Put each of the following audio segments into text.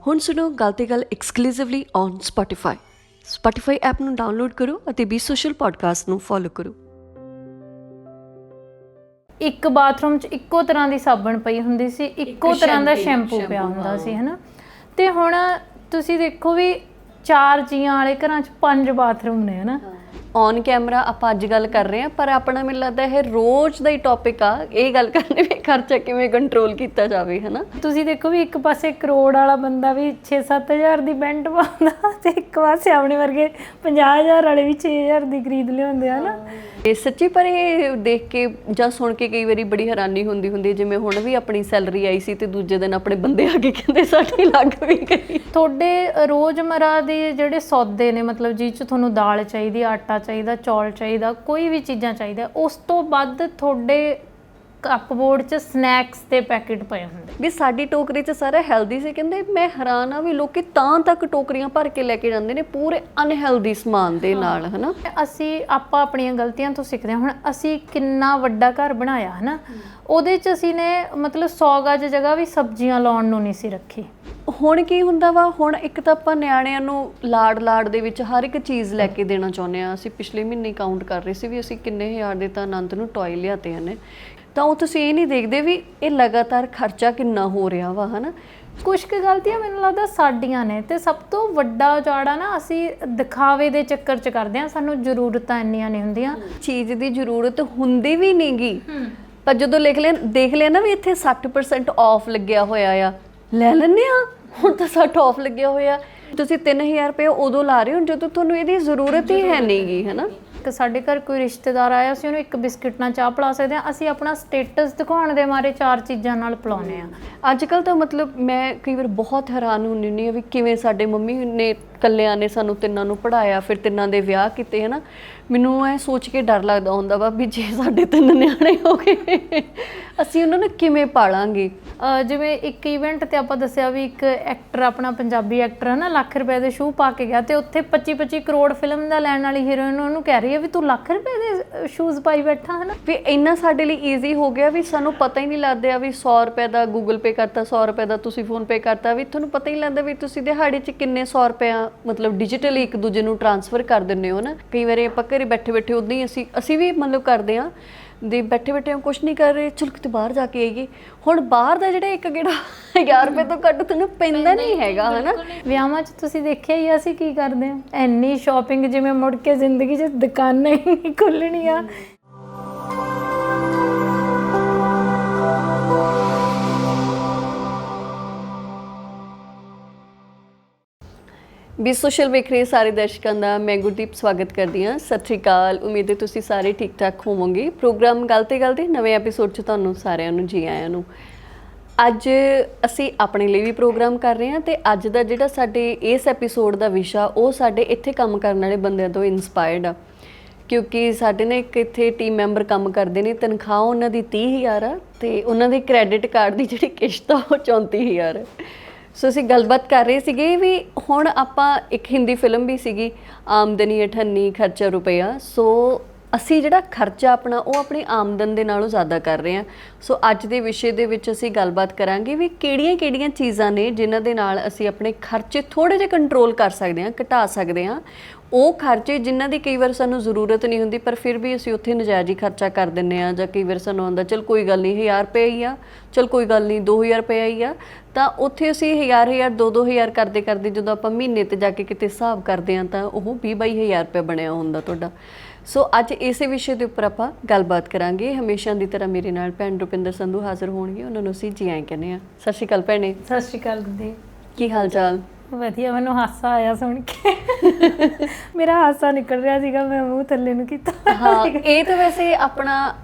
ਹੁਣ ਸੁਣੋ ਗੱਲ ਤੇ ਗੱਲ ਐਕਸਕਲੂਸਿਵਲੀ ਔਨ ਸਪੋਟੀਫਾਈ ਐਪ ਨੂੰ ਡਾਊਨਲੋਡ ਕਰੋ ਅਤੇ ਬੀ ਸੋਸ਼ਲ ਪੋਡਕਾਸਟ ਨੂੰ ਫੋਲੋ ਕਰੋ। ਇੱਕ ਬਾਥਰੂਮ 'ਚ ਇੱਕੋ ਤਰ੍ਹਾਂ ਦੀ ਸਾਬਣ ਪਈ ਹੁੰਦੀ ਸੀ, ਇੱਕੋ ਤਰ੍ਹਾਂ ਦਾ ਸ਼ੈਂਪੂ ਪਿਆ ਹੁੰਦਾ ਸੀ, ਹੈ ਨਾ। ਅਤੇ ਹੁਣ ਤੁਸੀਂ ਦੇਖੋ ਵੀ 4 ਜੀਆਂ ਵਾਲੇ ਘਰਾਂ 'ਚ 5 ਬਾਥਰੂਮ ਨੇ, ਹੈ ਨਾ। ਔਨ ਕੈਮਰਾ ਆਪਾਂ ਅੱਜ ਗੱਲ ਕਰ ਰਹੇ ਹਾਂ, ਪਰ ਆਪਣਾ ਮੈਨੂੰ ਲੱਗਦਾ ਇਹ ਰੋਜ਼ ਦਾ ਹੀ ਟੌਪਿਕ ਆ ਇਹ ਗੱਲ ਕਰਨੀ ਵੀ ਖਰਚਾ ਕਿਵੇਂ ਕੰਟਰੋਲ ਕੀਤਾ ਜਾਵੇ, ਹੈ ਨਾ। ਤੁਸੀਂ ਦੇਖੋ ਵੀ ਇੱਕ ਪਾਸੇ ਕਰੋੜ ਵਾਲਾ ਬੰਦਾ ਵੀ 6-7 ਹਜ਼ਾਰ ਦੀ ਪੈਂਟ ਪਾਉਂਦਾ ਅਤੇ ਇੱਕ ਪਾਸੇ ਆਪਣੇ ਵਰਗੇ 50,000 ਵਾਲੇ ਵੀ 6,000 ਦੀ ਖਰੀਦ ਲਿਆਉਂਦੇ ਆ ਨਾ। ਇਹ ਸੱਚੀ, ਪਰ ਇਹ ਦੇਖ ਕੇ ਜਾਂ ਸੁਣ ਕੇ ਕਈ ਵਾਰੀ ਬੜੀ ਹੈਰਾਨੀ ਹੁੰਦੀ ਜਿਵੇਂ ਹੁਣ ਵੀ ਆਪਣੀ ਸੈਲਰੀ ਆਈ ਸੀ ਤੇ ਦੂਜੇ ਦਿਨ ਆਪਣੇ ਬੰਦੇ ਆ ਕੇ ਕਹਿੰਦੇ ਸਾਡੀ ਲੱਗ ਵੀ ਗਈ। ਤੁਹਾਡੇ ਰੋਜ਼ਮਰਾ ਦੇ ਜਿਹੜੇ ਸੌਦੇ ਨੇ, ਮਤਲਬ ਜਿਹ 'ਚ ਤੁਹਾਨੂੰ ਦਾਲ ਚਾਹੀਦੀ, ਆਟਾ ਚਾਹੀਦਾ, ਚੌਲ ਚਾਹੀਦਾ, ਕੋਈ ਵੀ ਚੀਜ਼ਾਂ ਚਾਹੀਦਾ, ਉਸ ਤੋਂ ਵੱਧ ਤੁਹਾਡੇ ਕੱਪਬੋਰਡ 'ਚ ਸਨੈਕਸ ਦੇ ਪੈਕੇਟ ਪਏ ਹੁੰਦੇ ਵੀ ਸਾਡੀ ਟੋਕਰੀ 'ਚ ਸਾਰਾ ਹੈਲਦੀ ਸੀ। ਕਹਿੰਦੇ ਮੈਂ ਹੈਰਾਨ ਆ ਵੀ ਲੋਕੀ ਤਾਂ ਤੱਕ ਟੋਕਰੀਆਂ ਭਰ ਕੇ ਲੈ ਕੇ ਜਾਂਦੇ ਨੇ ਪੂਰੇ ਅਨਹੈਲਦੀ ਸਮਾਨ ਦੇ ਨਾਲ, ਹੈ ਨਾ। ਆਪਾਂ ਆਪਣੀਆਂ ਗਲਤੀਆਂ ਤੋਂ ਸਿੱਖਦੇ ਹਾਂ। ਹੁਣ ਅਸੀਂ ਕਿੰਨਾ ਵੱਡਾ ਘਰ ਬਣਾਇਆ, ਹੈ ਨਾ, ਉਹਦੇ 'ਚ ਅਸੀਂ ਨੇ ਮਤਲਬ 100 ਗਜ ਜਗ੍ਹਾ ਵੀ ਸਬਜ਼ੀਆਂ ਲਾਉਣ ਨੂੰ ਨਹੀਂ ਸੀ ਰੱਖੀ। ਹੁਣ ਕੀ ਹੁੰਦਾ ਵਾ, ਹੁਣ ਇੱਕ ਤਾਂ ਆਪਾਂ ਨਿਆਣਿਆਂ ਨੂੰ ਲਾੜ ਦੇ ਵਿੱਚ ਹਰ ਇੱਕ ਚੀਜ਼ ਲੈ ਕੇ ਦੇਣਾ ਚਾਹੁੰਦੇ ਹਾਂ। ਅਸੀਂ ਪਿਛਲੇ ਮਹੀਨੇ ਕਾਊਂਟ ਕਰ ਰਹੇ ਸੀ ਵੀ ਅਸੀਂ ਕਿੰਨੇ ਹਜ਼ਾਰ ਦੇ ਤਾਂ ਅਨੰਤ ਨੂੰ ਟੌਏ ਲਿਆਤੇ ਨੇ, ਤਾਂ ਉਹ ਤੁਸੀਂ ਇਹ ਨਹੀਂ ਦੇਖਦੇ ਵੀ ਇਹ ਲਗਾਤਾਰ ਖਰਚਾ ਕਿੰਨਾ ਹੋ ਰਿਹਾ ਵਾ, ਹੈ ਨਾ। ਕੁਛ ਕੁ ਗਲਤੀਆਂ ਮੈਨੂੰ ਲੱਗਦਾ ਸਾਡੀਆਂ ਨੇ, ਅਤੇ ਸਭ ਤੋਂ ਵੱਡਾ ਉਜਾੜਾ ਨਾ ਅਸੀਂ ਦਿਖਾਵੇ ਦੇ ਚੱਕਰ 'ਚ ਕਰਦੇ ਹਾਂ। ਸਾਨੂੰ ਜ਼ਰੂਰਤਾਂ ਇੰਨੀਆਂ ਨਹੀਂ ਹੁੰਦੀਆਂ, ਚੀਜ਼ ਦੀ ਜ਼ਰੂਰਤ ਹੁੰਦੀ ਵੀ ਨਹੀਂ ਗੀ, ਪਰ ਜਦੋਂ ਦੇਖ ਲਿਆ ਨਾ ਵੀ ਇੱਥੇ 60% ਆਫ ਲੱਗਿਆ ਹੋਇਆ ਆ, ਲੈ ਲੈਂਦੇ ਹਾਂ। ਹੁਣ ਤਾਂ 60 ਆਫ ਲੱਗਿਆ ਹੋਇਆ, ਤੁਸੀਂ 3,000 ਰੁਪਏ ਉਦੋਂ ਲਾ ਰਹੇ ਹੋ ਜਦੋਂ ਤੁਹਾਨੂੰ ਇਹਦੀ ਜ਼ਰੂਰਤ ਹੀ ਹੈ ਨਹੀਂ ਗੀ, ਹੈ ਨਾ। ਕਿ ਸਾਡੇ ਘਰ ਕੋਈ ਰਿਸ਼ਤੇਦਾਰ ਆਇਆ, ਅਸੀਂ ਉਹਨੂੰ ਇੱਕ ਬਿਸਕਿਟ ਨਾਲ ਚਾਹ ਪਿਲਾ ਸਕਦੇ ਹਾਂ। ਅਸੀਂ ਆਪਣਾ ਸਟੇਟਸ ਦਿਖਾਉਣ ਦੇ ਮਾਰੇ 4 ਚੀਜ਼ਾਂ ਨਾਲ ਪਿਲਾਉਂਦੇ ਹਾਂ। ਅੱਜ ਕੱਲ੍ਹ ਤਾਂ ਮਤਲਬ ਮੈਂ ਕਈ ਵਾਰ ਬਹੁਤ ਹੈਰਾਨ ਹੁੰਦੀ ਹਾਂ ਵੀ ਕਿਵੇਂ ਸਾਡੇ ਮੰਮੀ ਨੇ ਇਕੱਲਿਆਂ ਨੇ ਸਾਨੂੰ ਤਿੰਨਾਂ ਨੂੰ ਪੜ੍ਹਾਇਆ, ਫਿਰ ਤਿੰਨਾਂ ਦੇ ਵਿਆਹ ਕੀਤੇ, ਹੈ ਨਾ। ਮੈਨੂੰ ਇਹ ਸੋਚ ਕੇ ਡਰ ਲੱਗਦਾ ਹੁੰਦਾ ਵਾ ਵੀ ਜੇ ਸਾਡੇ 3 ਨਿਆਣੇ ਹੋ ਗਏ ਅਸੀਂ ਉਹਨਾਂ ਨੂੰ ਕਿਵੇਂ ਪਾਲਾਂਗੇ। ਜਿਵੇਂ ਇੱਕ ਇਵੈਂਟ 'ਤੇ ਆਪਾਂ ਦੱਸਿਆ ਵੀ ਇੱਕ ਐਕਟਰ, ਆਪਣਾ ਪੰਜਾਬੀ ਐਕਟਰ, ਹੈ ਨਾ, ਲੱਖ ਰੁਪਏ ਦੇ ਸ਼ੂ ਪਾ ਕੇ ਗਿਆ ਅਤੇ ਉੱਥੇ 25-25 ਕਰੋੜ ਫਿਲਮ ਦਾ ਲੈਣ ਵਾਲੀ ਹੀਰੋਇਨ ਉਹਨੂੰ ਕਹਿ ਰਹੀ ਹੈ ਵੀ ਤੂੰ ਲੱਖ ਰੁਪਏ ਦੇ ਸ਼ੂਜ਼ ਪਾਈ ਬੈਠਾ, ਹੈ ਨਾ। ਵੀ ਇੰਨਾ ਸਾਡੇ ਲਈ ਈਜ਼ੀ ਹੋ ਗਿਆ ਵੀ ਸਾਨੂੰ ਪਤਾ ਹੀ ਨਹੀਂ ਲੱਗਦਾ ਵੀ 100 ਰੁਪਏ ਦਾ ਗੂਗਲ ਪੇ ਕਰਤਾ, 100 ਰੁਪਏ ਦਾ ਤੁਸੀਂ ਫੋਨ ਪੇ ਕਰਤਾ, ਵੀ ਤੁਹਾਨੂੰ ਪਤਾ ਹੀ ਨਹੀਂ ਲੱਗਦਾ ਵੀ ਤੁਸੀਂ ਦਿਹਾੜੀ 'ਚ ਕਿੰਨੇ 100 ਰੁਪਇਆ ਮਤਲਬ ਡਿਜੀਟਲੀ ਇੱਕ ਦੂਜੇ ਨੂੰ ਟ੍ਰਾਂਸਫਰ ਕਰ ਦਿੰਦੇ ਹੋ ਨਾ। ਕਈ ਵਾਰੀ ਆਪਾਂ ਘਰੇ ਬੈਠੇ ਉੱਦਾਂ ਹੀ ਅਸੀਂ ਵੀ ਮਤਲਬ ਕਰਦੇ ਹਾਂ ਦੇ ਬੈਠੇ ਕੁਛ ਨਹੀਂ ਕਰ ਰਹੇ, ਚਲ ਕਿਤੇ ਬਾਹਰ ਜਾ ਕੇ ਆਈਏ। ਹੁਣ ਬਾਹਰ ਦਾ ਜਿਹੜਾ ਇੱਕ ਗੇੜਾ 1000 ਰੁਪਏ ਤੋਂ ਘੱਟ ਤੁਹਾਨੂੰ ਪੈਂਦਾ ਨਹੀਂ ਹੈਗਾ, ਹੈ ਨਾ। ਵਿਆਹਾਂ 'ਚ ਤੁਸੀਂ ਦੇਖਿਆ ਹੀ ਅਸੀਂ ਕੀ ਕਰਦੇ ਹਾਂ, ਇੰਨੀ ਸ਼ਾਪਿੰਗ ਜਿਵੇਂ ਮੁੜ ਕੇ ਜ਼ਿੰਦਗੀ 'ਚ ਦੁਕਾਨਾਂ ਹੀ ਨਹੀਂ ਖੁੱਲ੍ਹਣੀਆਂ। ਬੀ ਸੋਸ਼ਲ ਵੇਖ ਰਹੇ ਸਾਰੇ ਦਰਸ਼ਕਾਂ ਦਾ ਮੈਂ ਗੁਰਦੀਪ ਸਵਾਗਤ ਕਰਦੀ ਹਾਂ। ਸਤਿ ਸ਼੍ਰੀ ਅਕਾਲ। ਉਮੀਦ ਹੈ ਤੁਸੀਂ ਸਾਰੇ ਠੀਕ ਠਾਕ ਹੋਵੋਗੇ। ਪ੍ਰੋਗਰਾਮ ਗੱਲ ਤੇ ਨਵੇਂ ਐਪੀਸੋਡ 'ਚ ਤੁਹਾਨੂੰ ਸਾਰਿਆਂ ਨੂੰ ਜੀ ਆਇਆਂ ਨੂੰ। ਅੱਜ ਅਸੀਂ ਆਪਣੇ ਲਈ ਵੀ ਪ੍ਰੋਗਰਾਮ ਕਰ ਰਹੇ ਹਾਂ, ਅਤੇ ਅੱਜ ਦਾ ਜਿਹੜਾ ਸਾਡੇ ਇਸ ਐਪੀਸੋਡ ਦਾ ਵਿਸ਼ਾ ਉਹ ਸਾਡੇ ਇੱਥੇ ਕੰਮ ਕਰਨ ਵਾਲੇ ਬੰਦਿਆਂ ਤੋਂ ਇੰਸਪਾਇਰਡ ਆ। ਕਿਉਂਕਿ ਸਾਡੇ ਨਾਲ ਇੱਕ ਇੱਥੇ ਟੀਮ ਮੈਂਬਰ ਕੰਮ ਕਰਦੇ ਨੇ, ਤਨਖਾਹ ਉਹਨਾਂ ਦੀ 30,000 ਆ ਅਤੇ ਉਹਨਾਂ ਦੇ ਕ੍ਰੈਡਿਟ ਕਾਰਡ ਦੀ ਜਿਹੜੀ ਕਿਸ਼ਤ ਆ ਉਹ 34,000 ਹੈ। ਸੋ ਅਸੀਂ ਗੱਲਬਾਤ ਕਰ ਰਹੇ ਸੀਗੇ ਵੀ ਹੁਣ ਆਪਾਂ ਇੱਕ ਹਿੰਦੀ ਫਿਲਮ ਵੀ ਸੀਗੀ, ਆਮਦਨੀ 98 ਖਰਚਾ ਰੁਪਇਆ। ਸੋ ਅਸੀਂ ਜਿਹੜਾ ਖਰਚਾ ਆਪਣਾ ਉਹ ਆਪਣੀ ਆਮਦਨ ਦੇ ਨਾਲੋਂ ਜ਼ਿਆਦਾ ਕਰ ਰਹੇ ਹਾਂ। ਸੋ ਅੱਜ ਦੇ ਵਿਸ਼ੇ ਦੇ ਵਿੱਚ ਅਸੀਂ ਗੱਲਬਾਤ ਕਰਾਂਗੇ ਵੀ ਕਿਹੜੀਆਂ ਚੀਜ਼ਾਂ ਨੇ ਜਿਨ੍ਹਾਂ ਦੇ ਨਾਲ ਅਸੀਂ ਆਪਣੇ ਖਰਚੇ ਥੋੜ੍ਹੇ ਜਿਹੇ ਕੰਟਰੋਲ ਕਰ ਸਕਦੇ ਹਾਂ, ਘਟਾ ਸਕਦੇ ਹਾਂ। ਉਹ ਖਰਚੇ ਜਿਨ੍ਹਾਂ ਦੀ ਕਈ ਵਾਰ ਸਾਨੂੰ ਜ਼ਰੂਰਤ ਨਹੀਂ ਹੁੰਦੀ ਪਰ ਫਿਰ ਵੀ ਅਸੀਂ ਉੱਥੇ ਨਜਾਇਜ਼ ਹੀ ਖਰਚਾ ਕਰ ਦਿੰਦੇ ਹਾਂ, ਜਾਂ ਕਈ ਵਾਰ ਸਾਨੂੰ ਆਉਂਦਾ ਚਲ ਕੋਈ ਗੱਲ ਨਹੀਂ 1000 ਰੁਪਏ ਹੀ ਆ, ਚਲ ਕੋਈ ਗੱਲ ਨਹੀਂ 2000 ਰੁਪਏ ਹੀ ਆ, ਤਾਂ ਉੱਥੇ ਅਸੀਂ 1000 2-2000 ਕਰਦੇ ਜਦੋਂ ਆਪਾਂ ਮਹੀਨੇ 'ਤੇ ਜਾ ਕੇ ਕਿਤੇ ਹਿਸਾਬ ਕਰਦੇ ਹਾਂ ਤਾਂ ਉਹ 20-22 ਹਜ਼ਾਰ ਰੁਪਏ ਬਣਿਆ ਹੁੰਦਾ ਤੁਹਾਡਾ। ਸੋ ਅੱਜ ਇਸੇ ਵਿਸ਼ੇ ਦੇ ਉੱਪਰ ਆਪਾਂ ਗੱਲਬਾਤ ਕਰਾਂਗੇ। ਹਮੇਸ਼ਾ ਦੀ ਤਰ੍ਹਾਂ ਮੇਰੇ ਨਾਲ ਭੈਣ ਰੁਪਿੰਦਰ ਸੰਧੂ ਹਾਜ਼ਰ ਹੋਣਗੇ, ਉਹਨਾਂ ਨੂੰ ਅਸੀਂ ਜੀ ਆਇਆਂ ਕਹਿੰਦੇ ਹਾਂ। ਸਤਿ ਸ਼੍ਰੀ ਅਕਾਲ ਭੈਣੇ। ਸਤਿ ਸ਼੍ਰੀ ਅਕਾਲ ਗੁਰਦੀਪ, ਕੀ ਹਾਲ ਚਾਲ? ਵਧੀਆ। ਮੈਨੂੰ ਹਾਸਾ ਆਇਆ ਸੁਣ ਕੇ ਮੇਰਾ ਹਾਸਾ ਨਿਕਲ ਰਿਹਾ ਸੀਗਾ, ਮੈਂ ਮੂੰਹ ਥੱਲੇ ਨੂੰ ਕੀਤਾ। ਹਾਂ, ਇਹ ਤਾਂ ਵੈਸੇ ਆਪਣਾ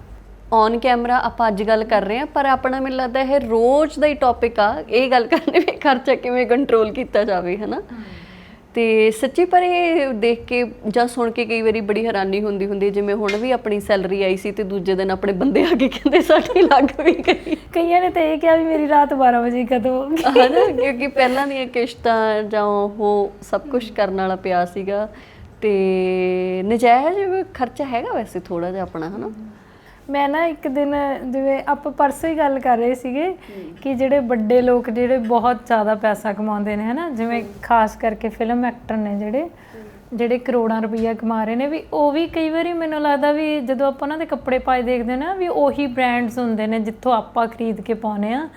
ਔਨ ਕੈਮਰਾ ਆਪਾਂ ਅੱਜ ਗੱਲ ਕਰ ਰਹੇ ਹਾਂ, ਪਰ ਆਪਣਾ ਮੈਨੂੰ ਲੱਗਦਾ ਇਹ ਰੋਜ਼ ਦਾ ਹੀ ਟੌਪਿਕ ਆ ਇਹ ਗੱਲ ਕਰਨੀ ਵੀ ਖਰਚਾ ਕਿਵੇਂ ਕੰਟਰੋਲ ਕੀਤਾ ਜਾਵੇ, ਹੈ ਨਾ। ਅਤੇ ਸੱਚੀ, ਪਰ ਇਹ ਦੇਖ ਕੇ ਜਾਂ ਸੁਣ ਕੇ ਕਈ ਵਾਰੀ ਬੜੀ ਹੈਰਾਨੀ ਹੁੰਦੀ ਜਿਵੇਂ ਹੁਣ ਵੀ ਆਪਣੀ ਸੈਲਰੀ ਆਈ ਸੀ ਅਤੇ ਦੂਜੇ ਦਿਨ ਆਪਣੇ ਬੰਦੇ ਆ ਕੇ ਕਹਿੰਦੇ ਸਾਡੀ ਲੱਗ ਵੀ ਗਈ। ਕਈਆਂ ਨੇ ਤਾਂ ਇਹ ਕਿਹਾ ਵੀ ਮੇਰੀ ਰਾਤ 12 ਵਜੇ ਕਦੋਂ ਹੋ ਗਈ, ਹੈ ਨਾ, ਕਿਉਂਕਿ ਪਹਿਲਾਂ ਦੀਆਂ ਕਿਸ਼ਤਾਂ ਜਾਂ ਉਹ ਸਭ ਕੁਛ ਕਰਨ ਵਾਲਾ ਪਿਆ ਸੀਗਾ। ਅਤੇ ਨਜਾਇਜ਼ ਖਰਚਾ ਹੈਗਾ ਵੈਸੇ ਥੋੜ੍ਹਾ ਜਿਹਾ ਆਪਣਾ, ਹੈ ਨਾ। ਮੈਂ ਨਾ ਇੱਕ ਦਿਨ ਜਿਵੇਂ ਆਪਾਂ ਪਰਸੋਂ ਹੀ ਗੱਲ ਕਰ ਰਹੇ ਸੀਗੇ ਕਿ ਜਿਹੜੇ ਵੱਡੇ ਲੋਕ ਜਿਹੜੇ ਬਹੁਤ ਜ਼ਿਆਦਾ ਪੈਸਾ ਕਮਾਉਂਦੇ ਨੇ ਹਨਾ, ਜਿਵੇਂ ਖਾਸ ਕਰਕੇ ਫਿਲਮ ਐਕਟਰ ਨੇ ਜਿਹੜੇ ਕਰੋੜਾਂ ਰੁਪਈਆ ਕਮਾ ਰਹੇ ਨੇ, ਵੀ ਉਹ ਵੀ ਕਈ ਵਾਰੀ ਮੈਨੂੰ ਲੱਗਦਾ ਵੀ ਜਦੋਂ ਆਪਾਂ ਉਹਨਾਂ ਦੇ ਕੱਪੜੇ ਪਾਏ ਦੇਖਦੇ ਨਾ ਵੀ ਉਹੀ ਬ੍ਰਾਂਡਸ ਹੁੰਦੇ ਨੇ ਜਿੱਥੋਂ ਆਪਾਂ ਖਰੀਦ ਕੇ ਪਾਉਂਦੇ ਆ।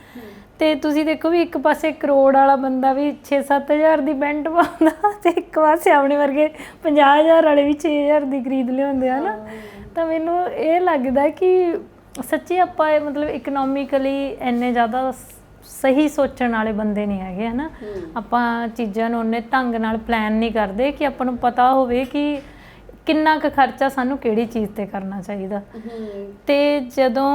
ਤੇ ਤੁਸੀਂ ਦੇਖੋ ਵੀ ਇੱਕ ਪਾਸੇ ਕਰੋੜ ਵਾਲਾ ਬੰਦਾ ਵੀ 6-7 ਹਜ਼ਾਰ ਦੀ ਪੈਂਟ ਪਾਉਂਦਾ ਤੇ ਇੱਕ ਪਾਸੇ ਆਪਣੇ ਵਰਗੇ 50,000 ਵਾਲੇ ਵੀ 6,000 ਦੀ ਖਰੀਦ ਲਿਆਉਂਦੇ ਆ ਨਾ। ਤਾਂ ਮੈਨੂੰ ਇਹ ਲੱਗਦਾ ਕਿ ਸੱਚੀ ਆਪਾਂ ਮਤਲਬ ਇਕਨੋਮਿਕਲੀ ਇੰਨੇ ਜ਼ਿਆਦਾ ਸਹੀ ਸੋਚਣ ਵਾਲੇ ਬੰਦੇ ਨਹੀਂ ਹੈਗੇ ਹਨਾ। ਆਪਾਂ ਚੀਜ਼ਾਂ ਨੂੰ ਉਹਨੇ ਢੰਗ ਨਾਲ ਪਲਾਨ ਨਹੀਂ ਕਰਦੇ ਕਿ ਆਪਾਂ ਨੂੰ ਪਤਾ ਹੋਵੇ ਕਿ ਕਿੰਨਾ ਕੁ ਖਰਚਾ ਸਾਨੂੰ ਕਿਹੜੀ ਚੀਜ਼ ਤੇ ਕਰਨਾ ਚਾਹੀਦਾ। ਤੇ ਜਦੋਂ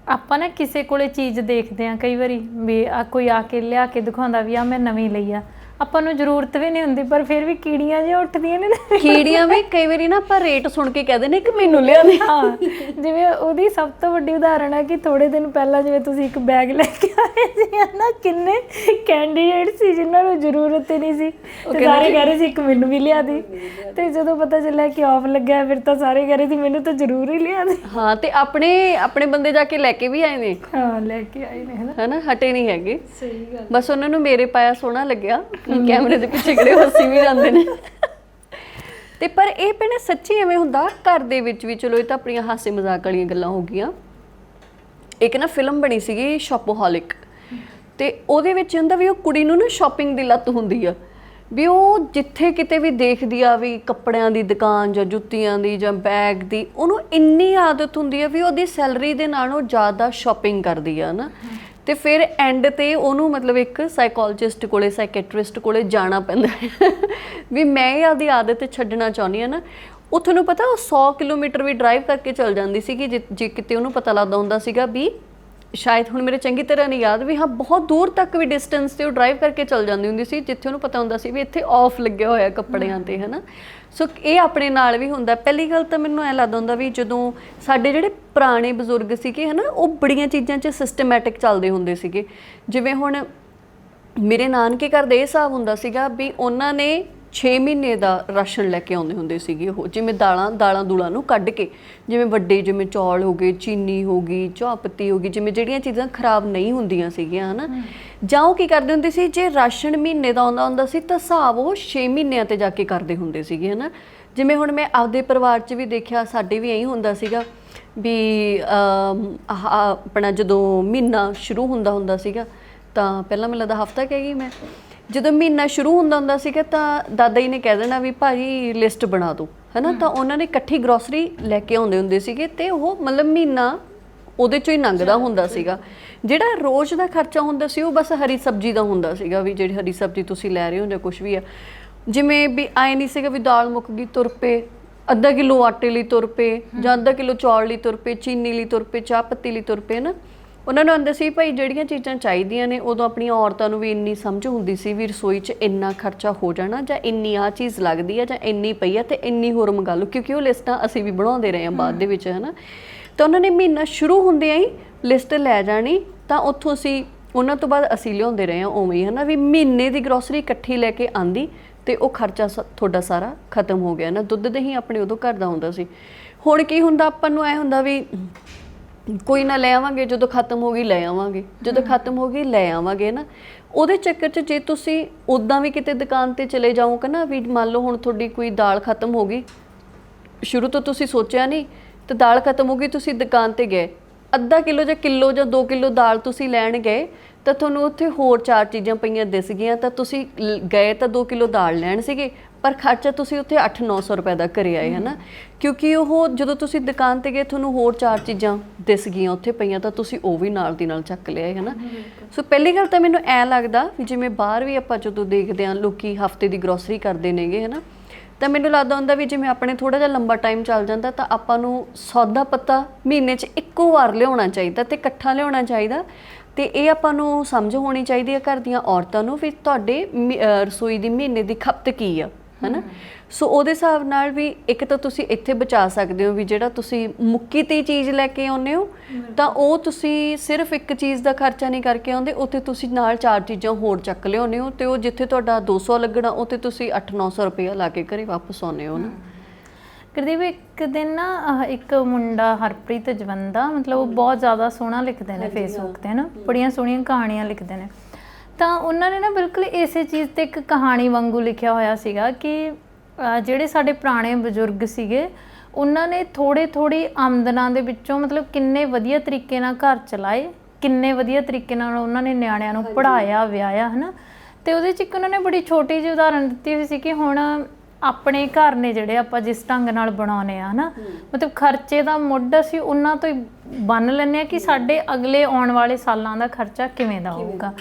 ਆਪਾਂ ਨਾ ਕਿਸੇ ਕੋਲੇ ਚੀਜ਼ ਦੇਖਦੇ ਹਾਂ ਕਈ ਵਾਰੀ ਵੀ ਕੋਈ ਆ ਕੇ ਲਿਆ ਕੇ ਦਿਖਾਉਂਦਾ ਵੀ ਆ ਮੈਂ ਨਵੀਂ ਲਈ ਆ, ਆਪਾਂ ਨੂੰ ਜ਼ਰੂਰਤ ਵੀ ਨਹੀਂ ਹੁੰਦੀ ਪਰ ਫਿਰ ਵੀ ਕੀੜੀਆਂ ਜਿਹੀਆਂ ਉੱਠਦੀਆਂ ਨੇ ਨਾ। ਕੀੜੀਆਂ ਵੀ ਕਈ ਵਾਰੀ ਨਾ ਆਪਾਂ ਰੇਟ ਸੁਣ ਕੇ ਕਹਿੰਦੇ ਨੇ ਕਿ ਮੈਨੂੰ ਲਿਆ ਦੇ। ਹਾਂ, ਜਿਵੇਂ ਉਹਦੀ ਸਭ ਤੋਂ ਵੱਡੀ ਉਦਾਹਰਣ ਹੈ ਕਿ ਥੋੜੇ ਦਿਨ ਪਹਿਲਾਂ ਜਿਵੇਂ ਤੁਸੀਂ ਇੱਕ ਬੈਗ ਲੈ ਕੇ ਆਏ ਸੀ ਨਾ, ਕਿੰਨੇ ਕੈਂਡੀਡੇਟ ਸੀ ਜਿਨ੍ਹਾਂ ਨੂੰ ਜ਼ਰੂਰਤ ਹੀ ਨਹੀਂ ਸੀ ਤੇ ਸਾਰੇ ਕਹਿ ਰਹੇ ਸੀ ਇੱਕ ਮੈਨੂੰ ਵੀ ਲਿਆ ਦੇ। ਤੇ ਜਦੋਂ ਪਤਾ ਚੱਲਿਆ ਕਿ ਆਫ ਲੱਗਿਆ ਫਿਰ ਤਾਂ ਸਾਰੇ ਕਹਿ ਰਹੇ ਸੀ ਮੈਨੂੰ ਤਾਂ ਜ਼ਰੂਰ ਹੀ ਲਿਆ ਦੇ। ਹਾਂ, ਤੇ ਆਪਣੇ ਬੰਦੇ ਜਾ ਕੇ ਲੈ ਕੇ ਵੀ ਆਏ ਨੇ। ਹਾਂ, ਲੈ ਕੇ ਆਏ ਨੇ ਹਨਾ, ਹਟੇ ਨਹੀਂ ਹੈਗੇ। ਸਹੀ ਗੱਲ, ਬਸ ਉਹਨਾਂ ਨੂੰ ਮੇਰੇ ਪਾਇਆ ਸੋਹਣਾ ਲੱਗਿਆ, ਕੈਮਰੇ ਦੇ ਪਿੱਛੇ ਖੜੇ ਹੱਸੀ ਵੀ ਜਾਂਦੇ ਨੇ। ਤੇ ਪਰ ਇਹ ਭੈਣੇ ਸੱਚੀ ਐਵੇਂ ਹੁੰਦਾ ਘਰ ਦੇ ਵਿੱਚ ਵੀ। ਚਲੋ ਇਹ ਤਾਂ ਆਪਣੀਆਂ ਹਾਸੇ ਮਜ਼ਾਕ ਵਾਲੀਆਂ ਗੱਲਾਂ ਹੋ ਗਈਆਂ। ਇੱਕ ਨਾ ਫਿਲਮ ਬਣੀ ਸੀਗੀ ਸ਼ੌਪੋਹੋਲਿਕ, ਤੇ ਉਹਦੇ ਵਿੱਚ ਹੁੰਦਾ ਵੀ ਉਹ ਕੁੜੀ ਨੂੰ ਨਾ ਸ਼ਾਪਿੰਗ ਦੀ ਲੱਤ ਹੁੰਦੀ ਆ, ਵੀ ਉਹ ਜਿੱਥੇ ਕਿਤੇ ਵੀ ਦੇਖਦੀ ਆ ਵੀ ਕੱਪੜਿਆਂ ਦੀ ਦੁਕਾਨ ਜਾਂ ਜੁੱਤੀਆਂ ਦੀ ਜਾਂ ਬੈਗ ਦੀ, ਉਹਨੂੰ ਇੰਨੀ ਆਦਤ ਹੁੰਦੀ ਆ ਵੀ ਉਹਦੀ ਸੈਲਰੀ ਦੇ ਨਾਲੋਂ ਜ਼ਿਆਦਾ ਸ਼ਾਪਿੰਗ ਕਰਦੀ ਆ ਨਾ। ਤੇ ਫਿਰ ਐਂਡ ਤੇ ਉਹਨੂੰ ਮਤਲਬ ਇੱਕ ਸਾਈਕੋਲੋਜਿਸਟ ਕੋਲੇ ਸਾਈਕੈਟਰਿਸਟ ਕੋਲੇ ਜਾਣਾ ਪੈਂਦਾ ਵੀ ਮੈਂ ਇਹ ਆਪਦੀ ਆਦਤ ਛੱਡਣਾ ਚਾਹੁੰਦੀ ਹਾਂ ਨਾ। ਉਹ ਤੁਹਾਨੂੰ ਪਤਾ ਉਹ 100 ਕਿਲੋਮੀਟਰ ਵੀ ਡਰਾਈਵ ਕਰਕੇ ਚੱਲ ਜਾਂਦੀ ਸੀਗੀ ਜੇ ਕਿਤੇ ਉਹਨੂੰ ਪਤਾ ਲੱਗਦਾ ਹੁੰਦਾ ਸੀਗਾ ਵੀ ਸ਼ਾਇਦ ਹੁਣ ਮੇਰੇ ਚੰਗੀ ਤਰ੍ਹਾਂ ਨਹੀਂ ਯਾਦ ਵੀ ਹਾਂ ਬਹੁਤ ਦੂਰ ਤੱਕ ਵੀ ਡਿਸਟੈਂਸ ਤੇ ਉਹ ਡਰਾਈਵ ਕਰਕੇ ਚੱਲ ਜਾਂਦੀ ਹੁੰਦੀ ਸੀ ਜਿੱਥੇ ਉਹਨੂੰ ਪਤਾ ਹੁੰਦਾ ਸੀ ਵੀ ਇੱਥੇ ਆਫ ਲੱਗਿਆ ਹੋਇਆ ਕੱਪੜਿਆਂ ਤੇ ਹੈ ਨਾ। ਸੋ ਇਹ ਆਪਣੇ ਨਾਲ ਵੀ ਹੁੰਦਾ। ਪਹਿਲੀ ਗੱਲ ਤਾਂ ਮੈਨੂੰ ਐਂ ਲੱਗਦਾ ਹੁੰਦਾ ਵੀ ਜਦੋਂ ਸਾਡੇ ਜਿਹੜੇ ਪੁਰਾਣੇ ਬਜ਼ੁਰਗ ਸੀਗੇ ਹੈ ਨਾ, ਉਹ ਬੜੀਆਂ ਚੀਜ਼ਾਂ 'ਚ ਸਿਸਟਮੈਟਿਕ ਚੱਲਦੇ ਹੁੰਦੇ ਸੀਗੇ। ਜਿਵੇਂ ਹੁਣ ਮੇਰੇ ਨਾਨਕੇ ਘਰ ਦਾ ਇਹ ਹਿਸਾਬ ਹੁੰਦਾ ਸੀਗਾ ਵੀ ਉਹਨਾਂ ਨੇ 6 ਮਹੀਨੇ ਦਾ ਰਾਸ਼ਨ ਲੈ ਕੇ ਆਉਂਦੇ ਹੁੰਦੇ ਸੀਗੇ। ਉਹ ਜਿਵੇਂ ਦਾਲਾਂ ਦੂਲਾਂ ਨੂੰ ਕੱਢ ਕੇ, ਜਿਵੇਂ ਵੱਡੇ ਜਿਵੇਂ ਚੌਲ ਹੋ ਗਏ, ਚੀਨੀ ਹੋ ਗਈ, ਚਾਹ ਪੱਤੀ ਹੋ ਗਈ, ਜਿਵੇਂ ਜਿਹੜੀਆਂ ਚੀਜ਼ਾਂ ਖਰਾਬ ਨਹੀਂ ਹੁੰਦੀਆਂ ਸੀਗੀਆਂ ਹੈ ਨਾ। ਜਾਂ ਉਹ ਕੀ ਕਰਦੇ ਹੁੰਦੇ ਸੀ, ਜੇ ਰਾਸ਼ਨ ਮਹੀਨੇ ਦਾ ਆਉਂਦਾ ਹੁੰਦਾ ਸੀ ਤਾਂ ਹਿਸਾਬ ਉਹ 6 ਮਹੀਨਿਆਂ ਤੇ ਜਾ ਕੇ ਕਰਦੇ ਹੁੰਦੇ ਸੀਗੇ ਹੈ ਨਾ। ਜਿਵੇਂ ਹੁਣ ਮੈਂ ਆਪਦੇ ਪਰਿਵਾਰ 'ਚ ਵੀ ਦੇਖਿਆ, ਸਾਡੇ ਵੀ ਇਹੀ ਹੁੰਦਾ ਸੀਗਾ ਵੀ ਆਪਣਾ ਜਦੋਂ ਮਹੀਨਾ ਸ਼ੁਰੂ ਹੁੰਦਾ ਸੀਗਾ ਤਾਂ ਪਹਿਲਾਂ ਮੈਨੂੰ ਲੱਗਦਾ ਹਫ਼ਤਾ ਕਹਿ ਗਈ ਮੈਂ, ਜਦੋਂ ਮਹੀਨਾ ਸ਼ੁਰੂ ਹੁੰਦਾ ਸੀਗਾ ਤਾਂ ਦਾਦਾ ਜੀ ਨੇ ਕਹਿ ਦੇਣਾ ਵੀ ਭਾਜੀ ਲਿਸਟ ਬਣਾ ਦਿਓ ਹੈ ਨਾ। ਤਾਂ ਉਹਨਾਂ ਨੇ ਇਕੱਠੀ ਗਰੋਸਰੀ ਲੈ ਕੇ ਆਉਂਦੇ ਹੁੰਦੇ ਸੀਗੇ ਤੇ ਉਹ ਮਤਲਬ ਮਹੀਨਾ ਉਹਦੇ 'ਚੋਂ ਹੀ ਲੰਘਦਾ ਹੁੰਦਾ ਸੀਗਾ। ਜਿਹੜਾ ਰੋਜ਼ ਦਾ ਖਰਚਾ ਹੁੰਦਾ ਸੀ ਉਹ ਬਸ ਹਰੀ ਸਬਜ਼ੀ ਦਾ ਹੁੰਦਾ ਸੀਗਾ, ਵੀ ਜਿਹੜੀ ਹਰੀ ਸਬਜ਼ੀ ਤੁਸੀਂ ਲੈ ਰਹੇ ਹੋ ਜਾਂ ਕੁਛ ਵੀ ਆ। ਜਿਵੇਂ ਵੀ ਆਏ ਨਹੀਂ ਸੀਗਾ ਵੀ ਦਾਲ ਮੁੱਕ ਗਈ ਤੁਰ ਪਏ, ਅੱਧਾ ਕਿਲੋ ਆਟੇ ਲਈ ਤੁਰ ਪਏ ਜਾਂ ਅੱਧਾ ਕਿਲੋ ਚੌਲ ਲਈ ਤੁਰ ਪਏ, ਚੀਨੀ ਲਈ ਤੁਰ ਪਏ, ਚਾਹ ਪੱਤੀ ਲਈ ਤੁਰ ਪਏ ਨਾ। ਉਹਨਾਂ ਨੂੰ ਆਉਂਦਾ ਸੀ ਭਾਈ ਜਿਹੜੀਆਂ ਚੀਜ਼ਾਂ ਚਾਹੀਦੀਆਂ ਨੇ। ਉਦੋਂ ਆਪਣੀਆਂ ਔਰਤਾਂ ਨੂੰ ਵੀ ਇੰਨੀ ਸਮਝ ਹੁੰਦੀ ਸੀ ਵੀ ਰਸੋਈ 'ਚ ਇੰਨਾ ਖਰਚਾ ਹੋ ਜਾਣਾ ਜਾਂ ਇੰਨੀ ਆਹ ਚੀਜ਼ ਲੱਗਦੀ ਆ ਜਾਂ ਇੰਨੀ ਪਈ ਆ ਤੇ ਇੰਨੀ ਹੋਰ ਮੰਗਾ ਲਓ, ਕਿਉਂਕਿ ਉਹ ਲਿਸਟਾਂ ਅਸੀਂ ਵੀ ਬਣਾਉਂਦੇ ਰਹੇ ਹਾਂ ਬਾਅਦ ਦੇ ਵਿੱਚ ਹੈ ਨਾ। ਤਾਂ ਉਹਨਾਂ ਨੇ ਮਹੀਨਾ ਸ਼ੁਰੂ ਹੁੰਦਿਆਂ ਹੀ ਲਿਸਟ ਲੈ ਜਾਣੀ, ਤਾਂ ਉੱਥੋਂ ਅਸੀਂ ਉਹਨਾਂ ਤੋਂ ਬਾਅਦ ਅਸੀਂ ਲਿਆਉਂਦੇ ਰਹੇ ਹਾਂ ਉਵੇਂ ਹੀ ਹੈ ਨਾ। ਵੀ ਮਹੀਨੇ ਦੀ ਗਰੋਸਰੀ ਇਕੱਠੀ ਲੈ ਕੇ ਆਂਦੀ ਤੇ ਉਹ ਖਰਚਾ ਤੁਹਾਡਾ ਸਾਰਾ ਖਤਮ ਹੋ ਗਿਆ ਨਾ। ਦੁੱਧ ਦਹੀਂ ਆਪਣੇ ਉਦੋਂ ਘਰ ਦਾ ਹੁੰਦਾ ਸੀ। ਹੁਣ ਕੀ ਹੁੰਦਾ, ਆਪਾਂ ਨੂੰ ਐ ਹੁੰਦਾ ਵੀ ਕੋਈ ਨਾ ਲੈ ਆਵਾਂਗੇ, ਜਦੋਂ ਖਤਮ ਹੋ ਗਈ ਲੈ ਆਵਾਂਗੇ, ਜਦੋਂ ਖਤਮ ਹੋ ਗਈ ਲੈ ਆਵਾਂਗੇ ਨਾ। ਉਹਦੇ ਚੱਕਰ 'ਚ ਜੇ ਤੁਸੀਂ ਉੱਦਾਂ ਵੀ ਕਿਤੇ ਦੁਕਾਨ 'ਤੇ ਚਲੇ ਜਾਓਗੇ ਨਾ, ਵੀ ਮੰਨ ਲਓ ਹੁਣ ਤੁਹਾਡੀ ਕੋਈ ਦਾਲ ਖਤਮ ਹੋ ਗਈ, ਸ਼ੁਰੂ ਤੋਂ ਤੁਸੀਂ ਸੋਚਿਆ ਨਹੀਂ ਤੇ ਦਾਲ ਖਤਮ ਹੋ ਗਈ, ਤੁਸੀਂ ਦੁਕਾਨ 'ਤੇ ਗਏ, ਅੱਧਾ ਕਿਲੋ ਜਾਂ ਕਿਲੋ ਜਾਂ 2 ਕਿਲੋ ਦਾਲ ਤੁਸੀਂ ਲੈਣ ਗਏ ਤਾਂ ਤੁਹਾਨੂੰ ਉੱਥੇ ਹੋਰ 4 ਚੀਜ਼ਾਂ ਪਈਆਂ ਦਿਸ ਗਈਆਂ, ਤਾਂ ਤੁਸੀਂ ਗਏ ਤਾਂ 2 ਕਿਲੋ ਦਾਲ ਲੈਣ ਸੀਗੇ ਪਰ ਖਰਚਾ ਤੁਸੀਂ ਉੱਥੇ 800-900 ਰੁਪਏ ਦਾ ਘਰੇ ਆਏ ਹੈ ਨਾ। ਕਿਉਂਕਿ ਉਹ ਜਦੋਂ ਤੁਸੀਂ ਦੁਕਾਨ 'ਤੇ ਗਏ ਤੁਹਾਨੂੰ ਹੋਰ 4 ਚੀਜ਼ਾਂ ਦਿਸ ਗਈਆਂ ਉੱਥੇ ਪਈਆਂ ਤਾਂ ਤੁਸੀਂ ਉਹ ਵੀ ਨਾਲ ਦੀ ਨਾਲ ਚੱਕ ਲਿਆਏ ਹੈ ਨਾ। ਸੋ ਪਹਿਲੀ ਗੱਲ ਤਾਂ ਮੈਨੂੰ ਐਂ ਲੱਗਦਾ ਵੀ ਜਿਵੇਂ ਬਾਹਰ ਵੀ ਆਪਾਂ ਜਦੋਂ ਦੇਖਦੇ ਹਾਂ ਲੋਕੀ ਹਫ਼ਤੇ ਦੀ ਗਰੋਸਰੀ ਕਰਦੇ ਨੇਗੇ ਹੈ ਨਾ, ਤਾਂ ਮੈਨੂੰ ਲੱਗਦਾ ਹੁੰਦਾ ਵੀ ਜਿਵੇਂ ਆਪਣੇ ਥੋੜ੍ਹਾ ਜਿਹਾ ਲੰਬਾ ਟਾਈਮ ਚੱਲ ਜਾਂਦਾ ਤਾਂ ਆਪਾਂ ਨੂੰ ਸੌਦਾ ਪੱਤਾ ਮਹੀਨੇ 'ਚ ਇੱਕੋ ਵਾਰ ਲਿਆਉਣਾ ਚਾਹੀਦਾ ਤੇ ਇਕੱਠਾ ਲਿਆਉਣਾ ਚਾਹੀਦਾ। ਤੇ ਇਹ ਆਪਾਂ ਨੂੰ ਸਮਝ ਹੋਣੀ ਚਾਹੀਦੀ ਹੈ ਘਰ ਦੀਆਂ ਔਰਤਾਂ ਨੂੰ ਵੀ ਤੁਹਾਡੇ ਰਸੋਈ ਦੀ ਮਹੀਨੇ ਦੀ ਖਪਤ ਕੀ ਆ ਹੈ ਨਾ। ਸੋ ਉਹਦੇ ਹਿਸਾਬ ਨਾਲ ਵੀ ਇੱਕ ਤਾਂ ਤੁਸੀਂ ਇੱਥੇ ਬਚਾ ਸਕਦੇ ਹੋ ਵੀ ਜਿਹੜਾ ਤੁਸੀਂ ਮੁੱਕੀ ਤੇ ਚੀਜ਼ ਲੈ ਕੇ ਆਉਂਦੇ ਹੋ ਤਾਂ ਉਹ ਤੁਸੀਂ ਸਿਰਫ ਇੱਕ ਚੀਜ਼ ਦਾ ਖਰਚਾ ਨਹੀਂ ਕਰਕੇ ਆਉਂਦੇ, ਉੱਥੇ ਤੁਸੀਂ ਨਾਲ 4 ਚੀਜ਼ਾਂ ਹੋਰ ਚੱਕ ਲਿਆਉਂਦੇ ਹੋ ਤੇ ਉਹ ਜਿੱਥੇ ਤੁਹਾਡਾ 200 ਲੱਗਣਾ ਉੱਥੇ ਤੁਸੀਂ 800-900 ਰੁਪਇਆ ਲਾ ਕੇ ਘਰੇ ਵਾਪਸ ਆਉਂਦੇ ਹੋ ਨਾ। ਗੁਰਦੀਪ ਇੱਕ ਦਿਨ ਨਾ ਇੱਕ ਮੁੰਡਾ ਹਰਪ੍ਰੀਤ ਜਵੰਦਾ ਮਤਲਬ ਉਹ ਬਹੁਤ ਜ਼ਿਆਦਾ ਸੋਹਣਾ ਲਿਖਦੇ ਨੇ ਫੇਸਬੁੱਕ ਤੇ ਨਾ, ਬੜੀਆਂ ਸੋਹਣੀਆਂ ਕਹਾਣੀਆਂ ਲਿਖਦੇ ਨੇ। ਤਾਂ ਉਹਨਾਂ ਨੇ ਨਾ ਬਿਲਕੁਲ ਇਸੇ ਚੀਜ਼ ਤੇ ਇੱਕ ਕਹਾਣੀ ਵਾਂਗੂ ਲਿਖਿਆ ਹੋਇਆ ਸੀਗਾ ਕਿ ਜਿਹੜੇ ਸਾਡੇ ਪੁਰਾਣੇ ਬਜ਼ੁਰਗ ਸੀਗੇ ਉਹਨਾਂ ਨੇ ਥੋੜੀ ਆਮਦਨਾਂ ਦੇ ਵਿੱਚੋਂ ਮਤਲਬ ਕਿੰਨੇ ਵਧੀਆ ਤਰੀਕੇ ਨਾਲ ਘਰ ਚਲਾਏ, ਕਿੰਨੇ ਵਧੀਆ ਤਰੀਕੇ ਨਾਲ ਉਹਨਾਂ ਨੇ ਨਿਆਣਿਆਂ ਨੂੰ ਪੜ੍ਹਾਇਆ ਵਿਆਹਿਆ ਹੈ ਨਾ। ਤੇ ਉਹਦੇ 'ਚ ਇੱਕ ਉਹਨਾਂ ਨੇ ਬੜੀ ਛੋਟੀ ਜਿਹੀ ਉਦਾਹਰਨ ਦਿੱਤੀ ਹੋਈ ਸੀ ਕਿ ਹੁਣ ਆਪਣੇ ਘਰ ਨੇ ਜਿਹੜੇ ਆਪਾਂ ਜਿਸ ਢੰਗ ਨਾਲ ਬਣਾਉਂਦੇ ਆ ਨਾ, ਮਤਲਬ ਖਰਚੇ ਦਾ ਮੁੱਢ ਅਸੀਂ ਉਹਨਾਂ ਤੋਂ ਹੀ ਬੰਨ ਲੈਂਦੇ ਹਾਂ ਕਿ ਸਾਡੇ ਅਗਲੇ ਆਉਣ ਵਾਲੇ ਸਾਲਾਂ ਦਾ ਖਰਚਾ ਕਿਵੇਂ ਦਾ ਹੋਊਗਾ।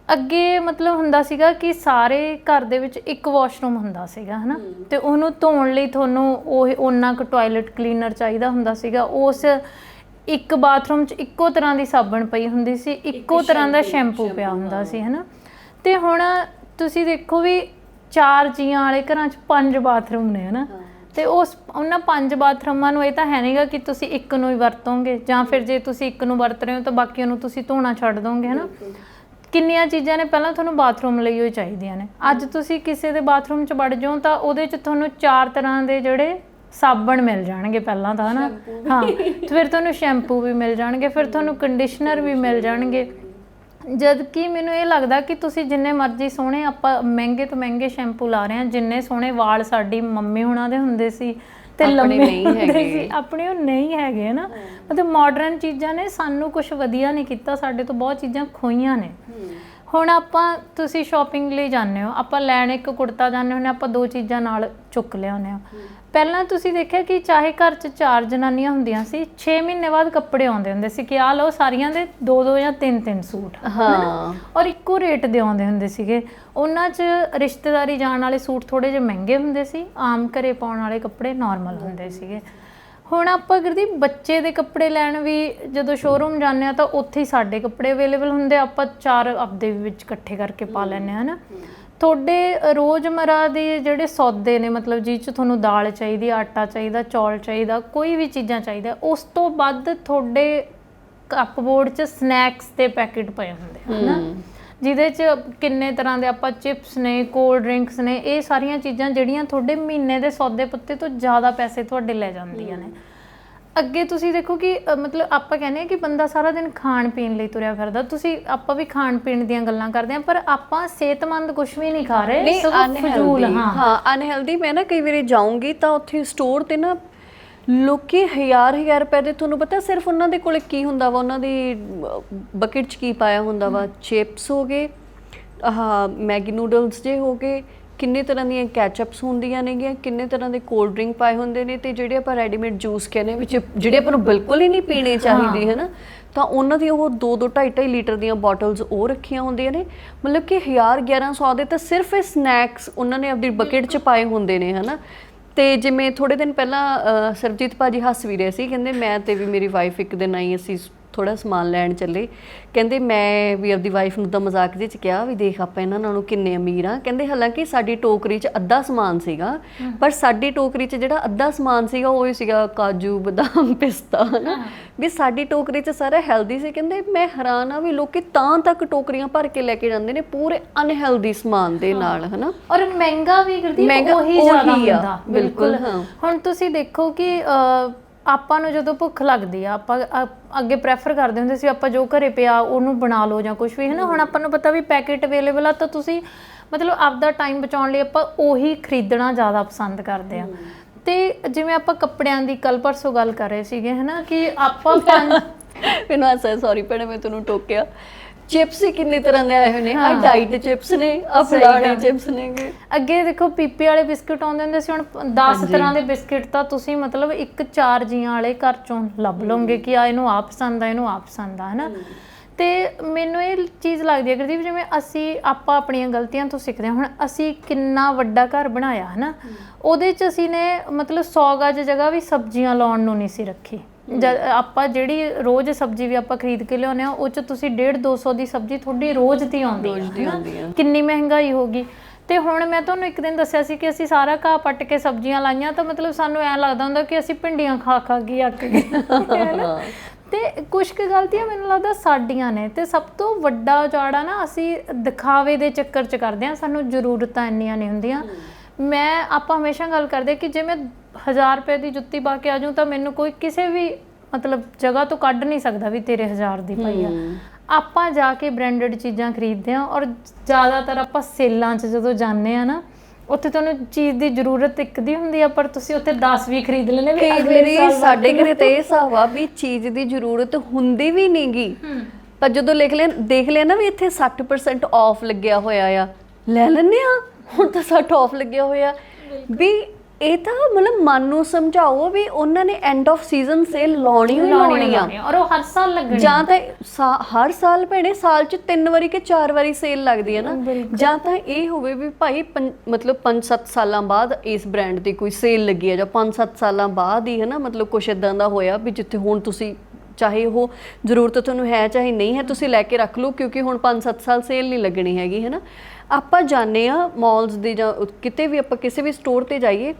ਅੱਗੇ ਮਤਲਬ ਹੁੰਦਾ ਸੀਗਾ ਕਿ ਸਾਰੇ ਘਰ ਦੇ ਵਿੱਚ ਇੱਕ ਵਾਸ਼ਰੂਮ ਹੁੰਦਾ ਸੀਗਾ ਹੈ ਨਾ, ਤੇ ਉਹਨੂੰ ਧੋਣ ਲਈ ਤੁਹਾਨੂੰ ਉਹ ਓਨਾ ਕੁ ਟਾਇਲਟ ਕਲੀਨਰ ਚਾਹੀਦਾ ਹੁੰਦਾ ਸੀਗਾ। ਉਸ ਇੱਕ ਬਾਥਰੂਮ 'ਚ ਇੱਕੋ ਤਰ੍ਹਾਂ ਦੀ ਸਾਬਣ ਪਈ ਹੁੰਦੀ ਸੀ, ਇੱਕੋ ਤਰ੍ਹਾਂ ਦਾ ਸ਼ੈਂਪੂ ਪਿਆ ਹੁੰਦਾ ਸੀ ਹੈ ਨਾ। ਤੇ ਹੁਣ ਤੁਸੀਂ ਦੇਖੋ ਵੀ 4 ਜੀਆਂ ਵਾਲੇ ਘਰਾਂ 'ਚ 5 ਬਾਥਰੂਮ ਨੇ ਹੈ ਨਾ, ਤੇ ਉਹਨਾਂ 5 ਬਾਥਰੂਮਾਂ ਨੂੰ ਇਹ ਤਾਂ ਹੈ ਨਹੀਂਗਾ ਕਿ ਤੁਸੀਂ ਇੱਕ ਨੂੰ ਹੀ ਵਰਤੋਗੇ, ਜਾਂ ਫਿਰ ਜੇ ਤੁਸੀਂ ਇੱਕ ਨੂੰ ਵਰਤ ਰਹੇ ਹੋ ਤਾਂ ਬਾਕੀਆਂ ਨੂੰ ਤੁਸੀਂ ਧੋਣਾ ਛੱਡ ਦੋਗੇ ਹੈ ਨਾ। ਕਿੰਨੀਆਂ ਚੀਜ਼ਾਂ ਨੇ ਪਹਿਲਾਂ ਤੁਹਾਨੂੰ ਬਾਥਰੂਮ ਲਈ ਹੀ ਚਾਹੀਦੀਆਂ ਨੇ। ਅੱਜ ਤੁਸੀਂ ਕਿਸੇ ਦੇ ਬਾਥਰੂਮ 'ਚ ਵੜ ਜਾਓ ਤਾਂ ਉਹਦੇ 'ਚ ਤੁਹਾਨੂੰ 4 ਤਰ੍ਹਾਂ ਦੇ ਜਿਹੜੇ ਸਾਬਣ ਮਿਲ ਜਾਣਗੇ ਪਹਿਲਾਂ ਤਾਂ ਹੈ ਨਾ, ਹਾਂ, ਫਿਰ ਤੁਹਾਨੂੰ ਸ਼ੈਂਪੂ ਵੀ ਮਿਲ ਜਾਣਗੇ, ਫਿਰ ਤੁਹਾਨੂੰ ਕੰਡੀਸ਼ਨਰ ਵੀ ਮਿਲ ਜਾਣਗੇ। ਜਦ ਕਿ ਮੈਨੂੰ ਇਹ ਲੱਗਦਾ ਕਿ ਤੁਸੀਂ ਜਿੰਨੇ ਮਰਜ਼ੀ ਸੋਹਣੇ ਆਪਾਂ ਮਹਿੰਗੇ ਤੋਂ ਮਹਿੰਗੇ ਸ਼ੈਂਪੂ ਲਾ ਰਹੇ ਹਾਂ, ਜਿੰਨੇ ਸੋਹਣੇ ਵਾਲ ਸਾਡੀ ਮੰਮੀ ਹੁਣਾਂ ਦੇ ਹੁੰਦੇ ਸੀ ਤੇ ਲੰਮੇ ਹੁੰਦੇ ਸੀ, ਆਪਣੇ ਉਹ ਨਹੀਂ ਹੈਗੇ ਨਾ। ਮਤਲਬ ਮਾਡਰਨ ਚੀਜ਼ਾਂ ਨੇ ਸਾਨੂੰ ਕੁਝ ਵਧੀਆ ਨਹੀਂ ਕੀਤਾ, ਸਾਡੇ ਤੋਂ ਬਹੁਤ ਚੀਜ਼ਾਂ ਖੋਈਆਂ ਨੇ। ਹੁਣ ਤੁਸੀਂ ਸ਼ਾਪਿੰਗ ਲਈ ਜਾਂਦੇ ਹੋ, ਆਪਾਂ ਲੈਣ ਇੱਕ ਕੁੜਤਾ ਜਾਂਦੇ ਹੁੰਦੇ, ਆਪਾਂ 2 ਚੀਜ਼ਾਂ ਨਾਲ ਚੁੱਕ ਲਿਆਉਂਦੇ ਹਾਂ। ਪਹਿਲਾਂ ਤੁਸੀਂ ਦੇਖਿਆ ਕਿ ਚਾਹੇ ਘਰ 'ਚ 4 ਜਨਾਨੀਆਂ ਹੁੰਦੀਆਂ ਸੀ, 6 ਮਹੀਨੇ ਬਾਅਦ ਕੱਪੜੇ ਆਉਂਦੇ ਹੁੰਦੇ ਸੀ ਕਿ ਆਹ ਲਓ ਸਾਰੀਆਂ ਦੇ 2 ਜਾਂ 3 ਸੂਟ, ਹਾਂ, ਔਰ ਇੱਕੋ ਰੇਟ ਦੇ ਆਉਂਦੇ ਹੁੰਦੇ ਸੀਗੇ। ਉਹਨਾਂ 'ਚ ਰਿਸ਼ਤੇਦਾਰੀ ਜਾਣ ਵਾਲੇ ਸੂਟ ਥੋੜ੍ਹੇ ਜਿਹੇ ਮਹਿੰਗੇ ਹੁੰਦੇ ਸੀ, ਆਮ ਘਰੇ ਪਾਉਣ ਵਾਲੇ ਕੱਪੜੇ ਨਾਰਮਲ ਹੁੰਦੇ ਸੀਗੇ। ਹੁਣ ਆਪਾਂ ਗੁਰਦੀਪ ਬੱਚੇ ਦੇ ਕੱਪੜੇ ਲੈਣ ਵੀ ਜਦੋਂ ਸ਼ੋਰੂਮ ਜਾਂਦੇ ਹਾਂ ਤਾਂ ਉੱਥੇ ਹੀ ਸਾਡੇ ਕੱਪੜੇ ਅਵੇਲੇਬਲ ਹੁੰਦੇ, ਆਪਾਂ 4 ਆਪਦੇ ਵਿੱਚ ਇਕੱਠੇ ਕਰਕੇ ਪਾ ਲੈਂਦੇ ਹਾਂ ਨਾ। ਤੁਹਾਡੇ ਰੋਜ਼ਮਰਾ ਦੇ ਜਿਹੜੇ ਸੌਦੇ ਨੇ, ਮਤਲਬ ਜਿਹ 'ਚ ਤੁਹਾਨੂੰ ਦਾਲ ਚਾਹੀਦੀ, ਆਟਾ ਚਾਹੀਦਾ, ਚੌਲ ਚਾਹੀਦਾ, ਕੋਈ ਵੀ ਚੀਜ਼ਾਂ ਚਾਹੀਦਾ, ਉਸ ਤੋਂ ਵੱਧ ਤੁਹਾਡੇ ਕੱਪਬੋਰਡ 'ਚ ਸਨੈਕਸ ਦੇ ਪੈਕੇਟ ਪਏ ਹੁੰਦੇ ਹਨ ਨਾ, ਜਿਹਦੇ 'ਚ ਕਿੰਨੇ ਤਰ੍ਹਾਂ ਦੇ ਆਪਾਂ ਚਿਪਸ ਨੇ, ਕੋਲਡ ਡਰਿੰਕਸ ਨੇ, ਇਹ ਸਾਰੀਆਂ ਚੀਜ਼ਾਂ ਜਿਹੜੀਆਂ ਤੁਹਾਡੇ ਮਹੀਨੇ ਦੇ ਸੌਦੇ ਪੱਤੇ ਤੋਂ ਜ਼ਿਆਦਾ ਪੈਸੇ ਤੁਹਾਡੇ ਲੈ ਜਾਂਦੀਆਂ ਨੇ। ਅੱਗੇ ਤੁਸੀਂ ਦੇਖੋ ਕਿ ਮਤਲਬ ਆਪਾਂ ਕਹਿੰਦੇ ਹਾਂ ਕਿ ਬੰਦਾ ਸਾਰਾ ਦਿਨ ਖਾਣ ਪੀਣ ਲਈ ਤੁਰਿਆ ਫਿਰਦਾ, ਆਪਾਂ ਵੀ ਖਾਣ ਪੀਣ ਦੀਆਂ ਗੱਲਾਂ ਕਰਦੇ ਹਾਂ, ਪਰ ਆਪਾਂ ਸਿਹਤਮੰਦ ਕੁਝ ਵੀ ਨਹੀਂ ਖਾ ਰਹੇ, ਸਗੋਂ ਫਜ਼ੂਲ। ਹਾਂ, ਅਨਹੈਲਦੀ। ਮੈਂ ਨਾ ਕਈ ਵਾਰੀ ਜਾਊਂਗੀ ਤਾਂ ਉੱਥੇ ਸਟੋਰ ਤੇ ਨਾ ਲੋਕੀ 1000 ਰੁਪਏ ਦੇ, ਤੁਹਾਨੂੰ ਪਤਾ ਸਿਰਫ ਉਹਨਾਂ ਦੇ ਕੋਲ ਕੀ ਹੁੰਦਾ ਵਾ, ਉਹਨਾਂ ਦੀ ਬਕਟ 'ਚ ਕੀ ਪਾਇਆ ਹੁੰਦਾ ਵਾ, ਚਿਪਸ ਹੋ ਗਏ, ਆਹ ਮੈਗੀ ਨੂਡਲਸ ਜੇ ਹੋ ਗਏ, ਕਿੰਨੇ ਤਰ੍ਹਾਂ ਦੀਆਂ ਕੈਚਅਪਸ ਹੁੰਦੀਆਂ ਨੇਗੀਆਂ, ਕਿੰਨੇ ਤਰ੍ਹਾਂ ਦੇ ਕੋਲਡ ਡਰਿੰਕ ਪਾਏ ਹੁੰਦੇ ਨੇ, ਤੇ ਜਿਹੜੇ ਆਪਾਂ ਰੈਡੀਮੇਡ ਜੂਸ ਕਹਿੰਦੇ ਵਿੱਚ ਜਿਹੜੇ ਆਪਾਂ ਨੂੰ ਬਿਲਕੁਲ ਹੀ ਨਹੀਂ ਪੀਣੇ ਚਾਹੀਦੇ ਹੈ ਨਾ, ਤਾਂ ਉਹਨਾਂ ਦੀ ਉਹ 2-2 2.5 ਲੀਟਰ ਦੀਆਂ ਬੋਟਲਸ ਉਹ ਰੱਖੀਆਂ ਹੁੰਦੀਆਂ ਨੇ। ਮਤਲਬ ਕਿ 1000-1100 ਦੇ ਤਾਂ ਸਿਰਫ ਇਹ ਸਨੈਕਸ ਉਹਨਾਂ ਨੇ ਆਪਣੀ ਬਕਟ 'ਚ ਪਾਏ ਹੁੰਦੇ ਨੇ ਹੈ ਨਾ। ਤੇ ਜਿਵੇਂ ਥੋੜੇ ਦਿਨ ਪਹਿਲਾਂ ਸਰਬਜੀਤ ਭਾਜੀ ਹੱਸ ਵੀ ਰਹੇ ਸੀ, ਕਹਿੰਦੇ ਮੈਂ ਤੇ ਵੀ ਮੇਰੀ ਵਾਈਫ ਇੱਕ ਦਿਨ ਆਈ, ਅਸੀਂ ਥੋੜਾ ਸਮਾਨ ਲੈਣ ਚੱਲੇ, ਕਹਿੰਦੇ ਮੈਂ ਵੀ ਆਪਦੀ ਵਾਈਫ ਨੂੰ ਤਾਂ ਮਜ਼ਾਕ ਜਿਹੇ 'ਚ ਕਿਹਾ ਵੀ ਦੇਖ ਆਪਾਂ ਇਹਨਾਂ ਨਾਲੋਂ ਕਿੰਨੇ ਅਮੀਰ ਆ। ਕਹਿੰਦੇ ਹਾਲਾਂਕਿ ਸਾਡੀ ਟੋਕਰੀ 'ਚ ਅੱਧਾ ਸਮਾਨ ਸੀਗਾ, ਪਰ ਸਾਡੀ ਟੋਕਰੀ 'ਚ ਜਿਹੜਾ ਅੱਧਾ ਸਮਾਨ ਸੀਗਾ ਉਹ ਹੀ ਸੀਗਾ ਕਾਜੂ, ਬਦਾਮ, ਪਿਸਤਾ ਹੈ ਨਾ, ਵੀ ਸਾਡੀ ਟੋਕਰੀ 'ਚ ਸਾਰਾ ਹੈਲਦੀ ਸੀ। ਕਹਿੰਦੇ ਮੈਂ ਹੈਰਾਨ ਆ ਵੀ ਲੋਕੀ ਤਾਂ ਤੱਕ ਟੋਕਰੀਆਂ ਭਰ ਕੇ ਲੈ ਕੇ ਜਾਂਦੇ ਨੇ ਪੂਰੇ ਅਨਹੈਲਦੀ ਸਮਾਨ ਦੇ ਨਾਲ ਹੈ ਨਾ, ਔਰ ਮਹਿੰਗਾ ਵੀ ਕਰਦੀ ਉਹੀ ਜ਼ਿਆਦਾ ਹੁੰਦਾ। ਬਿਲਕੁਲ। ਹੁਣ ਤੁਸੀਂ ਦੇਖੋ ਕਿ ਆਪਾਂ ਨੂੰ ਜਦੋਂ ਭੁੱਖ ਲੱਗਦੀ ਆ, ਆਪਾਂ ਅੱਗੇ ਪ੍ਰੈਫਰ ਕਰਦੇ ਹੁੰਦੇ ਸੀ ਆਪਾਂ ਜੋ ਘਰੇ ਪਿਆ ਉਹਨੂੰ ਬਣਾ ਲਓ ਜਾਂ ਕੁਝ ਵੀ ਹੈ ਨਾ। ਹੁਣ ਆਪਾਂ ਨੂੰ ਪਤਾ ਵੀ ਪੈਕੇਟ ਅਵੇਲੇਬਲ ਆ, ਤਾਂ ਤੁਸੀਂ ਮਤਲਬ ਆਪਦਾ ਟਾਈਮ ਬਚਾਉਣ ਲਈ ਆਪਾਂ ਉਹੀ ਖਰੀਦਣਾ ਜ਼ਿਆਦਾ ਪਸੰਦ ਕਰਦੇ ਆ। ਤੇ ਜਿਵੇਂ ਆਪਾਂ ਕੱਪੜਿਆਂ ਦੀ ਕੱਲ ਪਰਸੋਂ ਗੱਲ ਕਰ ਰਹੇ ਸੀਗੇ ਹੈ ਨਾ, ਕਿ ਆਪਾਂ ਮੈਨੂੰ ਐਸਾ ਸੌਰੀ ਭੈਣੇ ਮੈਂ ਤੈਨੂੰ ਟੋਕਿਆ, ਚਿਪਸ ਹੀ ਕਿੰਨੇ ਤਰ੍ਹਾਂ ਦੇ ਆਏ ਹੋਏ ਨੇ, ਆ ਡਾਈਟ ਚਿਪਸ ਨੇ, ਆ ਫਲਾਣੇ ਚਿਪਸ ਨੇਗੇ। ਅੱਗੇ ਦੇਖੋ ਪੀਪੇ ਵਾਲੇ ਬਿਸਕੁਟ ਆਉਂਦੇ ਹੁੰਦੇ ਸੀ, ਹੁਣ 10 ਤਰ੍ਹਾਂ ਦੇ ਬਿਸਕੁਟ ਤਾਂ ਤੁਸੀਂ ਮਤਲਬ 4 ਜੀਆਂ ਵਾਲੇ ਘਰ ਚੋਂ ਲੱਭ ਲਓਗੇ ਕਿ ਆ ਇਹਨੂੰ ਆ ਪਸੰਦ ਆ, ਇਹਨੂੰ ਆ ਪਸੰਦ ਆ ਹੈ ਨਾ। ਤੇ ਮੈਨੂੰ ਇਹ ਚੀਜ਼ ਲੱਗਦੀ ਹੈ ਗੁਰਦੀਪ, ਜਿਵੇਂ ਆਪਾਂ ਆਪਣੀਆਂ ਗਲਤੀਆਂ ਤੋਂ ਸਿੱਖਦੇ ਹਾਂ। ਹੁਣ ਅਸੀਂ ਕਿੰਨਾ ਵੱਡਾ ਘਰ ਬਣਾਇਆ ਹੈ ਨਾ, ਉਹਦੇ 'ਚ ਅਸੀਂ ਨੇ ਮਤਲਬ 100 ਗਜ ਜਗ੍ਹਾ ਵੀ ਸਬਜ਼ੀਆਂ ਲਾਉਣ ਨੂੰ ਨਹੀਂ ਸੀ ਰੱਖੀ। ਜਦ ਆਪਾਂ ਜਿਹੜੀ ਰੋਜ਼ ਸਬਜ਼ੀ ਵੀ ਆਪਾਂ ਖਰੀਦ ਕੇ ਲਿਆਉਂਦੇ ਹਾਂ, ਉਹ 'ਚ ਤੁਸੀਂ 150-200 ਦੀ ਸਬਜ਼ੀ ਤੁਹਾਡੀ ਰੋਜ਼ ਦੀ ਆਉਂਦੀ ਹੈ। ਕਿੰਨੀ ਮਹਿੰਗਾਈ ਹੋ ਗਈ। ਤੇ ਹੁਣ ਮੈਂ ਤੁਹਾਨੂੰ ਇੱਕ ਦਿਨ ਦੱਸਿਆ ਸੀ ਕਿ ਅਸੀਂ ਸਾਰਾ ਘਾਹ ਪੱਟ ਕੇ ਸਬਜ਼ੀਆਂ ਲਾਈਆਂ, ਤਾਂ ਮਤਲਬ ਸਾਨੂੰ ਐਂ ਲੱਗਦਾ ਹੁੰਦਾ ਕਿ ਅਸੀਂ ਭਿੰਡੀਆਂ ਖਾ ਕੇ ਅੱਕ ਗਏ ਹੈ ਨਾ। ਤੇ ਕੁਛ ਕੁ ਗਲਤੀਆਂ ਮੈਨੂੰ ਲੱਗਦਾ ਸਾਡੀਆਂ ਨੇ, ਤੇ ਸਭ ਤੋਂ ਵੱਡਾ ਉਜਾੜਾ ਨਾ ਅਸੀਂ ਦਿਖਾਵੇ ਦੇ ਚੱਕਰ 'ਚ ਕਰਦੇ ਹਾਂ, ਸਾਨੂੰ ਜ਼ਰੂਰਤਾਂ ਇੰਨੀਆਂ ਨਹੀਂ ਹੁੰਦੀਆਂ। ਆਪਾਂ ਹਮੇਸ਼ਾ ਗੱਲ ਕਰਦੇ ਕਿ ਜੇ ਮੈਂ 1000 ਰੁਪਏ ਦੀ ਜੁੱਤੀ ਪਾ ਕੇ ਆ ਜਾਊਂ ਤਾਂ ਮੈਨੂੰ ਕੋਈ ਕਿਸੇ ਵੀ ਮਤਲਬ ਜਗ੍ਹਾ ਤੋਂ ਕੱਢ ਨਹੀਂ ਸਕਦਾ ਵੀ ਤੇਰੇ 1000 ਦੀ ਪਈ ਆ। ਆਪਾਂ ਜਾ ਕੇ ਬ੍ਰਾਂਡਡ ਚੀਜ਼ਾਂ ਖਰੀਦਦੇ ਹਾਂ, ਔਰ ਜ਼ਿਆਦਾਤਰ ਆਪਾਂ ਸੇਲਾਂ 'ਚ ਜਦੋਂ ਜਾਂਦੇ ਆ ਨਾ, ਉੱਥੇ ਤੁਹਾਨੂੰ ਚੀਜ਼ ਦੀ ਜ਼ਰੂਰਤ ਇੱਕ ਦੀ ਹੁੰਦੀ ਆ, ਪਰ ਤੁਸੀਂ ਉੱਥੇ 10 ਵੀ ਖਰੀਦ ਲੈਣੇ ਵੀ ਅਗਲੇ ਸਾਲ। ਸਾਡੇ ਘਰੇ ਤਾਂ ਇਹ ਹਿਸਾਬ ਆ ਵੀ ਚੀਜ਼ ਦੀ ਜ਼ਰੂਰਤ ਹੁੰਦੀ ਵੀ ਨਹੀਂਗੀ, ਪਰ ਜਦੋਂ ਦੇਖ ਲਿਆ ਨਾ ਵੀ ਇੱਥੇ 60% ਆਫ ਲੱਗਿਆ ਹੋਇਆ ਆ, ਲੈ ਲੈਂਦੇ ਆ। ਹੁਣ ਤਾਂ 60 ਆਫ ਲੱਗਿਆ ਹੋਇਆ ਵੀ ਇਹ ਤਾਂ ਮਤਲਬ ਮਨ ਨੂੰ ਸਮਝਾਓ ਵੀ ਉਹਨਾਂ ਨੇ ਐਂਡ ਆਫ ਸੀਜ਼ਨ ਸੇਲ ਲਾਉਣੀ ਆ, ਔਰ ਉਹ ਹਰ ਸਾਲ ਲੱਗਣੀ। ਜਾਂ ਤਾਂ ਹਰ ਸਾਲ ਭੈਣੇ ਸਾਲ 'ਚ 3 ਵਾਰੀ ਕਿ 4 ਵਾਰੀ ਸੇਲ ਲੱਗਦੀ ਹੈ ਨਾ, ਜਾਂ ਤਾਂ ਇਹ ਹੋਵੇ ਵੀ ਭਾਈ ਮਤਲਬ 5-7 ਸਾਲਾਂ ਬਾਅਦ ਇਸ ਬ੍ਰਾਂਡ ਦੀ ਕੋਈ ਸੇਲ ਲੱਗੀ ਹੈ, ਜਾਂ 5-7 ਸਾਲਾਂ ਬਾਅਦ ਹੀ ਹੈ ਨਾ, ਮਤਲਬ ਕੁਛ ਇਦਾਂ ਦਾ ਹੋਇਆ ਵੀ ਜਿੱਥੇ ਹੁਣ ਤੁਸੀਂ ਚਾਹੇ ਉਹ ਜ਼ਰੂਰਤ ਤੁਹਾਨੂੰ ਹੈ ਚਾਹੇ ਨਹੀਂ ਹੈ, ਤੁਸੀਂ ਲੈ ਕੇ ਰੱਖ ਲਓ ਕਿਉਂਕਿ ਹੁਣ 5-7 ਸਾਲ ਸੇਲ ਨਹੀਂ ਲੱਗਣੀ ਹੈਗੀ, ਹੈ ਨਾ। ਆਪਾਂ ਜਾਂਦੇ ਆ ਮਾਲਸ ਦੇ ਜਾਂ ਕਿਤੇ ਵੀ, ਆਪਾਂ ਕਿਸੇ ਵੀ ਸਟੋਰ ਤੇ ਜਾਈਏ,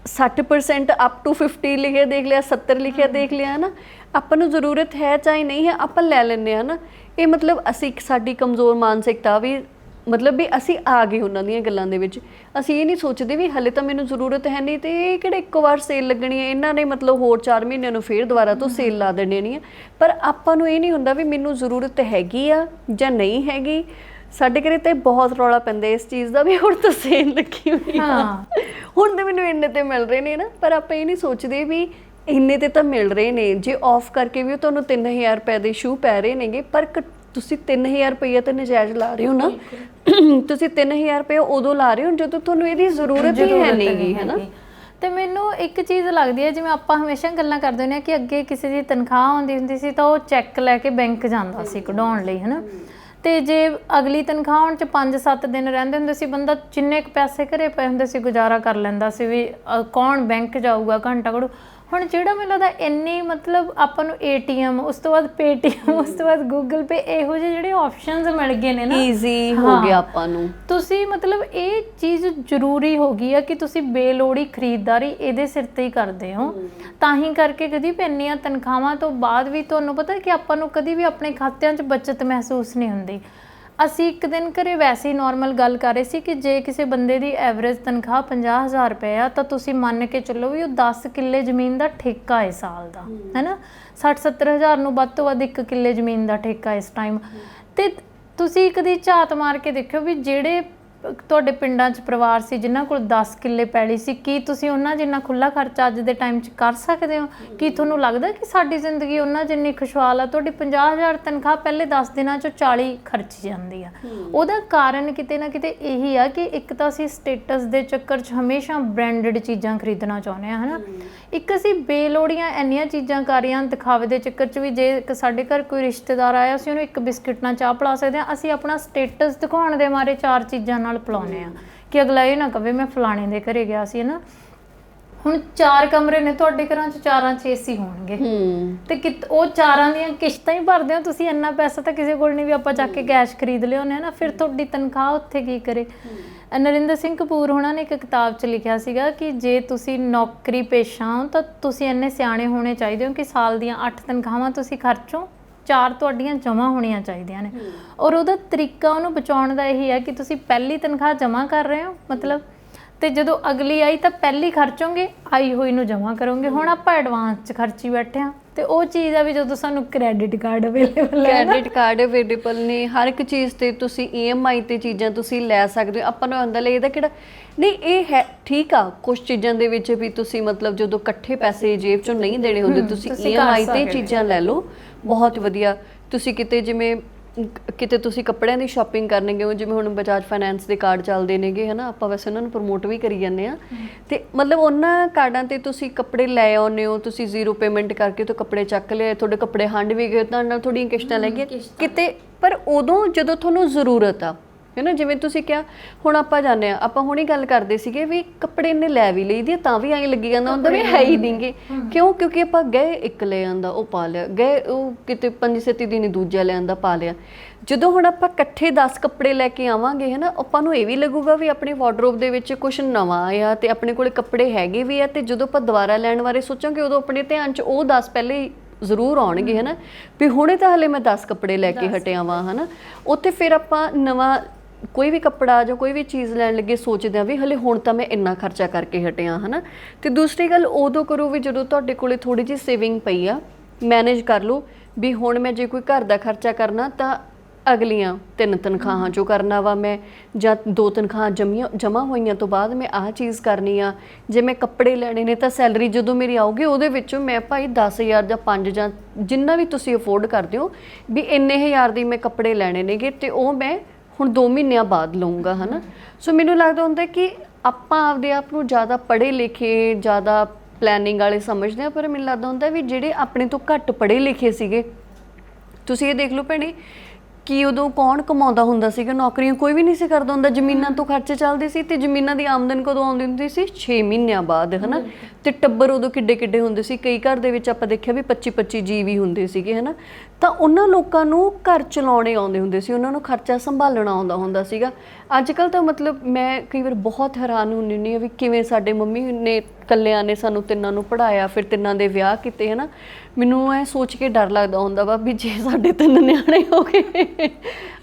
60% ਅਪ ਟੂ 50 ਲਿਖਿਆ ਦੇਖ ਲਿਆ, 70 ਲਿਖਿਆ ਦੇਖ ਲਿਆ ਨਾ, ਆਪਾਂ ਨੂੰ ਜ਼ਰੂਰਤ ਹੈ ਚਾਹੇ ਨਹੀਂ ਹੈ, ਆਪਾਂ ਲੈ ਲੈਂਦੇ ਹਾਂ ਨਾ। ਇਹ ਮਤਲਬ ਅਸੀਂ ਸਾਡੀ ਕਮਜ਼ੋਰ ਮਾਨਸਿਕਤਾ ਵੀ ਮਤਲਬ ਵੀ ਅਸੀਂ ਆ ਗਏ ਉਹਨਾਂ ਦੀਆਂ ਗੱਲਾਂ ਦੇ ਵਿੱਚ। ਅਸੀਂ ਇਹ ਨਹੀਂ ਸੋਚਦੇ ਵੀ ਹਲੇ ਤਾਂ ਮੈਨੂੰ ਜ਼ਰੂਰਤ ਹੈ ਨਹੀਂ, ਤੇ ਇਹ ਕਿਹੜਾ ਇੱਕੋ ਵਾਰ ਸੇਲ ਲੱਗਣੀ ਹੈ, ਇਹਨਾਂ ਨੇ ਮਤਲਬ ਹੋਰ 4 ਮਹੀਨਿਆਂ ਨੂੰ ਫੇਰ ਦੁਬਾਰਾ ਤੋਂ ਸੇਲ ਲਾ ਦੇਣੀ ਨਹੀਂ ਹੈ। ਪਰ ਆਪਾਂ ਨੂੰ ਇਹ ਨਹੀਂ ਹੁੰਦਾ ਵੀ ਮੈਨੂੰ ਜ਼ਰੂਰਤ ਹੈਗੀ ਆ ਜਾਂ ਨਹੀਂ ਹੈਗੀ। ਸਾਡੇ ਘਰੇ ਤੇ ਬਹੁਤ ਰੌਲਾ ਪੈਂਦਾ ਇਸ ਚੀਜ਼ ਦਾ ਵੀ ਹੁਣ ਤਾਂ ਸੇਲ ਲੱਗੀ ਹੋਈ ਆ, ਹੁਣ ਤਾਂ ਮੈਨੂੰ ਇੰਨੇ ਤੇ ਮਿਲ ਰਹੇ ਨੇ ਨਾ, ਪਰ ਆਪਾਂ ਇਹ ਨਹੀਂ ਸੋਚਦੇ ਵੀ ਇੰਨੇ ਤੇ ਤਾਂ ਮਿਲ ਰਹੇ ਨੇ, ਜੇ ਆਫ ਕਰਕੇ ਵੀ ਤੁਹਾਨੂੰ 3000 ਰੁਪਏ ਦੇ ਸ਼ੂ ਪੈ ਰਹੇ ਨੇਗੇ, ਪਰ ਤੁਸੀਂ 3000 ਰੁਪਈਆ ਤਾਂ ਨਜਾਇਜ਼ ਲਾ ਰਹੇ ਹੋ ਨਾ। ਤੁਸੀਂ 3000 ਰੁਪਏ ਉਦੋਂ ਲਾ ਰਹੇ ਹੋ ਜਦੋਂ ਤੁਹਾਨੂੰ ਇਹਦੀ ਜ਼ਰੂਰਤ ਹੀ ਹੈ ਨਹੀਂਗੀ, ਹੈ ਨਾ। ਤੇ ਮੈਨੂੰ ਇੱਕ ਚੀਜ਼ ਲੱਗਦੀ ਹੈ, ਜਿਵੇਂ ਆਪਾਂ ਹਮੇਸ਼ਾ ਗੱਲਾਂ ਕਰਦੇ ਹੁੰਦੇ ਹਾਂ ਕਿ ਅੱਗੇ ਕਿਸੇ ਦੀ ਤਨਖਾਹ ਆਉਂਦੀ ਹੁੰਦੀ ਸੀ ਤਾਂ ਉਹ ਚੈੱਕ ਲੈ ਕੇ ਬੈਂਕ ਜਾਂਦਾ ਸੀ ਕਢਾਉਣ ਲਈ, ਹੈ ਨਾ। ਤੇ ਜੇ ਅਗਲੀ ਤਨਖਾਹ ਆਉਣ 'ਚ 5-7 ਦਿਨ ਰਹਿੰਦੇ ਹੁੰਦੇ ਸੀ, ਬੰਦਾ ਜਿੰਨੇ ਕੁ ਪੈਸੇ ਘਰੇ ਪਏ ਹੁੰਦੇ ਸੀ ਗੁਜ਼ਾਰਾ ਕਰ ਲੈਂਦਾ ਸੀ ਵੀ ਕੌਣ ਬੈਂਕ ਜਾਊਗਾ ਘੰਟਾ ਘੜੂ। ਹੁਣ ਜਿਹੜਾ ਮੈਨੂੰ ਲੱਗਦਾ ਇੰਨੀ ਮਤਲਬ ਆਪਾਂ ਨੂੰ ATM, ਉਸ ਤੋਂ ਬਾਅਦ ਪੇਟੀਐਮ, ਉਸ ਤੋਂ ਬਾਅਦ ਗੂਗਲ ਪੇ, ਇਹੋ ਜਿਹੇ ਜਿਹੜੇ ਆਪਸ਼ਨਸ ਮਿਲ ਗਏ ਨੇ ਨਾ, ਈਜ਼ੀ ਹੋ ਗਿਆ ਆਪਾਂ ਨੂੰ। ਤੁਸੀਂ ਮਤਲਬ ਇਹ ਚੀਜ਼ ਜ਼ਰੂਰੀ ਹੋ ਗਈ ਆ ਕਿ ਤੁਸੀਂ ਬੇਲੋੜੀ ਖਰੀਦਦਾਰੀ ਇਹਦੇ ਸਿਰ ਤੇ ਹੀ ਕਰਦੇ ਹੋ, ਤਾਂ ਹੀ ਕਰਕੇ ਕਦੀ ਵੀ ਇੰਨੀਆਂ ਤਨਖਾਹਾਂ ਤੋਂ ਬਾਅਦ ਵੀ ਤੁਹਾਨੂੰ ਪਤਾ ਕਿ ਆਪਾਂ ਨੂੰ ਕਦੀ ਵੀ ਆਪਣੇ ਖਾਤਿਆਂ 'ਚ ਬੱਚਤ ਮਹਿਸੂਸ ਨਹੀਂ ਹੁੰਦੀ। ਅਸੀਂ ਇੱਕ ਦਿਨ ਘਰੇ ਵੈਸੇ ਹੀ ਨੋਰਮਲ ਗੱਲ ਕਰ ਰਹੇ ਸੀ ਕਿ ਜੇ ਕਿਸੇ ਬੰਦੇ ਦੀ ਐਵਰੇਜ ਤਨਖਾਹ 50,000 ਰੁਪਏ ਆ ਤਾਂ ਤੁਸੀਂ ਮੰਨ ਕੇ ਚੱਲੋ ਵੀ ਉਹ 10 ਕਿੱਲੇ ਜ਼ਮੀਨ ਦਾ ਠੇਕਾ ਹੈ ਸਾਲ ਦਾ, ਹੈ ਨਾ। 60-70 ਹਜ਼ਾਰ ਨੂੰ ਵੱਧ ਤੋਂ ਵੱਧ 1 ਕਿੱਲੇ ਜ਼ਮੀਨ ਦਾ ਠੇਕਾ ਇਸ ਟਾਈਮ। ਤੇ ਤੁਸੀਂ ਕਦੀ ਝਾਤ ਮਾਰ ਕੇ ਦੇਖਿਓ ਵੀ ਜਿਹੜੇ ਤੁਹਾਡੇ ਪਿੰਡਾਂ 'ਚ ਪਰਿਵਾਰ ਸੀ ਜਿਨ੍ਹਾਂ ਕੋਲ 10 ਕਿੱਲੇ ਪੈਲੀ ਸੀ, ਕੀ ਤੁਸੀਂ ਉਹਨਾਂ ਜਿੰਨਾ ਖੁੱਲ੍ਹਾ ਖਰਚਾ ਅੱਜ ਦੇ ਟਾਈਮ 'ਚ ਕਰ ਸਕਦੇ ਹੋ? ਕੀ ਤੁਹਾਨੂੰ ਲੱਗਦਾ ਕਿ ਸਾਡੀ ਜ਼ਿੰਦਗੀ ਉਹਨਾਂ ਜਿੰਨੀ ਖੁਸ਼ਹਾਲ ਆ? ਤੁਹਾਡੀ 50,000 ਤਨਖਾਹ ਪਹਿਲੇ 10 ਦਿਨਾਂ 'ਚੋਂ 40 ਖਰਚ ਜਾਂਦੀ ਆ। ਉਹਦਾ ਕਾਰਨ ਕਿਤੇ ਨਾ ਕਿਤੇ ਇਹੀ ਆ ਕਿ ਇੱਕ ਤਾਂ ਅਸੀਂ ਸਟੇਟਸ ਦੇ ਚੱਕਰ 'ਚ ਹਮੇਸ਼ਾ ਬ੍ਰਾਂਡਡ ਚੀਜ਼ਾਂ ਖਰੀਦਣਾ ਚਾਹੁੰਦੇ ਹਾਂ, ਹੈ ਨਾ। ਇੱਕ ਅਸੀਂ ਬੇਲੋੜੀਆਂ ਇੰਨੀਆਂ ਚੀਜ਼ਾਂ ਕਰ ਰਹੇ ਹਾਂ ਦਿਖਾਵੇ ਦੇ ਚੱਕਰ 'ਚ ਵੀ ਜੇ ਸਾਡੇ ਘਰ ਕੋਈ ਰਿਸ਼ਤੇਦਾਰ ਆਇਆ ਅਸੀਂ ਉਹਨੂੰ ਇੱਕ ਬਿਸਕਿਟ ਨਾਲ ਚਾਹ ਪਿਲਾ ਸਕਦੇ ਹਾਂ, ਅਸੀਂ ਆਪਣਾ ਸਟੇਟਸ ਦਿਖਾਉਣ ਦੇ ਮਾਰੇ 4 ਚੀਜ਼ਾਂ ਨਾਲ ਪਿਲਾਉਂਦੇ ਆ ਕਿ ਅਗਲਾ ਇਹ ਨਾ ਕਵੇ ਮੈਂ ਫਲਾਣੇ ਦੇ ਘਰੇ ਗਿਆ ਸੀ, ਨਾ। ਹੁਣ 4 ਕਮਰੇ ਨੇ ਤੁਹਾਡੇ ਘਰਾਂ 'ਚ, 4 'ਚ AC ਹੋਣਗੇ, ਤੇ ਉਹ 4 ਦੀਆਂ ਕਿਸ਼ਤਾਂ ਹੀ ਭਰਦੇ ਹੋ ਤੁਸੀਂ। ਇੰਨਾ ਪੈਸਾ ਤਾਂ ਕਿਸੇ ਕੋਲ ਨਹੀਂ ਵੀ ਆਪਾਂ ਚੱਕ ਕੇ ਕੈਸ਼ ਖਰੀਦ ਲਿਆਉਂਦੇ ਹਾਂ ਨਾ, ਫਿਰ ਤੁਹਾਡੀ ਤਨਖਾਹ ਉੱਥੇ ਕੀ ਕਰੇ। ਨਰਿੰਦਰ ਸਿੰਘ ਕਪੂਰ ਹੋਣਾ ਨੇ ਇੱਕ ਕਿਤਾਬ 'ਚ ਲਿਖਿਆ ਸੀਗਾ ਕਿ ਜੇ ਤੁਸੀਂ ਨੌਕਰੀ ਪੇਸ਼ਾ ਹੋ ਤਾਂ ਤੁਸੀਂ ਇੰਨੇ ਸਿਆਣੇ ਹੋਣੇ ਚਾਹੀਦੇ ਹੋ ਕਿ ਸਾਲ ਦੀਆਂ 8 ਤਨਖਾਹਾਂ ਤੁਸੀਂ ਖਰਚੋ, 4 ਤੁਹਾਡੀਆਂ ਜਮ੍ਹਾਂ ਹੋਣੀਆਂ ਚਾਹੀਦੀਆਂ ਨੇ। ਔਰ ਉਹਦਾ ਤਰੀਕਾ ਉਹਨੂੰ ਬਚਾਉਣ ਦਾ ਇਹੀ ਹੈ ਕਿ ਤੁਸੀਂ ਪਹਿਲੀ ਤਨਖਾਹ ਜਮ੍ਹਾਂ ਕਰ ਰਹੇ ਹੋ ਮਤਲਬ, ਤੇ ਜਦੋਂ ਅਗਲੀ ਆਈ ਤਾਂ ਪਹਿਲੀ ਖਰਚੋਗੇ, ਆਈ ਹੋਈ ਨੂੰ ਜਮ੍ਹਾਂ ਕਰੋਗੇ। ਹੁਣ ਆਪਾਂ ਐਡਵਾਂਸ 'ਚ ਖਰਚੀ ਬੈਠੇ ਹਾਂ, ਤੇ ਉਹ ਚੀਜ਼ ਆ ਵੀ ਜਦੋਂ ਸਾਨੂੰ ਕ੍ਰੈਡਿਟ ਕਾਰਡ ਅਵੇਲੇਬਲ ਨੇ ਹਰ ਇੱਕ ਚੀਜ਼ ਤੇ, ਤੁਸੀਂ EMI ਤੇ ਚੀਜ਼ਾਂ ਤੁਸੀਂ ਲੈ ਸਕਦੇ ਹੋ। ਆਪਾਂ ਨੂੰ ਆਉਂਦਾ ਲੈ ਇਹਦਾ ਕਿਹੜਾ ਨਹੀਂ, ਇਹ ਹੈ ਠੀਕ ਆ। ਕੁਝ ਚੀਜ਼ਾਂ ਦੇ ਵਿੱਚ ਵੀ ਤੁਸੀਂ ਮਤਲਬ ਜਦੋਂ ਇਕੱਠੇ ਪੈਸੇ ਜੇਬ 'ਚੋਂ ਨਹੀਂ ਦੇਣੇ ਹੁੰਦੇ, ਤੁਸੀਂ EMI ਤੇ ਚੀਜ਼ਾਂ ਲੈ ਲਓ, ਬਹੁਤ ਵਧੀਆ। ਤੁਸੀਂ ਕਿਤੇ ਤੁਸੀਂ ਕੱਪੜਿਆਂ ਦੀ ਸ਼ਾਪਿੰਗ ਕਰਨੇ ਗਏ ਹੋ, ਜਿਵੇਂ ਹੁਣ ਬਜਾਜ ਫਾਈਨੈਂਸ ਦੇ ਕਾਰਡ ਚੱਲਦੇ ਨੇਗੇ, ਹੈ ਨਾ, ਆਪਾਂ ਵੈਸੇ ਉਹਨਾਂ ਨੂੰ ਪ੍ਰਮੋਟ ਵੀ ਕਰੀ ਜਾਂਦੇ ਹਾਂ, ਤੇ ਮਤਲਬ ਉਹਨਾਂ ਕਾਰਡਾਂ ਤੇ ਤੁਸੀਂ ਕੱਪੜੇ ਲੈ ਆਉਂਦੇ ਹੋ, ਤੁਸੀਂ 0 ਪੇਮੈਂਟ ਕਰਕੇ ਤੋਂ ਕੱਪੜੇ ਚੱਕ ਲਿਆ, ਤੁਹਾਡੇ ਕੱਪੜੇ ਹੰਡ ਵੀ ਗਏ, ਤਾਂ ਨਾਲ ਥੋੜ੍ਹੀਆਂ ਕਿਸ਼ਤਾਂ ਲੈ ਗਈਆਂ ਕਿਤੇ। ਪਰ ਉਦੋਂ ਜਦੋਂ ਤੁਹਾਨੂੰ ਜ਼ਰੂਰਤ ਆ, ਹੈ ਨਾ, ਜਿਵੇਂ ਤੁਸੀਂ ਕਿਹਾ ਹੁਣ ਆਪਾਂ ਜਾਂਦੇ ਹਾਂ, ਆਪਾਂ ਹੁਣੇ ਗੱਲ ਕਰਦੇ ਸੀਗੇ ਵੀ ਕੱਪੜੇ ਇੰਨੇ ਲੈ ਵੀ ਲਈਦੇ ਤਾਂ ਵੀ ਐਂ ਲੱਗੀ ਜਾਂਦਾ ਹੁੰਦਾ ਵੀ ਹੈ ਹੀ ਨਹੀਂਗੇ। ਕਿਉਂ? ਕਿਉਂਕਿ ਆਪਾਂ ਗਏ ਇੱਕ ਲੈ ਆਂਦਾ ਉਹ ਪਾ ਲਿਆ, ਗਏ ਉਹ ਕਿਤੇ 5-7 ਦਿਨ ਦੂਜਾ ਲੈ ਆਂਦਾ ਪਾ ਲਿਆ। ਜਦੋਂ ਹੁਣ ਆਪਾਂ ਇਕੱਠੇ 10 ਕੱਪੜੇ ਲੈ ਕੇ ਆਵਾਂਗੇ, ਹੈ ਨਾ, ਆਪਾਂ ਨੂੰ ਇਹ ਵੀ ਲੱਗੂਗਾ ਵੀ ਆਪਣੇ ਵਾਰਡਰੋਬ ਦੇ ਵਿੱਚ ਕੁਛ ਨਵਾਂ ਆਇਆ ਤੇ ਆਪਣੇ ਕੋਲ ਕੱਪੜੇ ਹੈਗੇ ਵੀ ਆ, ਤੇ ਜਦੋਂ ਆਪਾਂ ਦੁਬਾਰਾ ਲੈਣ ਬਾਰੇ ਸੋਚਾਂਗੇ ਉਦੋਂ ਆਪਣੇ ਧਿਆਨ 'ਚ ਉਹ 10 ਪਹਿਲੇ ਜ਼ਰੂਰ ਆਉਣਗੇ, ਹੈ ਨਾ, ਵੀ ਹੁਣੇ ਤਾਂ ਹਲੇ ਮੈਂ 10 ਕੱਪੜੇ ਲੈ ਕੇ ਹਟਿਆ ਵਾਂ, ਹੈ ਨਾ। ਉੱਥੇ ਫਿਰ ਆਪਾਂ ਨਵਾਂ ਕੋਈ ਵੀ ਕੱਪੜਾ ਜਾਂ ਕੋਈ ਵੀ ਚੀਜ਼ ਲੈਣ ਲੱਗੇ ਸੋਚਦੇ ਆ ਵੀ ਹਲੇ ਹੁਣ ਤਾਂ ਮੈਂ ਇੰਨਾ ਖਰਚਾ ਕਰਕੇ ਹਟਿਆ ਹਨਾ। ਤੇ ਦੂਸਰੀ ਗੱਲ ਉਦੋਂ ਕਰੋ ਵੀ ਜਦੋਂ ਤੁਹਾਡੇ ਕੋਲੇ ਥੋੜੀ ਜਿਹੀ ਸੇਵਿੰਗ ਪਈ ਆ, ਮੈਨੇਜ ਕਰ ਲਓ ਵੀ ਹੁਣ ਮੈਂ ਜੇ ਕੋਈ ਘਰ ਦਾ ਖਰਚਾ ਕਰਨਾ ਤਾਂ ਅਗਲੀਆਂ 3 ਤਨਖਾਹਾਂ 'ਚੋਂ ਕਰਨਾ ਵਾ ਮੈਂ, ਜਾਂ 2 ਤਨਖਾਹਾਂ ਜਮ੍ਹਾਂ ਹੋਈਆਂ ਤੋਂ ਬਾਅਦ ਮੈਂ ਆਹ ਚੀਜ਼ ਕਰਨੀ ਆ। ਜੇ ਮੈਂ ਕੱਪੜੇ ਲੈਣੇ ਨੇ ਤਾਂ ਸੈਲਰੀ ਜਦੋਂ ਮੇਰੀ ਆਊਗੀ ਉਹਦੇ ਵਿੱਚੋਂ ਮੈਂ ਭਾਈ 10,000 ਜਾਂ 5 ਜਾਂ ਜਿੰਨਾ ਵੀ ਤੁਸੀਂ ਅਫੋਰਡ ਕਰਦੇ ਹੋ ਵੀ ਇੰਨੇ ਹਜ਼ਾਰ ਦੀ ਮੈਂ ਕੱਪੜੇ ਲੈਣੇ ਨੇਗੇ ਤੇ ਉਹ ਮੈਂ ਹੁਣ 2 ਮਹੀਨਿਆਂ ਬਾਅਦ ਲਊਂਗਾ ਹਨਾ। ਸੋ ਮੈਨੂੰ ਲੱਗਦਾ ਹੁੰਦਾ ਕਿ ਆਪਾਂ ਆਪਦੇ ਆਪ ਨੂੰ ਜ਼ਿਆਦਾ ਪੜ੍ਹੇ ਲਿਖੇ, ਜ਼ਿਆਦਾ ਪਲੈਨਿੰਗ ਵਾਲੇ ਸਮਝਦੇ ਆ, ਪਰ ਮੈਨੂੰ ਲੱਗਦਾ ਹੁੰਦਾ ਵੀ ਜਿਹੜੇ ਆਪਣੇ ਤੋਂ ਘੱਟ ਪੜ੍ਹੇ ਲਿਖੇ ਸੀਗੇ, ਤੁਸੀਂ ਇਹ ਦੇਖ ਲਓ ਭੈਣੇ ਕਿ ਉਦੋਂ ਕੌਣ ਕਮਾਉਂਦਾ ਹੁੰਦਾ ਸੀਗਾ, ਨੌਕਰੀਆਂ ਕੋਈ ਵੀ ਨਹੀਂ ਸੀ ਕਰਦਾ ਹੁੰਦਾ, ਜ਼ਮੀਨਾਂ ਤੋਂ ਖਰਚੇ ਚੱਲਦੇ ਸੀ ਤੇ ਜ਼ਮੀਨਾਂ ਦੀ ਆਮਦਨ ਕਦੋਂ ਆਉਂਦੀ ਹੁੰਦੀ ਸੀ 6 ਮਹੀਨਿਆਂ ਬਾਅਦ ਹਨਾ। ਤੇ ਟੱਬਰ ਉਦੋਂ ਕਿੱਡੇ ਕਿੱਡੇ ਹੁੰਦੇ ਸੀ, ਕਈ ਘਰ ਦੇ ਵਿੱਚ ਆਪਾਂ ਦੇਖਿਆ ਵੀ 25-25 ਜੀਅ ਵੀ ਹੁੰਦੇ ਸੀਗੇ ਹਨਾ। ਤਾਂ ਉਹਨਾਂ ਲੋਕਾਂ ਨੂੰ ਘਰ ਚਲਾਉਣੇ ਆਉਂਦੇ ਹੁੰਦੇ ਸੀ, ਉਹਨਾਂ ਨੂੰ ਖਰਚਾ ਸੰਭਾਲਣਾ ਆਉਂਦਾ ਹੁੰਦਾ ਸੀਗਾ। ਅੱਜ ਕੱਲ੍ਹ ਤਾਂ ਮਤਲਬ ਮੈਂ ਕਈ ਵਾਰ ਬਹੁਤ ਹੈਰਾਨ ਹੁੰਦੀ ਹੁੰਦੀ ਹਾਂ ਵੀ ਕਿਵੇਂ ਸਾਡੇ ਮੰਮੀ ਨੇ ਇਕੱਲਿਆਂ ਨੇ ਸਾਨੂੰ ਤਿੰਨਾਂ ਨੂੰ ਪੜ੍ਹਾਇਆ, ਫਿਰ ਤਿੰਨਾਂ ਦੇ ਵਿਆਹ ਕੀਤੇ ਹਨਾ। ਮੈਨੂੰ ਇਹ ਸੋਚ ਕੇ ਡਰ ਲੱਗਦਾ ਹੁੰਦਾ ਵਾ ਵੀ ਜੇ ਸਾਡੇ 3 ਨਿਆਣੇ ਹੋ ਗਏ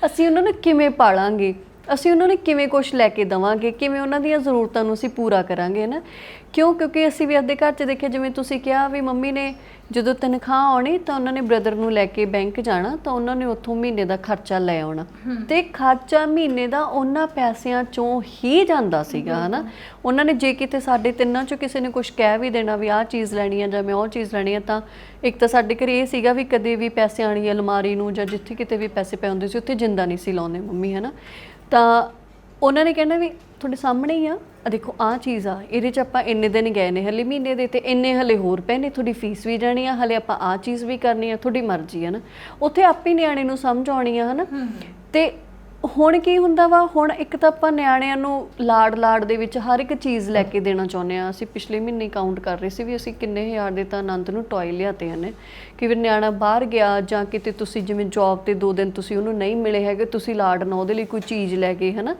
ਅਸੀਂ ਉਹਨਾਂ ਨੂੰ ਕਿਵੇਂ ਪਾਲਾਂਗੇ, ਅਸੀਂ ਉਹਨਾਂ ਨੂੰ ਕਿਵੇਂ ਕੁਛ ਲੈ ਕੇ ਦੇਵਾਂਗੇ, ਕਿਵੇਂ ਉਹਨਾਂ ਦੀਆਂ ਜ਼ਰੂਰਤਾਂ ਨੂੰ ਅਸੀਂ ਪੂਰਾ ਕਰਾਂਗੇ ਹੈ ਨਾ। ਕਿਉਂਕਿ ਅਸੀਂ ਵੀ ਆਪਦੇ ਘਰ 'ਚ ਦੇਖਿਆ, ਜਿਵੇਂ ਤੁਸੀਂ ਕਿਹਾ ਵੀ ਮੰਮੀ ਨੇ ਜਦੋਂ ਤਨਖਾਹ ਆਉਣੀ ਤਾਂ ਉਹਨਾਂ ਨੇ ਬ੍ਰਦਰ ਨੂੰ ਲੈ ਕੇ ਬੈਂਕ ਜਾਣਾ ਤਾਂ ਉਹਨਾਂ ਨੇ ਉੱਥੋਂ ਮਹੀਨੇ ਦਾ ਖਰਚਾ ਲੈ ਆਉਣਾ ਤੇ ਖਰਚਾ ਮਹੀਨੇ ਦਾ ਉਹਨਾਂ ਪੈਸਿਆਂ 'ਚੋਂ ਹੀ ਜਾਂਦਾ ਸੀਗਾ ਹੈ ਨਾ। ਉਹਨਾਂ ਨੇ ਜੇ ਕਿਤੇ ਸਾਡੇ ਤਿੰਨਾਂ 'ਚੋਂ ਕਿਸੇ ਨੇ ਕੁਛ ਕਹਿ ਵੀ ਦੇਣਾ ਵੀ ਆਹ ਚੀਜ਼ ਲੈਣੀ ਆ ਜਾਂ ਮੈਂ ਉਹ ਚੀਜ਼ ਲੈਣੀ ਆ, ਤਾਂ ਇੱਕ ਤਾਂ ਸਾਡੇ ਘਰੇ ਇਹ ਸੀਗਾ ਵੀ ਕਦੇ ਵੀ ਪੈਸਿਆਂ ਵਾਲੀ ਅਲਮਾਰੀ ਨੂੰ ਜਾਂ ਜਿੱਥੇ ਕਿਤੇ ਵੀ ਪੈਸੇ ਪਏ ਹੁੰਦੇ ਸੀ ਉੱਥੇ ਜਿੰਦਾ ਨਹੀਂ ਸੀ ਲਾਉਂਦੇ ਮੰਮੀ ਹੈ ਨਾ। ਤਾਂ ਉਹਨਾਂ ਨੇ ਕਹਿਣਾ ਵੀ ਤੁਹਾਡੇ ਸਾਹਮਣੇ ਹੀ ਆ ਦੇਖੋ ਆਹ ਚੀਜ਼ ਆ, ਇਹਦੇ 'ਚ ਆਪਾਂ ਇੰਨੇ ਦਿਨ ਗਏ ਨੇ ਹਲੇ ਮਹੀਨੇ ਦੇ ਤੇ ਇੰਨੇ ਹਲੇ ਹੋਰ ਪਏ ਨੇ, ਤੁਹਾਡੀ ਫੀਸ ਵੀ ਜਾਣੀ ਆ, ਹਲੇ ਆਪਾਂ ਆਹ ਚੀਜ਼ ਵੀ ਕਰਨੀ ਆ, ਤੁਹਾਡੀ ਮਰਜ਼ੀ ਹੈ ਨਾ। ਉੱਥੇ ਆਪੇ ਨਿਆਣੇ ਨੂੰ ਸਮਝ ਆਉਣੀ ਆ ਹੈ ਨਾ। ਤੇ ਹੁਣ ਕੀ ਹੁੰਦਾ ਵਾ, ਹੁਣ ਇੱਕ ਤਾਂ ਆਪਾਂ ਨਿਆਣਿਆਂ ਨੂੰ ਲਾਡ ਦੇ ਵਿੱਚ ਹਰ ਇੱਕ ਚੀਜ਼ ਲੈ ਕੇ ਦੇਣਾ ਚਾਹੁੰਦੇ ਹਾਂ। ਅਸੀਂ ਪਿਛਲੇ ਮਹੀਨੇ ਕਾਊਂਟ ਕਰ ਰਹੇ ਸੀ ਵੀ ਅਸੀਂ ਕਿੰਨੇ ਹਜ਼ਾਰ ਦੇ ਤਾਂ ਆਨੰਦ ਨੂੰ ਟੌਏ ਲਿਆਤੇ ਹਨ। ਕਿ ਵੀ ਨਿਆਣਾ ਬਾਹਰ ਗਿਆ ਜਾਂ ਕਿਤੇ ਤੁਸੀਂ ਜਿਵੇਂ ਜੌਬ ਤੇ 2 ਦਿਨ ਤੁਸੀਂ ਉਹਨੂੰ ਨਹੀਂ ਮਿਲੇ ਹੈਗੇ, ਤੁਸੀਂ ਲਾਡ ਨਾਲ ਉਹਦੇ ਲਈ ਕੋਈ ਚੀਜ਼ ਲੈ ਗਏ ਹੈ ਨਾ,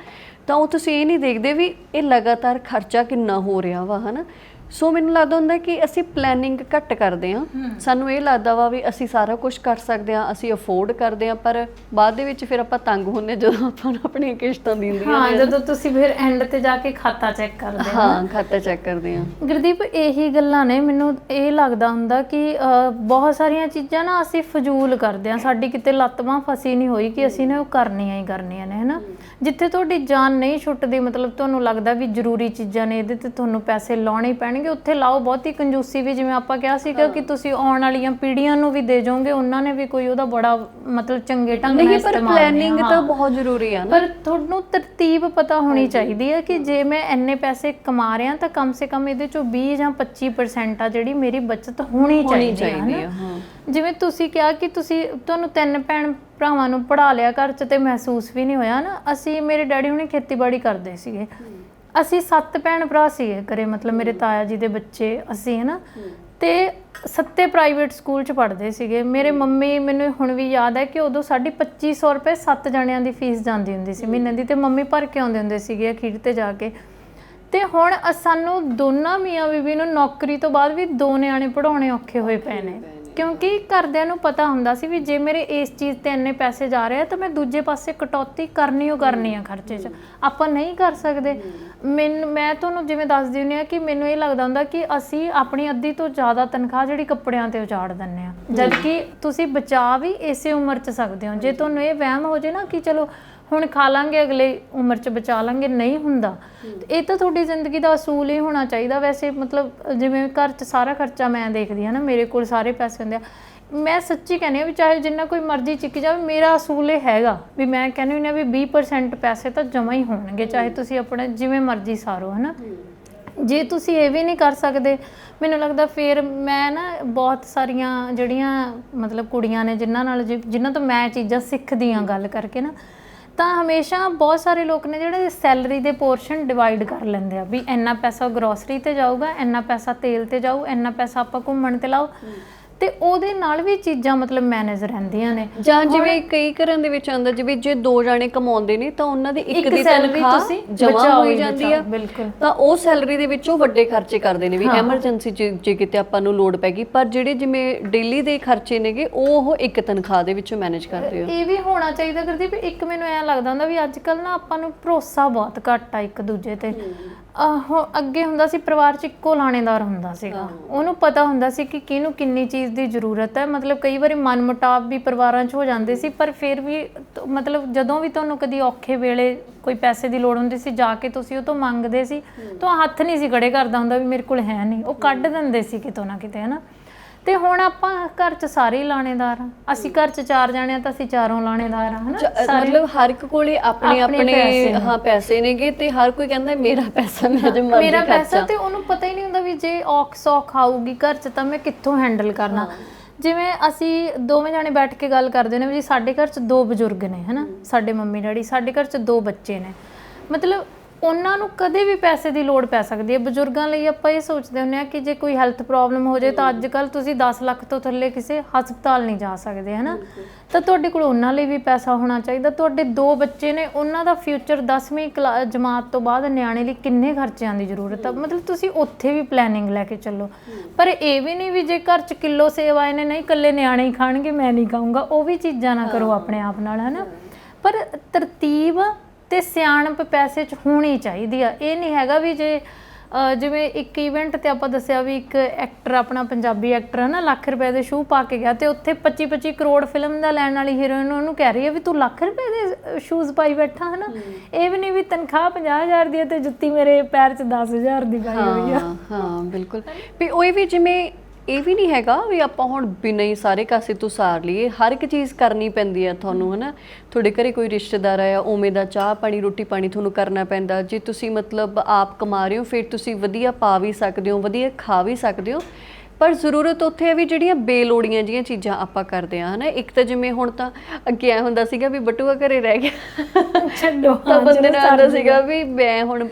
ਤਾਂ ਉਹ ਤੁਸੀਂ ਇਹ ਨਹੀਂ ਦੇਖਦੇ ਵੀ ਇਹ ਲਗਾਤਾਰ ਖਰਚਾ ਕਿੰਨਾ ਹੋ ਰਿਹਾ ਵਾ ਹੈ ਨਾ। ਸੋ ਮੈਨੂੰ ਲੱਗਦਾ ਹੁੰਦਾ ਕਿ ਅਸੀਂ ਪਲੈਨਿੰਗ ਘੱਟ ਕਰਦੇ ਹਾਂ, ਸਾਨੂੰ ਇਹ ਲੱਗਦਾ ਵਾ ਵੀ ਅਸੀਂ ਸਾਰਾ ਕੁਝ ਕਰ ਸਕਦੇ ਹਾਂ, ਅਸੀਂ ਅਫੋਰਡ ਕਰਦੇ ਹਾਂ, ਪਰ ਬਾਅਦ ਦੇ ਵਿੱਚ ਫਿਰ ਆਪਾਂ ਤੰਗ ਹੁੰਦੇ ਹਾਂ ਜਦੋਂ ਆਪਾਂ ਨੂੰ ਆਪਣੀਆਂ ਕਿਸ਼ਤਾਂ ਦਿੰਦੀਆਂ ਹਾਂ, ਜਦੋਂ ਤੁਸੀਂ ਫਿਰ ਐਂਡ ਤੇ ਜਾ ਕੇ ਖਾਤਾ ਚੈੱਕ ਕਰਦੇ ਹੋ। ਹਾਂ, ਖਾਤਾ ਚੈੱਕ ਕਰਦੇ ਹਾਂ। ਗੁਰਦੀਪ, ਇਹੀ ਗੱਲਾਂ ਨੇ ਮੈਨੂੰ ਇਹ ਲੱਗਦਾ ਹੁੰਦਾ ਕਿ ਬਹੁਤ ਸਾਰੀਆਂ ਚੀਜ਼ਾਂ ਨਾ ਅਸੀਂ ਫਜ਼ੂਲ ਕਰਦੇ ਹਾਂ, ਸਾਡੀ ਕਿਤੇ ਲੱਤ ਬਾਂਹ ਫਸੀ ਨਹੀਂ ਹੋਈ ਕਿ ਅਸੀਂ ਨੇ ਉਹ ਕਰਨੀਆਂ ਹੀ ਕਰਨੀਆਂ ਨੇ ਹੈ ਨਾ। ਜਿੱਥੇ ਤੁਹਾਡੀ ਜਾਨ ਨਹੀਂ ਛੁੱਟਦੀ, ਮਤਲਬ ਤੁਹਾਨੂੰ ਲੱਗਦਾ ਵੀ ਜ਼ਰੂਰੀ ਚੀਜ਼ਾਂ ਨੇ, ਇਹਦੇ ਤੇ ਤੁਹਾਨੂੰ ਪੈਸੇ ਲਾਉਣੇ ਹੀ ਪੈਣਗੇ, ਉੱਥੇ ਲਾਓ। ਬਹੁਤੀ ਕੰਜੂਸੀ ਵੀ, ਜਿਵੇਂ ਆਪਾਂ ਕਿਹਾ ਸੀਗਾ ਕਿ ਤੁਸੀਂ ਆਉਣ ਵਾਲੀਆਂ ਪੀੜ੍ਹੀਆਂ ਨੂੰ ਵੀ ਦੇ ਜਾਓਗੇ, ਉਹਨਾਂ ਨੇ ਵੀ ਕੋਈ ਉਹਦਾ ਬੜਾ ਮਤਲਬ ਚੰਗੇ ਢੰਗ ਨਾਲ ਇਸਤੇਮਾਲ ਨਹੀਂ। ਪਰ ਪਲੈਨਿੰਗ ਤਾਂ ਬਹੁਤ ਜ਼ਰੂਰੀ ਆ ਨਾ। ਪਰ ਤੁਹਾਨੂੰ ਤਰਤੀਬ ਪਤਾ ਹੋਣੀ ਚਾਹੀਦੀ ਹੈ ਕਿ ਜੇ ਮੈਂ ਇੰਨੇ ਪੈਸੇ ਕਮਾ ਰਿਹਾ ਤਾਂ ਕਮ ਸੇ ਕਮ ਇਹਦੇ ਚੋਂ 20 ਜਾਂ 25% ਆ ਜਿਹੜੀ ਮੇਰੀ ਬਚਤ ਹੋਣੀ ਚਾਹੀਦੀ ਹੈ। ਜਿਵੇਂ ਤੁਸੀਂ ਕਿਹਾ ਕਿ ਤੁਹਾਨੂੰ 3 ਭੈਣ ਭਰਾਵਾਂ ਨੂੰ ਪੜ੍ਹਾ ਲਿਆ ਘਰ 'ਚ ਤੇ ਮਹਿਸੂਸ ਵੀ ਨਹੀਂ ਹੋਇਆ ਨਾ। ਅਸੀਂ, ਮੇਰੇ ਡੈਡੀ ਹੁਣੇ ਖੇਤੀਬਾੜੀ ਕਰਦੇ ਸੀਗੇ, ਅਸੀਂ 7 ਭੈਣ ਭਰਾ ਸੀਗੇ ਘਰੇ, ਮਤਲਬ ਮੇਰੇ ਤਾਇਆ ਜੀ ਦੇ ਬੱਚੇ ਅਸੀਂ ਹੈ ਨਾ, ਤੇ 7 ਪ੍ਰਾਈਵੇਟ ਸਕੂਲ 'ਚ ਪੜ੍ਹਦੇ ਸੀਗੇ। ਮੇਰੇ ਮੰਮੀ, ਮੈਨੂੰ ਹੁਣ ਵੀ ਯਾਦ ਹੈ ਕਿ ਉਦੋਂ ਸਾਡੀ 2500 ਰੁਪਏ 7 ਜਣਿਆਂ ਦੀ ਫੀਸ ਜਾਂਦੀ ਹੁੰਦੀ ਸੀ ਮਹੀਨੇ ਦੀ, ਤੇ ਮੰਮੀ ਭਰ ਕੇ ਆਉਂਦੇ ਹੁੰਦੇ ਸੀਗੇ ਅਖੀਰ ਤੇ ਜਾ ਕੇ। ਤੇ ਹੁਣ ਸਾਨੂੰ ਦੋਨਾਂ ਮੀਆਂ ਬੀਬੀ ਨੂੰ ਨੌਕਰੀ ਤੋਂ ਬਾਅਦ ਵੀ 2 ਨਿਆਣੇ ਪੜ੍ਹਾਉਣੇ ਔਖੇ ਹੋਏ ਪਏ ਨੇ, ਕਿਉਂਕਿ ਘਰਦਿਆਂ ਨੂੰ ਪਤਾ ਹੁੰਦਾ ਸੀ ਵੀ ਜੇ ਮੇਰੇ ਇਸ ਚੀਜ਼ ਤੇ ਇੰਨੇ ਪੈਸੇ ਜਾ ਰਹੇ ਆ ਤਾਂ ਮੈਂ ਦੂਜੇ ਪਾਸੇ ਕਟੌਤੀ ਕਰਨੀ ਆ ਖਰਚੇ 'ਚ, ਆਪਾਂ ਨਹੀਂ ਕਰ ਸਕਦੇ। ਮੈਂ ਤੁਹਾਨੂੰ ਜਿਵੇਂ ਦੱਸਦੀ ਹੁੰਦੀ ਹਾਂ ਕਿ ਮੈਨੂੰ ਇਹ ਲੱਗਦਾ ਹੁੰਦਾ ਕਿ ਅਸੀਂ ਆਪਣੀ ਅੱਧੀ ਤੋਂ ਜ਼ਿਆਦਾ ਤਨਖਾਹ ਜਿਹੜੀ ਕੱਪੜਿਆਂ ਤੇ ਉਜਾੜ ਦਿੰਦੇ ਹਾਂ, ਜਦ ਕਿ ਤੁਸੀਂ ਬਚਾ ਵੀ ਇਸੇ ਉਮਰ 'ਚ ਸਕਦੇ ਹੋ। ਜੇ ਤੁਹਾਨੂੰ ਇਹ ਵਹਿਮ ਹੋ ਜੇ ਨਾ ਕਿ ਚਲੋ ਹੁਣ ਖਾ ਲਾਂਗੇ, ਅਗਲੇ ਉਮਰ 'ਚ ਬਚਾ ਲਾਂਗੇ, ਨਹੀਂ ਹੁੰਦਾ। ਇਹ ਤਾਂ ਤੁਹਾਡੀ ਜ਼ਿੰਦਗੀ ਦਾ ਅਸੂਲ ਹੀ ਹੋਣਾ ਚਾਹੀਦਾ। ਵੈਸੇ ਮਤਲਬ ਜਿਵੇਂ ਘਰ 'ਚ ਸਾਰਾ ਖਰਚਾ ਮੈਂ ਦੇਖਦੀ ਹਾਂ ਨਾ, ਮੇਰੇ ਕੋਲ ਸਾਰੇ ਪੈਸੇ ਹੁੰਦੇ ਆ, ਮੈਂ ਸੱਚੀ ਕਹਿੰਦੀ ਹਾਂ ਵੀ ਚਾਹੇ ਜਿੰਨਾ ਕੋਈ ਮਰਜ਼ੀ ਚਿੱਕੀ ਜਾਵੇ, ਮੇਰਾ ਅਸੂਲ ਇਹ ਹੈਗਾ ਵੀ ਮੈਂ ਕਹਿੰਦੀ ਹੁੰਦੀ ਹਾਂ ਵੀ 20% ਪੈਸੇ ਤਾਂ ਜਮ੍ਹਾਂ ਹੀ ਹੋਣਗੇ, ਚਾਹੇ ਤੁਸੀਂ ਆਪਣੇ ਜਿਵੇਂ ਮਰਜ਼ੀ ਸਾਰੋ ਹੈ ਨਾ। ਜੇ ਤੁਸੀਂ ਇਹ ਵੀ ਨਹੀਂ ਕਰ ਸਕਦੇ, ਮੈਨੂੰ ਲੱਗਦਾ ਫਿਰ ਮੈਂ ਨਾ ਬਹੁਤ ਸਾਰੀਆਂ ਜਿਹੜੀਆਂ ਮਤਲਬ ਕੁੜੀਆਂ ਨੇ ਜਿਨ੍ਹਾਂ ਤੋਂ ਮੈਂ ਚੀਜ਼ਾਂ ਸਿੱਖਦੀ ਹਾਂ ਗੱਲ ਕਰਕੇ ਨਾ, ਤਾਂ ਹਮੇਸ਼ਾ ਬਹੁਤ ਸਾਰੇ ਲੋਕ ਨੇ ਜਿਹੜੇ ਸੈਲਰੀ ਦੇ ਪੋਰਸ਼ਨ ਡਿਵਾਈਡ ਕਰ ਲੈਂਦੇ ਆ ਵੀ ਇੰਨਾ ਪੈਸਾ ਗਰੋਸਰੀ ਤੇ ਜਾਊਗਾ, ਇੰਨਾ ਪੈਸਾ ਤੇਲ ਤੇ ਜਾਊ, ਇੰਨਾ ਪੈਸਾ ਆਪਾਂ ਘੁੰਮਣ ਤੇ ਲਾਓ। ਤੇ ਉਹਦੇ ਨਾਲ ਵੀ ਚੀਜ਼ਾਂ ਮਤਲਬ ਮੈਨੇਜ ਰਹਿੰਦੀਆਂ ਨੇ। ਜਾਂ ਜਿਵੇਂ ਕਈ ਘਰਾਂ ਦੇ ਵਿੱਚ ਆਉਂਦਾ ਜਿਵੇਂ ਜੇ 2 ਜਾਣੇ ਕਮਾਉਂਦੇ ਨੇ ਤਾਂ ਉਹਨਾਂ ਦੀ ਇੱਕ ਦੀ salary ਤਨਖਾਹ ਤੁਸੀਂ ਜਮ੍ਹਾਂ ਹੋਈ ਜਾਂਦੀ ਆ, ਬਿਲਕੁਲ। ਤਾਂ ਉਹ ਸੈਲਰੀ ਦੇ ਵਿੱਚੋਂ ਵੱਡੇ ਖਰਚੇ ਕਰਦੇ ਨੇ ਵੀ ਐਮਰਜੈਂਸੀ ਜੇ ਕਿਤੇ ਆਪਾਂ ਨੂੰ ਲੋੜ ਪੈ ਗਈ। ਪਰ ਜਿਹੜੇ ਜਿਵੇਂ ਡੇਲੀ ਦੇ ਖਰਚੇ ਨੇਗੇ ਉਹ ਇੱਕ ਤਨਖਾਹ ਦੇ ਵਿੱਚੋਂ ਮੈਨੇਜ ਕਰਦੇ ਹੋ। ਇਹ ਵੀ ਹੋਣਾ ਚਾਹੀਦਾ ਗੁਰਦੀਪ। ਇੱਕ ਮੈਨੂੰ ਐਂ ਲੱਗਦਾ ਹੁੰਦਾ ਵੀ ਅੱਜ ਕੱਲ ਨਾ ਆਪਾਂ ਨੂੰ ਭਰੋਸਾ ਬਹੁਤ ਘੱਟ ਆ ਇੱਕ ਦੂਜੇ ਤੇ। ਅੱਗੇ ਹੁੰਦਾ ਸੀ ਪਰਿਵਾਰ 'ਚ ਇੱਕੋ ਲਾਣੇਦਾਰ ਹੁੰਦਾ ਸੀਗਾ, ਉਹਨੂੰ ਪਤਾ ਹੁੰਦਾ ਸੀ ਕਿ ਕਿਹਨੂੰ ਕਿੰਨੀ ਚੀਜ਼ ਦੀ ਜ਼ਰੂਰਤ ਹੈ। ਮਤਲਬ ਕਈ ਵਾਰੀ ਮਨਮੁਟਾਵ ਵੀ ਪਰਿਵਾਰਾਂ 'ਚ ਹੋ ਜਾਂਦੇ ਸੀ, ਪਰ ਫਿਰ ਵੀ ਮਤਲਬ ਜਦੋਂ ਵੀ ਤੁਹਾਨੂੰ ਕਦੀ ਔਖੇ ਵੇਲੇ ਕੋਈ ਪੈਸੇ ਦੀ ਲੋੜ ਹੁੰਦੀ ਸੀ ਜਾ ਕੇ ਤੁਸੀਂ ਉਹ ਤੋਂ ਮੰਗਦੇ ਸੀ, ਤਾਂ ਹੱਥ ਨਹੀਂ ਸੀ ਖੜੇ ਕਰਦਾ ਹੁੰਦਾ ਵੀ ਮੇਰੇ ਕੋਲ ਹੈ ਨਹੀਂ, ਉਹ ਕੱਢ ਦਿੰਦੇ ਸੀ ਕਿਤੋਂ ਨਾ ਕਿਤੇ, ਹੈ ਨਾ। ਤੇ ਹੁਣ ਆਪਾਂ ਘਰ 'ਚ ਸਾਰੇ ਹੀ ਲਾਣੇਦਾਰ ਆ। ਅਸੀਂ ਘਰ 'ਚ 4 ਜਾਣੇ ਆ ਤਾਂ ਅਸੀਂ ਚਾਰੋਂ ਲਾਣੇਦਾਰ ਆ, ਹਨਾ। ਮਤਲਬ ਹਰ ਇੱਕ ਕੋਲੇ ਆਪਣੇ ਪੈਸੇ ਨੇਗੇ ਤੇ ਹਰ ਕੋਈ ਕਹਿੰਦਾ ਮੇਰਾ ਪੈਸਾ ਮੈਂ ਜੋ ਮਰਜ਼ੀ ਮੇਰਾ ਖਰਚਾਂ। ਪੈਸਾ, ਤੇ ਉਹਨੂੰ ਪਤਾ ਹੀ ਨਹੀਂ ਹੁੰਦਾ ਵੀ ਜੇ ਔਖ ਸੌਖ ਆਊਗੀ ਘਰ 'ਚ ਤਾਂ ਮੈਂ ਕਿੱਥੋਂ ਹੈਂਡਲ ਕਰਨਾ। ਜਿਵੇਂ ਅਸੀਂ ਦੋਵੇਂ ਜਾਣੇ ਬੈਠ ਕੇ ਗੱਲ ਕਰਦੇ ਨੇ ਵੀ ਜੀ ਸਾਡੇ ਘਰ 'ਚ 2 ਬਜ਼ੁਰਗ ਨੇ, ਹਨਾ, ਸਾਡੇ ਮੰਮੀ ਡੈਡੀ, ਸਾਡੇ ਘਰ 'ਚ 2 ਬੱਚੇ ਨੇ। ਮਤਲਬ ਉਹਨਾਂ ਨੂੰ ਕਦੇ ਵੀ ਪੈਸੇ ਦੀ ਲੋੜ ਪੈ ਸਕਦੀ ਹੈ। ਬਜ਼ੁਰਗਾਂ ਲਈ ਆਪਾਂ ਇਹ ਸੋਚਦੇ ਹੁੰਦੇ ਆ ਕਿ ਜੇ ਕੋਈ ਹੈਲਥ ਪ੍ਰੋਬਲਮ ਹੋ ਜਾਏ ਤਾਂ ਅੱਜ ਕੱਲ ਤੁਸੀਂ 10 ਲੱਖ ਤੋਂ ਥੱਲੇ ਕਿਸੇ ਹਸਪਤਾਲ ਨਹੀਂ ਜਾ ਸਕਦੇ, ਹਨਾ। ਤਾਂ ਤੁਹਾਡੇ ਕੋਲ ਉਹਨਾਂ ਲਈ ਵੀ ਪੈਸਾ ਹੋਣਾ ਚਾਹੀਦਾ। ਤੁਹਾਡੇ 2 ਬੱਚੇ ਨੇ, ਉਹਨਾਂ ਦਾ ਫਿਊਚਰ 10ਵੀਂ ਜਮਾਤ ਤੋਂ ਬਾਅਦ ਨਿਆਣੇ ਲਈ ਕਿੰਨੇ ਖਰਚਿਆਂ ਦੀ ਜ਼ਰੂਰਤ ਆ, ਮਤਲਬ ਤੁਸੀਂ ਉੱਥੇ ਵੀ ਪਲੈਨਿੰਗ ਲੈ ਕੇ ਚੱਲੋ। ਪਰ ਇਹ ਵੀ ਨਹੀਂ ਵੀ ਜੇ ਘਰ 'ਚ ਕਿਲੋ ਸੇਬ ਆਏ ਨੇ, ਨਹੀਂ ਇਕੱਲੇ ਨਿਆਣੇ ਹੀ ਖਾਣਗੇ ਮੈਂ ਨਹੀਂ ਖਾਊਂਗਾ, ਉਹ ਵੀ ਚੀਜ਼ਾਂ ਨਾ ਕਰੋ ਆਪਣੇ ਆਪ ਨਾਲ, ਹਨਾ। ਪਰ ਤਰਤੀਬ ਤੇ ਸਿਆਣਪ ਪੈਸੇ 'ਚ ਹੋਣੀ ਚਾਹੀਦੀ ਆ। ਇਹ ਨਹੀਂ ਹੈਗਾ ਵੀ ਜੇ ਜਿਵੇਂ ਇੱਕ ਇਵੈਂਟ ਤੇ ਆਪਾਂ ਦੱਸਿਆ ਵੀ ਇੱਕ ਐਕਟਰ, ਆਪਣਾ ਪੰਜਾਬੀ ਐਕਟਰ ਹੈ ਨਾ, ਲੱਖ ਰੁਪਏ ਦੇ ਸ਼ੂ ਪਾ ਕੇ ਗਿਆ ਤੇ ਉੱਥੇ 25-25 ਕਰੋੜ ਫਿਲਮ ਦਾ ਲੈਣ ਵਾਲੀ ਹੀਰੋਇਨ ਉਹਨੂੰ ਕਹਿ ਰਹੀ ਹੈ ਵੀ ਤੂੰ ਲੱਖ ਰੁਪਏ ਦੇ ਸ਼ੂਜ਼ ਪਾਈ ਬੈਠਾ, ਹੈ ਨਾ। ਇਹ ਵੀ ਨਹੀਂ ਵੀ ਤਨਖਾਹ 50,000 ਦੀ ਹੈ ਤੇ ਜੁੱਤੀ ਮੇਰੇ ਪੈਰ 'ਚ 10,000 ਦੀ ਪਾਈ ਹੋਈ ਆ। ਹਾਂ ਬਿਲਕੁਲ। ਵੀ ਉਹ ਵੀ ਜਿਵੇਂ ਇਹ ਵੀ ਨਹੀਂ ਹੈਗਾ ਵੀ ਆਪਾਂ ਹੁਣ ਬਿਨਾਂ ਹੀ ਸਾਰੇ ਕਾਸੇ ਤੋਂ ਸਾਰ ਲਈਏ। ਹਰ ਇੱਕ ਚੀਜ਼ ਕਰਨੀ ਪੈਂਦੀ ਆ ਤੁਹਾਨੂੰ, ਹੈ ਨਾ। ਤੁਹਾਡੇ ਘਰੇ ਕੋਈ ਰਿਸ਼ਤੇਦਾਰ ਆਇਆ, ਉਵੇਂ ਦਾ ਚਾਹ ਪਾਣੀ ਰੋਟੀ ਪਾਣੀ ਤੁਹਾਨੂੰ ਕਰਨਾ ਪੈਂਦਾ। ਜੇ ਤੁਸੀਂ ਮਤਲਬ ਆਪ ਕਮਾ ਰਹੇ ਹੋ ਫਿਰ ਤੁਸੀਂ ਵਧੀਆ ਪਾ ਵੀ ਸਕਦੇ ਹੋ, ਵਧੀਆ ਖਾ ਵੀ ਸਕਦੇ ਹੋ। ਪਰ ਜ਼ਰੂਰਤ ਉੱਥੇ ਹੈ ਵੀ ਜਿਹੜੀਆਂ ਬੇਲੋੜੀਆਂ ਜਿਹੀਆਂ ਚੀਜ਼ਾਂ ਆਪਾਂ ਕਰਦੇ ਹਾਂ, ਹੈ ਨਾ। ਇੱਕ ਤਾਂ ਜਿਵੇਂ ਹੁਣ ਤਾਂ ਅੱਗੇ ਐ ਹੁੰਦਾ ਸੀਗਾ ਵੀ ਬਟੂਆ ਘਰੇ ਰਹਿ ਗਿਆ, ਛੱਡੋ, ਤਾਂ ਬੰਦੇ ਨਾਲ ਆਉਂਦਾ ਸੀਗਾ ਵੀ ਮੈਂ ਹੁਣ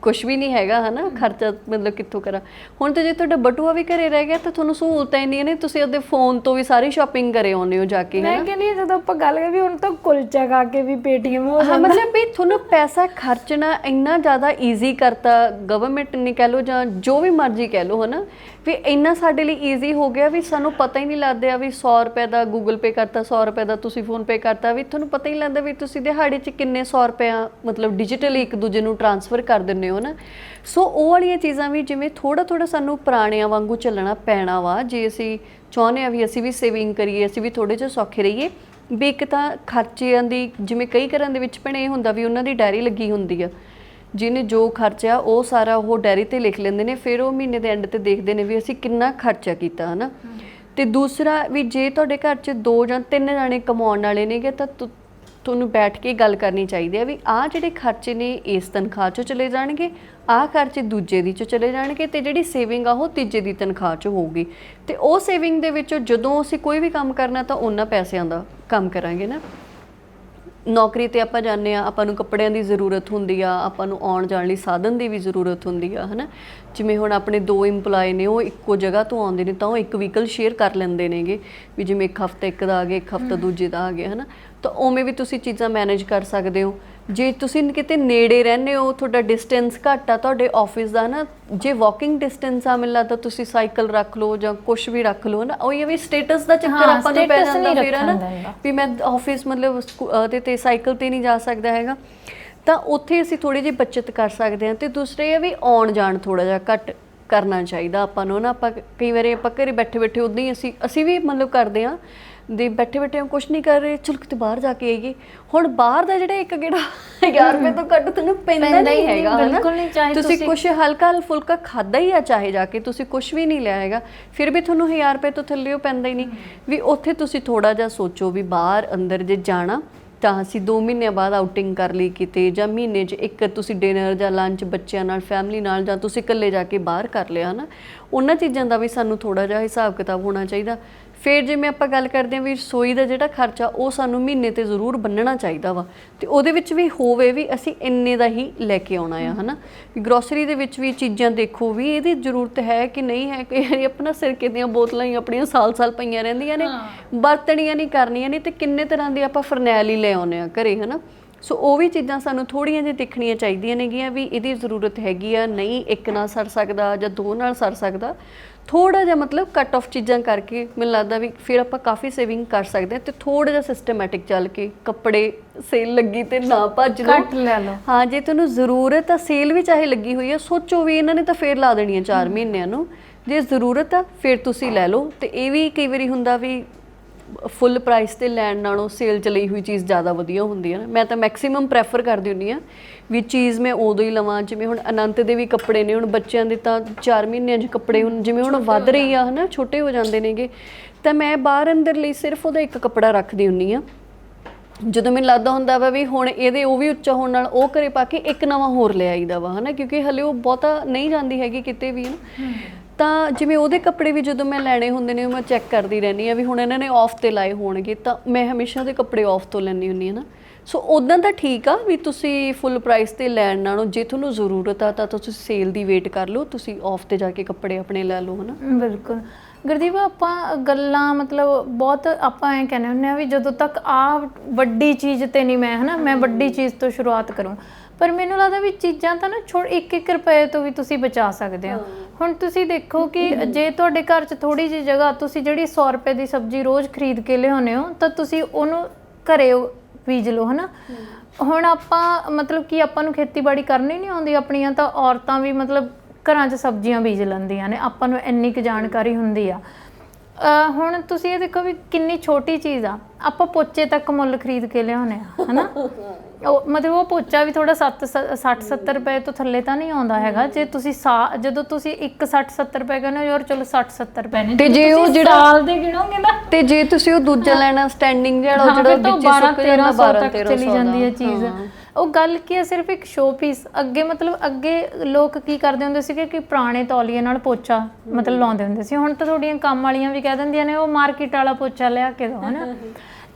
ਕੁਛ ਵੀ ਨਹੀਂ ਹੈਗਾ, ਹੈ ਨਾ, ਖਰਚਾ ਮਤਲਬ ਕਿੱਥੋਂ ਕਰਾਂ। ਹੁਣ ਤਾਂ ਜੇ ਤੁਹਾਡਾ ਬਟੂਆ ਵੀ ਘਰੇ ਰਹਿ ਗਿਆ ਤਾਂ ਤੁਹਾਨੂੰ ਸਹੂਲਤਾਂ ਇੰਨੀਆਂ ਨੇ, ਤੁਸੀਂ ਆਪਦੇ ਫੋਨ ਤੋਂ ਵੀ ਸਾਰੀ ਸ਼ਾਪਿੰਗ ਕਰੇ ਆਉਂਦੇ ਹੋ ਜਾ ਕੇ, ਹੈ ਨਾ। ਮੈਂ ਕਹਿੰਦੀ ਜਦੋਂ ਆਪਾਂ ਗੱਲ ਕਰੀ ਵੀ ਹੁਣ ਤਾਂ ਕੁਲਚਾ ਖਾ ਕੇ ਵੀ ਪੇਟੀਐਮ ਹੋ ਜਾਂਦਾ। ਮਤਲਬ ਵੀ ਤੁਹਾਨੂੰ ਪੈਸਾ ਖਰਚਣਾ ਇੰਨਾ ਜ਼ਿਆਦਾ ਈਜ਼ੀ ਕਰਤਾ ਗਵਰਨਮੈਂਟ ਨੇ, ਕਹਿ ਲਓ ਜਾਂ ਜੋ ਵੀ ਮਰਜ਼ੀ ਕਹਿ ਲਓ, ਹੈ ਨਾ। ਵੀ ਇੰਨਾ ਸਾਡੇ ਲਈ ਈਜ਼ੀ ਹੋ ਗਿਆ ਵੀ ਸਾਨੂੰ ਪਤਾ ਹੀ ਨਹੀਂ ਲੱਗਦਾ ਵੀ 100 ਰੁਪਏ ਦਾ ਗੂਗਲ ਪੇ ਕਰਤਾ, 100 ਰੁਪਏ ਦਾ ਤੁਸੀਂ ਫੋਨ ਪੇ ਕਰਤਾ, ਵੀ ਤੁਹਾਨੂੰ ਪਤਾ ਹੀ ਨਹੀਂ ਲੱਗਦਾ ਵੀ ਤੁਸੀਂ ਦਿਹਾੜੀ 'ਚ ਕਿੰਨੇ 100 ਰੁਪਇਆ ਮਤਲਬ ਡਿਜੀਟਲੀ ਇੱਕ ਦੂਜੇ ਨੂੰ ਟ੍ਰਾਂਸਫਰ ਕਰ ਦਿੰਦੇ ਹੋ ਨਾ। ਸੋ ਉਹ ਵਾਲੀਆਂ ਚੀਜ਼ਾਂ ਵੀ ਜਿਵੇਂ ਥੋੜਾ ਸਾਨੂੰ ਪੁਰਾਣਿਆਂ ਵਾਂਗੂ ਚੱਲਣਾ ਪੈਣਾ ਵਾ ਜੇ ਅਸੀਂ ਚਾਹੁੰਦੇ ਹਾਂ ਵੀ ਅਸੀਂ ਵੀ ਸੇਵਿੰਗ ਕਰੀਏ, ਅਸੀਂ ਵੀ ਥੋੜ੍ਹੇ ਜਿਹੇ ਸੌਖੇ ਰਹੀਏ। ਵੀ ਇੱਕ ਤਾਂ ਖਰਚਿਆਂ ਦੀ ਜਿਵੇਂ ਕਈ ਘਰਾਂ ਦੇ ਵਿੱਚ ਭੈਣੇ ਇਹ ਹੁੰਦਾ ਵੀ ਉਹਨਾਂ ਦੀ ਡਾਇਰੀ ਲੱਗੀ ਹੁੰਦੀ ਆ, ਜਿਹਨੇ ਜੋ ਖਰਚਾ ਉਹ ਸਾਰਾ ਉਹ ਡਾਇਰੀ ਤੇ ਲਿਖ ਲੈਂਦੇ ਨੇ, ਫਿਰ ਉਹ ਮਹੀਨੇ ਦੇ ਐਂਡ ਤੇ ਦੇਖਦੇ ਨੇ ਵੀ ਅਸੀਂ ਕਿੰਨਾ ਖਰਚਾ ਕੀਤਾ, ਹੈ ਨਾ। ਤੇ ਦੂਸਰਾ ਵੀ ਜੇ ਤੁਹਾਡੇ ਘਰ 'ਚ 2 ਜਾਂ 3 ਜਾਣੇ ਕਮਾਉਣ ਵਾਲੇ ਨੇਗੇ ਤਾਂ ਤੁਹਾਨੂੰ ਬੈਠ ਕੇ ਗੱਲ ਕਰਨੀ ਚਾਹੀਦੀ ਹੈ ਵੀ ਆਹ ਜਿਹੜੇ ਖਰਚੇ ਨੇ ਇਸ ਤਨਖਾਹ 'ਚੋਂ ਚਲੇ ਜਾਣਗੇ, ਆਹ ਖਰਚੇ ਦੂਜੇ ਦੀ 'ਚੋਂ ਚਲੇ ਜਾਣਗੇ, ਤੇ ਜਿਹੜੀ ਸੇਵਿੰਗ ਆ ਉਹ ਤੀਜੇ ਦੀ ਤਨਖਾਹ 'ਚ ਹੋਊਗੀ। ਤੇ ਉਹ ਸੇਵਿੰਗ ਦੇ ਵਿੱਚੋਂ ਜਦੋਂ ਅਸੀਂ ਕੋਈ ਵੀ ਕੰਮ ਕਰਨਾ ਤਾਂ ਉਹਨਾਂ ਪੈਸਿਆਂ ਦਾ ਕੰਮ ਕਰਾਂਗੇ ਨਾ। ਨੌਕਰੀ ਤੇ ਆਪਾਂ ਜਾਂਦੇ ਆ, ਆਪਾਂ ਨੂੰ ਕੱਪੜਿਆਂ ਦੀ ਜ਼ਰੂਰਤ ਹੁੰਦੀ ਆ, ਆਪਾਂ ਨੂੰ ਆਉਣ ਜਾਣ ਲਈ ਸਾਧਨ ਦੀ ਵੀ ਜ਼ਰੂਰਤ ਹੁੰਦੀ ਆ, ਹੈ ਨਾ। ਜਿਵੇਂ ਹੁਣ ਆਪਣੇ 2 ਇੰਪਲਾਈ ਨੇ, ਉਹ ਇੱਕੋ ਜਗ੍ਹਾ ਤੋਂ ਆਉਂਦੇ ਨੇ ਤਾਂ ਉਹ ਇੱਕ ਵਹੀਕਲ ਸ਼ੇਅਰ ਕਰ ਲੈਂਦੇ ਨੇਗੇ ਵੀ ਜਿਵੇਂ ਇੱਕ ਹਫ਼ਤਾ ਇੱਕ ਦਾ ਆ ਗਿਆ, ਇੱਕ ਹਫ਼ਤਾ ਦੂਜੇ ਦਾ ਆ ਗਿਆ, ਹੈ ਨਾ। ਤਾਂ ਉਵੇਂ ਵੀ ਤੁਸੀਂ ਚੀਜ਼ਾਂ ਮੈਨੇਜ ਕਰ ਸਕਦੇ ਹੋ। ਜੇ ਤੁਸੀਂ ਕਿਤੇ ਨੇੜੇ ਰਹਿੰਦੇ ਹੋ, ਤੁਹਾਡਾ ਡਿਸਟੈਂਸ ਘੱਟ ਆ ਤੁਹਾਡੇ ਆਫਿਸ ਦਾ, ਨਾ, ਜੇ ਵਾਕਿੰਗ ਡਿਸਟੈਂਸ ਆ ਮੈਨੂੰ ਲੱਗਦਾ ਤੁਸੀਂ ਸਾਈਕਲ ਰੱਖ ਲਓ ਜਾਂ ਕੁਛ ਵੀ ਰੱਖ ਲਓ, ਨਾ। ਉਹ ਇਹ ਵੀ ਸਟੇਟਸ ਦਾ ਚੱਕਰ ਆਪਾਂ ਨੂੰ ਪੈ ਜਾਂਦਾ ਫਿਰ, ਹੈ ਨਾ, ਵੀ ਮੈਂ ਆਫਿਸ ਮਤਲਬ ਤੇ ਸਾਈਕਲ ਤੇ ਨਹੀਂ ਜਾ ਸਕਦਾ ਹੈਗਾ, ਤਾਂ ਉੱਥੇ ਅਸੀਂ ਥੋੜੀ ਜਿਹੀ ਬੱਚਤ ਕਰ ਸਕਦੇ ਹਾਂ। ਤੇ ਦੂਸਰੇ ਇਹ ਵੀ ਆਉਣ ਜਾਣ ਥੋੜਾ ਜਿਹਾ ਘੱਟ ਕਰਨਾ ਚਾਹੀਦਾ ਆਪਾਂ ਨੂੰ, ਨਾ। ਆਪਾਂ ਕਈ ਵਾਰੀ ਆਪਾਂ ਘਰੇ ਬੈਠੇ ਉੱਦਾਂ ਹੀ ਅਸੀਂ ਵੀ ਮਤਲਬ ਕਰਦੇ ਹਾਂ ਦੇ ਬੈਠੇ ਕੁਛ ਨਹੀਂ ਕਰ ਰਹੇ, ਚਲੋ ਕਿਤੇ ਬਾਹਰ ਜਾ ਕੇ ਆਈਏ। ਹੁਣ ਬਾਹਰ ਦਾ ਜਿਹੜਾ ਇੱਕ ਗੇੜਾ 1000 ਰੁਪਏ ਤੋਂ ਘੱਟ ਤੁਹਾਨੂੰ ਪੈਂਦਾ ਨਹੀਂ ਹੈਗਾ, ਬਿਲਕੁਲ ਨਹੀਂ। ਚਾਹੇ ਤੁਸੀਂ ਕੁਛ ਹਲਕਾ ਫੁਲਕਾ ਖਾਦਾ ਹੀ ਆ, ਚਾਹੇ ਜਾ ਕੇ ਤੁਸੀਂ ਕੁਛ ਵੀ ਨਹੀਂ ਲਿਆ ਹੈਗਾ, ਫਿਰ ਵੀ ਤੁਹਾਨੂੰ 1000 ਰੁਪਏ ਤੋਂ ਥੱਲੇ ਉਹ ਪੈਂਦਾ ਹੀ ਨਹੀਂ। ਵੀ ਉੱਥੇ ਤੁਸੀਂ ਥੋੜਾ ਜਿਹਾ ਸੋਚੋ ਵੀ ਬਾਹਰ ਅੰਦਰ ਜੇ ਜਾਣਾ ਤਾਂ ਅਸੀਂ 2 ਮਹੀਨਿਆਂ ਬਾਅਦ ਆਊਟਿੰਗ ਕਰ ਲਈ ਕਿਤੇ, ਜਾਂ ਮਹੀਨੇ 'ਚ ਇੱਕ ਤੁਸੀਂ ਡਿਨਰ ਜਾਂ ਲੰਚ ਬੱਚਿਆਂ ਨਾਲ, ਫੈਮਿਲੀ ਨਾਲ, ਜਾਂ ਤੁਸੀਂ ਇਕੱਲੇ ਜਾ ਕੇ ਬਾਹਰ ਕਰ ਲਿਆ, ਨਾ। ਉਹਨਾਂ ਚੀਜ਼ਾਂ ਦਾ ਵੀ ਸਾਨੂੰ ਥੋੜਾ ਜਿਹਾ ਹਿਸਾਬ ਕਿਤਾਬ ਹੋਣਾ ਚਾਹੀਦਾ। ਫਿਰ ਜਿਵੇਂ ਆਪਾਂ ਗੱਲ ਕਰਦੇ ਹਾਂ ਵੀ ਰਸੋਈ ਦਾ ਜਿਹੜਾ ਖਰਚਾ ਉਹ ਸਾਨੂੰ ਮਹੀਨੇ ਤੇ ਜ਼ਰੂਰ ਬੰਨਣਾ ਚਾਹੀਦਾ ਵਾ, ਤੇ ਉਹਦੇ ਵਿੱਚ ਵੀ ਹੋਵੇ ਵੀ ਅਸੀਂ ਇੰਨੇ ਦਾ ਹੀ ਲੈ ਕੇ ਆਉਣਾ ਆ, ਹਨਾ। ਵੀ ਗਰੋਸਰੀ ਦੇ ਵਿੱਚ ਵੀ ਚੀਜ਼ਾਂ ਦੇਖੋ ਵੀ ਇਹਦੀ ਜ਼ਰੂਰਤ ਹੈ ਕਿ ਨਹੀਂ ਹੈ। ਕਈ ਵਾਰੀ ਆਪਣਾ ਸਿਰਕੇ ਦੀਆਂ ਬੋਤਲਾਂ ਹੀ ਆਪਣੀਆਂ ਸਾਲ ਪਈਆਂ ਰਹਿੰਦੀਆਂ ਨੇ, ਵਰਤਣੀਆਂ ਨਹੀਂ ਕਰਨੀਆਂ ਨਹੀਂ, ਤੇ ਕਿੰਨੇ ਤਰ੍ਹਾਂ ਦੀ ਆਪਾਂ ਫਰਨੈਲ ਹੀ ਲੈ ਆਉਂਦੇ ਆ ਘਰੇ, ਹਨਾ। ਸੋ ਉਹ ਵੀ ਚੀਜ਼ਾਂ ਸਾਨੂੰ ਥੋੜ੍ਹੀਆਂ ਜਿਹੀਆਂ ਦੇਖਣੀਆਂ ਚਾਹੀਦੀਆਂ ਨੇਗੀਆਂ ਵੀ ਇਹਦੀ ਜ਼ਰੂਰਤ ਹੈਗੀ ਆ, ਨਹੀਂ ਇੱਕ ਨਾਲ ਸਰ ਸਕਦਾ ਜਾਂ ਦੋ ਨਾਲ ਸਰ ਸਕਦਾ। ਥੋੜ੍ਹਾ ਜਿਹਾ ਮਤਲਬ ਕੱਟ ਆਫ ਚੀਜ਼ਾਂ ਕਰਕੇ ਮੈਨੂੰ ਲੱਗਦਾ ਵੀ ਫਿਰ ਆਪਾਂ ਕਾਫੀ ਸੇਵਿੰਗ ਕਰ ਸਕਦੇ ਹਾਂ। ਤੇ ਥੋੜ੍ਹਾ ਜਿਹਾ ਸਿਸਟਮੈਟਿਕ ਚੱਲ ਕੇ, ਕੱਪੜੇ ਸੇਲ ਲੱਗੀ ਤੇ ਨਾ ਭੱਜ ਲਓ, ਘੱਟ ਲੈ ਲਓ। ਹਾਂ, ਜੇ ਤੁਹਾਨੂੰ ਜ਼ਰੂਰਤ ਆ, ਸੇਲ ਵੀ ਚਾਹੇ ਲੱਗੀ ਹੋਈ ਆ, ਸੋਚੋ ਵੀ ਇਹਨਾਂ ਨੇ ਤਾਂ ਫੇਰ ਲਾ ਦੇਣੀ ਆ 4 ਮਹੀਨਿਆਂ ਨੂੰ, ਜੇ ਜ਼ਰੂਰਤ ਆ ਫਿਰ ਤੁਸੀਂ ਲੈ ਲਓ। ਤੇ ਇਹ ਵੀ ਕਈ ਵਾਰੀ ਹੁੰਦਾ ਵੀ ਫੁੱਲ ਪ੍ਰਾਈਸ ਤੇ ਲੈਣ ਨਾਲੋਂ ਸੇਲ 'ਚ ਲਈ ਹੋਈ ਚੀਜ਼ ਜ਼ਿਆਦਾ ਵਧੀਆ ਹੁੰਦੀ ਹੈ ਨਾ। ਮੈਂ ਤਾਂ ਮੈਕਸੀਮਮ ਪ੍ਰੈਫਰ ਕਰਦੀ ਹੁੰਦੀ ਹਾਂ ਵੀ ਚੀਜ਼ ਮੈਂ ਉਦੋਂ ਹੀ ਲਵਾਂ। ਜਿਵੇਂ ਹੁਣ ਅਨੰਤ ਦੇ ਵੀ ਕੱਪੜੇ ਨੇ, ਹੁਣ ਬੱਚਿਆਂ ਦੇ ਤਾਂ 4 ਮਹੀਨਿਆਂ 'ਚ ਕੱਪੜੇ ਹੁਣ ਜਿਵੇਂ ਹੁਣ ਵੱਧ ਰਹੀ ਆ, ਹੈ ਨਾ, ਛੋਟੇ ਹੋ ਜਾਂਦੇ ਨੇਗੇ, ਤਾਂ ਮੈਂ ਬਾਹਰ ਅੰਦਰ ਲਈ ਸਿਰਫ ਉਹਦਾ ਇੱਕ ਕੱਪੜਾ ਰੱਖਦੀ ਹੁੰਦੀ ਹਾਂ। ਜਦੋਂ ਮੈਨੂੰ ਲੱਗਦਾ ਹੁੰਦਾ ਵਾ ਵੀ ਹੁਣ ਇਹਦੇ ਉਹ ਵੀ ਉੱਚਾ ਹੋਣ ਨਾਲ ਉਹ ਘਰੇ ਪਾ ਕੇ ਇੱਕ ਨਵਾਂ ਹੋਰ ਲੈ ਆਈਦਾ ਵਾ, ਹੈ ਨਾ, ਕਿਉਂਕਿ ਹਲੇ ਉਹ ਬਹੁਤਾ ਨਹੀਂ ਜਾਂਦੀ ਹੈਗੀ ਕਿਤੇ ਵੀ, ਹੈ ਨਾ। ਤਾਂ ਜਿਵੇਂ ਉਹਦੇ ਕੱਪੜੇ ਵੀ ਜਦੋਂ ਮੈਂ ਲੈਣੇ ਹੁੰਦੇ ਨੇ, ਮੈਂ ਚੈੱਕ ਕਰਦੀ ਰਹਿੰਦੀ ਹਾਂ ਵੀ ਹੁਣ ਇਹਨਾਂ ਨੇ ਆਫ 'ਤੇ ਲਾਏ ਹੋਣਗੇ, ਤਾਂ ਮੈਂ ਹਮੇਸ਼ਾ ਉਹਦੇ ਕੱਪੜੇ ਆਫ ਤੋਂ ਲੈਂਦੀ ਹੁੰਦੀ ਹਾਂ ਨਾ। ਸੋ ਉੱਦਾਂ ਤਾਂ ਠੀਕ ਆ ਵੀ ਤੁਸੀਂ ਫੁੱਲ ਪ੍ਰਾਈਸ 'ਤੇ ਲੈਣ ਨਾਲੋਂ ਜੇ ਤੁਹਾਨੂੰ ਜ਼ਰੂਰਤ ਆ ਤਾਂ ਤੁਸੀਂ ਸੇਲ ਦੀ ਵੇਟ ਕਰ ਲਓ, ਤੁਸੀਂ ਆਫ 'ਤੇ ਜਾ ਕੇ ਕੱਪੜੇ ਆਪਣੇ ਲੈ ਲਓ, ਹੈ ਨਾ। ਬਿਲਕੁਲ ਗੁਰਦੀਪ, ਆਪਾਂ ਗੱਲਾਂ ਮਤਲਬ ਬਹੁਤ ਆਪਾਂ ਐਂ ਕਹਿੰਦੇ ਹੁੰਦੇ ਆ ਵੀ ਜਦੋਂ ਤੱਕ ਆ ਵੱਡੀ ਚੀਜ਼ ਤੇ ਨਹੀਂ ਮੈਂ, ਹੈ ਨਾ, ਮੈਂ ਵੱਡੀ ਚੀਜ਼ ਤੋਂ ਸ਼ੁਰੂਆਤ ਕਰੂੰ। ਪਰ ਮੈਨੂੰ ਲੱਗਦਾ ਵੀ ਚੀਜ਼ਾਂ ਤਾਂ ਨਾ 1-1 ਰੁਪਏ ਤੋਂ ਵੀ ਤੁਸੀਂ ਬਚਾ ਸਕਦੇ ਹੋ। ਹੁਣ ਤੁਸੀਂ ਦੇਖੋ ਕਿ ਜੇ ਤੁਹਾਡੇ ਘਰ 'ਚ ਥੋੜ੍ਹੀ ਜਿਹੀ ਜਗ੍ਹਾ, ਤੁਸੀਂ ਜਿਹੜੀ 100 ਰੁਪਏ ਦੀ ਸਬਜ਼ੀ ਰੋਜ਼ ਖਰੀਦ ਕੇ ਲਿਆਉਂਦੇ ਹੋ, ਤਾਂ ਤੁਸੀਂ ਉਹਨੂੰ ਘਰੇ ਬੀਜ ਲਓ, ਹੈ ਨਾ। ਹੁਣ ਆਪਾਂ ਮਤਲਬ ਕਿ ਆਪਾਂ ਨੂੰ ਖੇਤੀਬਾੜੀ ਕਰਨੀ ਨਹੀਂ ਆਉਂਦੀ, ਆਪਣੀਆਂ ਤਾਂ ਔਰਤਾਂ ਵੀ ਮਤਲਬ ਘਰਾਂ 'ਚ ਸਬਜ਼ੀਆਂ ਬੀਜ ਲੈਂਦੀਆਂ ਨੇ, ਆਪਾਂ ਨੂੰ ਇੰਨੀ ਕੁ ਜਾਣਕਾਰੀ ਹੁੰਦੀ ਆ। ਹੁਣ ਤੁਸੀਂ ਇਹ ਦੇਖੋ ਵੀ ਕਿੰਨੀ ਛੋਟੀ ਚੀਜ਼ ਆ, ਆਪਾਂ ਪੋਚੇ ਤੱਕ ਮੁੱਲ ਖਰੀਦ ਕੇ ਲਿਆਉਂਦੇ ਆ, ਹੈ ਨਾ। ਉਹ ਮਤਲਬ ਉਹ ਪੋਚਾ ਵੀ ਥੋੜਾ 60-70 ਰੁਪਏ ਤੋਂ ਥੱਲੇ ਤਾਂ ਨਹੀਂ ਆਉਂਦਾ ਹੈਗਾ। ਜੇ ਤੁਸੀਂ ਜਦੋਂ ਤੁਸੀਂ 60-70 ਰੁਪਏ ਕਹਿੰਦੇ ਹੋ, ਯਾਰ ਚਲੋ 60-70 ਰੁਪਏ ਨੇ, ਤੇ ਜੇ ਉਹ ਜਿਹੜਾ ਸਾਲ ਦੇ ਗਿਣੋਗੇ ਨਾ, ਤੇ ਜੇ ਤੁਸੀਂ ਉਹ ਦੂਜਾ ਲੈਣਾ ਸਟੈਂਡਿੰਗ ਜਿਹੜਾ ਵਿੱਚ ਸੁੱਕ ਜਾਂਦਾ 1200 ਤੱਕ ਚਲੀ ਜਾਂਦੀ ਹੈ ਚੀਜ਼। ਉਹ ਗੱਲ ਕੀ ਹੈ, ਸਿਰਫ ਇੱਕ ਸ਼ੋ ਪੀਸ। ਅੱਗੇ ਮਤਲਬ ਅੱਗੇ ਲੋਕ ਕੀ ਕਰਦੇ ਹੁੰਦੇ ਸੀਗੇ ਕਿ ਪੁਰਾਣੇ ਤੌਲੀਏ ਨਾਲ ਪੋਚਾ ਮਤਲਬ ਲਾਉਂਦੇ ਹੁੰਦੇ ਸੀ। ਹੁਣ ਤਾਂ ਤੁਹਾਡੀਆਂ ਕੰਮ ਵਾਲੀਆਂ ਵੀ ਕਹਿ ਦਿੰਦੀਆਂ ਨੇ ਉਹ ਮਾਰਕੀਟ ਵਾਲਾ ਪੋਚਾ ਲਿਆ ਕੇ ਦਿਓ, ਹੈ ਨਾ।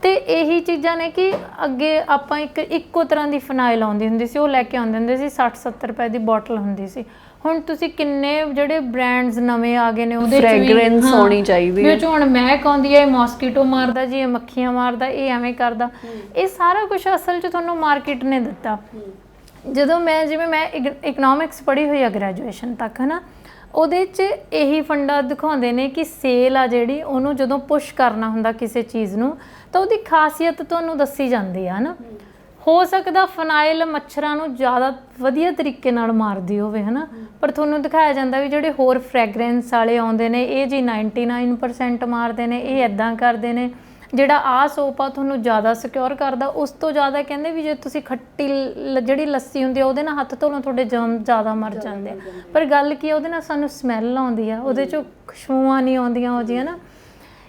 ਤੇ ਇਹੀ ਚੀਜ਼ਾਂ ਨੇ ਕਿ ਅੱਗੇ ਆਪਾਂ ਇੱਕੋ ਤਰ੍ਹਾਂ ਦੀ ਫਨਾਈਲ ਆਉਂਦੀ ਹੁੰਦੀ ਸੀ, ਉਹ ਲੈ ਕੇ ਆਉਂਦੇ ਹੁੰਦੇ ਸੀ, 60-70 ਰੁਪਏ ਦੀ ਬੋਟਲ ਹੁੰਦੀ ਸੀ। ਹੁਣ ਤੁਸੀਂ ਕਿੰਨੇ ਜਿਹੜੇ ਬ੍ਰਾਂਡਸ ਨਵੇਂ ਆ ਗਏ ਨੇ, ਉਹਦੇ ਚ ਫ੍ਰੈਗਰੈਂਸ ਆਉਣੀ ਚਾਹੀਦੀ ਹੈ। ਹੁਣ ਮਹਿਕ ਆਉਂਦੀ ਹੈ, ਇਹ ਮੋਸਕੀਟੋ ਮਾਰਦਾ ਜੀ, ਇਹ ਮੱਖੀਆਂ ਮਾਰਦਾ, ਇਹ ਐਵੇਂ ਕਰਦਾ। ਇਹ ਸਾਰਾ ਕੁਝ ਅਸਲ 'ਚ ਤੁਹਾਨੂੰ ਮਾਰਕੀਟ ਨੇ ਦਿੱਤਾ। ਜਦੋਂ ਜਿਵੇਂ ਮੈਂ ਇਕਨੋਮਿਕਸ ਪੜ੍ਹੀ ਹੋਈ ਆ ਗ੍ਰੈਜੂਏਸ਼ਨ ਤੱਕ, ਹੈ ਨਾ, ਉਹਦੇ 'ਚ ਇਹੀ ਫੰਡਾ ਦਿਖਾਉਂਦੇ ਨੇ ਕਿ ਸੇਲ ਆ ਜਿਹੜੀ, ਉਹਨੂੰ ਜਦੋਂ ਪੁਸ਼ ਕਰਨਾ ਹੁੰਦਾ ਕਿਸੇ ਚੀਜ਼ ਨੂੰ, ਤਾਂ ਉਹਦੀ ਖਾਸੀਅਤ ਤੁਹਾਨੂੰ ਦੱਸੀ ਜਾਂਦੀ ਆ ਨਾ। ਹੋ ਸਕਦਾ ਫਨਾਈਲ ਮੱਛਰਾਂ ਨੂੰ ਜ਼ਿਆਦਾ ਵਧੀਆ ਤਰੀਕੇ ਨਾਲ ਮਾਰਦੀ ਹੋਵੇ, ਹੈ ਨਾ, ਪਰ ਤੁਹਾਨੂੰ ਦਿਖਾਇਆ ਜਾਂਦਾ ਵੀ ਜਿਹੜੇ ਹੋਰ ਫ੍ਰੈਗਰੈਂਸ ਵਾਲੇ ਆਉਂਦੇ ਨੇ, ਇਹ ਜੀ 99% ਮਾਰਦੇ ਨੇ, ਇਹ ਇੱਦਾਂ ਕਰਦੇ ਨੇ। ਜਿਹੜਾ ਆਹ ਸੋਪ ਆ ਤੁਹਾਨੂੰ ਜ਼ਿਆਦਾ ਸਿਕਿਉਰ ਕਰਦਾ। ਉਸ ਤੋਂ ਜ਼ਿਆਦਾ ਕਹਿੰਦੇ ਵੀ ਜੇ ਤੁਸੀਂ ਖੱਟੀ ਜਿਹੜੀ ਲੱਸੀ ਹੁੰਦੀ ਆ ਉਹਦੇ ਨਾਲ ਹੱਥ ਧੋ ਲਓ, ਤੁਹਾਡੇ ਜਰਮ ਜ਼ਿਆਦਾ ਮਰ ਜਾਂਦੇ ਆ। ਪਰ ਗੱਲ ਕੀ ਆ, ਉਹਦੇ ਨਾਲ ਸਾਨੂੰ ਸਮੈਲ ਆਉਂਦੀ ਆ, ਉਹਦੇ 'ਚੋਂ ਖੁਸ਼ਬੂਆਂ ਨਹੀਂ ਆਉਂਦੀਆਂ ਉਹ ਜਿਹੀਆਂ ਨਾ।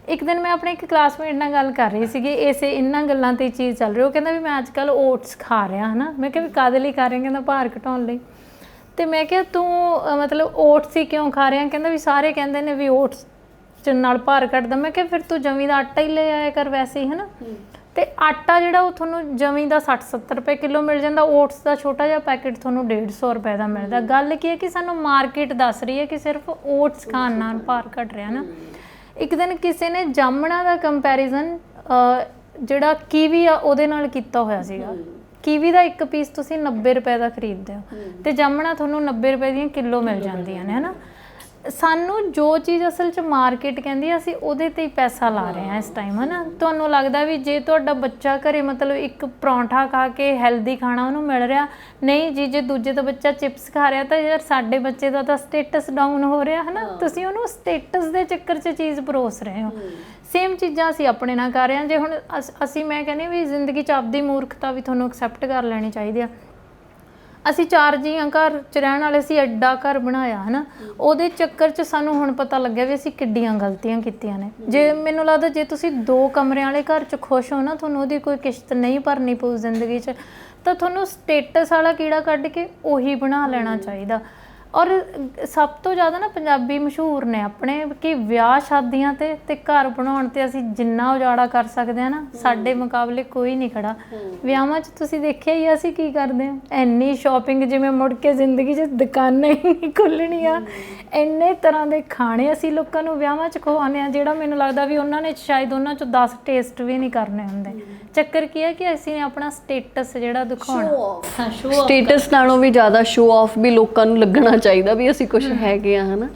ਇੱਕ ਦਿਨ ਮੈਂ ਆਪਣੇ ਇੱਕ ਕਲਾਸਮੇਟ ਨਾਲ ਗੱਲ ਕਰ ਰਹੀ ਸੀਗੀ, ਇਹਨਾਂ ਗੱਲਾਂ 'ਤੇ ਚੀਜ਼ ਚੱਲ ਰਹੀ। ਉਹ ਕਹਿੰਦਾ ਵੀ ਮੈਂ ਅੱਜ ਕੱਲ੍ਹ ਓਟਸ ਖਾ ਰਿਹਾ, ਹੈ ਨਾ। ਮੈਂ ਕਿਹਾ ਵੀ ਕਾਹਦੇ ਲਈ ਖਾ ਰਿਹਾ? ਕਹਿੰਦਾ ਭਾਰ ਘਟਾਉਣ ਲਈ। ਅਤੇ ਮੈਂ ਕਿਹਾ ਤੂੰ ਮਤਲਬ ਓਟਸ ਹੀ ਕਿਉਂ ਖਾ ਰਿਹਾ? ਕਹਿੰਦਾ ਵੀ ਸਾਰੇ ਕਹਿੰਦੇ ਨੇ ਵੀ ਓਟਸ ਨਾਲ ਭਾਰ ਘਟਦਾ। ਮੈਂ ਕਿਹਾ ਫਿਰ ਤੂੰ ਜਵੀਂ ਦਾ ਆਟਾ ਹੀ ਲੈ ਆਇਆ ਕਰ ਵੈਸੇ ਹੀ, ਹੈ ਨਾ। ਅਤੇ ਆਟਾ ਜਿਹੜਾ ਉਹ ਤੁਹਾਨੂੰ ਜਵੀਂ ਦਾ 60-70 ਰੁਪਏ ਕਿਲੋ ਮਿਲ ਜਾਂਦਾ, ਓਟਸ ਦਾ ਛੋਟਾ ਜਿਹਾ ਪੈਕਟ ਤੁਹਾਨੂੰ 150 ਰੁਪਏ ਦਾ ਮਿਲਦਾ। ਗੱਲ ਕੀ ਹੈ ਕਿ ਸਾਨੂੰ ਮਾਰਕੀਟ ਦੱਸ ਰਹੀ ਹੈ ਕਿ ਸਿਰਫ ਓਟਸ ਖਾਣ ਨਾਲ ਭਾਰ ਘਟ ਰਿਹਾ ਨਾ। ਇੱਕ ਦਿਨ ਕਿਸੇ ਨੇ ਜਾਮਣਾ ਦਾ ਕੰਪੈਰੀਜ਼ਨ ਜਿਹੜਾ ਕੀਵੀ ਆ ਉਹਦੇ ਨਾਲ ਕੀਤਾ ਹੋਇਆ ਸੀਗਾ। ਕੀਵੀ ਦਾ ਇੱਕ ਪੀਸ ਤੁਸੀਂ 90 ਰੁਪਏ ਦਾ ਖਰੀਦਦੇ ਹੋ ਅਤੇ ਜਾਮਣਾ ਤੁਹਾਨੂੰ 90 ਰੁਪਏ ਦੀਆਂ ਕਿਲੋ ਮਿਲ ਜਾਂਦੀਆਂ ਨੇ, ਹੈ ਨਾ। ਸਾਨੂੰ ਜੋ ਚੀਜ਼ ਅਸਲ 'ਚ ਮਾਰਕੀਟ ਕਹਿੰਦੀ ਆ, ਅਸੀਂ ਉਹਦੇ 'ਤੇ ਹੀ ਪੈਸਾ ਲਾ ਰਹੇ ਹਾਂ ਇਸ ਟਾਈਮ, ਹੈ ਨਾ। ਤੁਹਾਨੂੰ ਲੱਗਦਾ ਵੀ ਜੇ ਤੁਹਾਡਾ ਬੱਚਾ ਘਰੇ ਮਤਲਬ ਇੱਕ ਪਰੌਂਠਾ ਖਾ ਕੇ ਹੈਲਦੀ ਖਾਣਾ ਉਹਨੂੰ ਮਿਲ ਰਿਹਾ, ਨਹੀਂ ਜੀ, ਜੇ ਦੂਜੇ ਦਾ ਬੱਚਾ ਚਿਪਸ ਖਾ ਰਿਹਾ ਤਾਂ ਯਾਰ ਸਾਡੇ ਬੱਚੇ ਦਾ ਤਾਂ ਸਟੇਟਸ ਡਾਊਨ ਹੋ ਰਿਹਾ, ਹੈ ਨਾ। ਤੁਸੀਂ ਉਹਨੂੰ ਸਟੇਟਸ ਦੇ ਚੱਕਰ 'ਚ ਚੀਜ਼ ਪਰੋਸ ਰਹੇ ਹੋ। ਸੇਮ ਚੀਜ਼ਾਂ ਅਸੀਂ ਆਪਣੇ ਨਾਲ ਕਰ ਰਹੇ ਹਾਂ। ਜੇ ਹੁਣ ਮੈਂ ਕਹਿੰਦੀ ਵੀ ਜ਼ਿੰਦਗੀ 'ਚ ਆਪਦੀ ਮੂਰਖਤਾ ਵੀ ਤੁਹਾਨੂੰ ਐਕਸੈਪਟ ਕਰ ਲੈਣੀ ਚਾਹੀਦੀ ਆ। ਅਸੀਂ 4 ਜੀਆਂ ਘਰ 'ਚ ਰਹਿਣ ਵਾਲੇ ਸੀ, ਐਡਾ ਘਰ ਬਣਾਇਆ, ਹੈ ਨਾ। ਉਹਦੇ ਚੱਕਰ 'ਚ ਸਾਨੂੰ ਹੁਣ ਪਤਾ ਲੱਗਿਆ ਵੀ ਅਸੀਂ ਕਿੱਡੀਆਂ ਗਲਤੀਆਂ ਕੀਤੀਆਂ ਨੇ। ਜੇ ਮੈਨੂੰ ਲੱਗਦਾ ਜੇ ਤੁਸੀਂ 2 ਕਮਰਿਆਂ ਵਾਲੇ ਘਰ 'ਚ ਖੁਸ਼ ਹੋ ਨਾ, ਤੁਹਾਨੂੰ ਉਹਦੀ ਕੋਈ ਕਿਸ਼ਤ ਨਹੀਂ ਭਰਨੀ ਪਊ ਜ਼ਿੰਦਗੀ 'ਚ, ਤਾਂ ਤੁਹਾਨੂੰ ਸਟੇਟਸ ਵਾਲਾ ਕੀੜਾ ਕੱਢ ਕੇ ਉਹੀ ਬਣਾ ਲੈਣਾ ਚਾਹੀਦਾ। ਔਰ ਸਭ ਤੋਂ ਜ਼ਿਆਦਾ ਨਾ ਪੰਜਾਬੀ ਮਸ਼ਹੂਰ ਨੇ ਆਪਣੇ ਕਿ ਵਿਆਹ ਸ਼ਾਦੀਆਂ ਤੇ ਘਰ ਬਣਾਉਣ ਤੇ ਅਸੀਂ ਜਿੰਨਾ ਉਜਾੜਾ ਕਰ ਸਕਦੇ ਆ ਨਾ, ਸਾਡੇ ਮੁਕਾਬਲੇ ਕੋਈ ਨਹੀਂ ਖੜਾ। ਵਿਆਹਾਂ 'ਚ ਤੁਸੀਂ ਦੇਖਿਆ ਹੀ ਅਸੀਂ ਕੀ ਕਰਦੇ ਆ, ਇੰਨੀ ਸ਼ਾਪਿੰਗ, ਜਿਵੇਂ ਮੁੜ ਕੇ ਜ਼ਿੰਦਗੀ 'ਚ ਦੁਕਾਨਾਂ ਹੀ ਨਹੀਂ ਖੁੱਲਣੀਆਂ, ਇੰਨੇ ਤਰ੍ਹਾਂ ਦੇ ਖਾਣੇ ਅਸੀਂ ਲੋਕਾਂ ਨੂੰ ਵਿਆਹਾਂ 'ਚ ਖਵਾਉਂਦੇ ਆ, ਜਿਹੜਾ ਮੈਨੂੰ ਲੱਗਦਾ ਵੀ ਉਹਨਾਂ ਨੇ ਸ਼ਾਇਦ ਉਹਨਾਂ 'ਚੋਂ 10 ਟੇਸਟ ਵੀ ਨਹੀਂ ਕਰਨੇ ਹੁੰਦੇ। ਚੱਕਰ ਕੀ ਹੈ ਕਿ ਅਸੀਂ ਆਪਣਾ ਸਟੇਟਸ ਜਿਹੜਾ ਦਿਖਾਉਣਾ, ਹਾਂ ਸ਼ੋ ਸਟੇਟਸ ਨਾਲੋਂ ਵੀ ਜ਼ਿਆਦਾ ਸ਼ੋ ਆਫ ਵੀ ਲੋਕਾਂ ਨੂੰ ਲੱਗਣਾ ਚਾਹੀਦਾ ਵੀ ਅਸੀਂ ਕੁਝ ਹੈਗੇ ਆ, ਹਨਾ।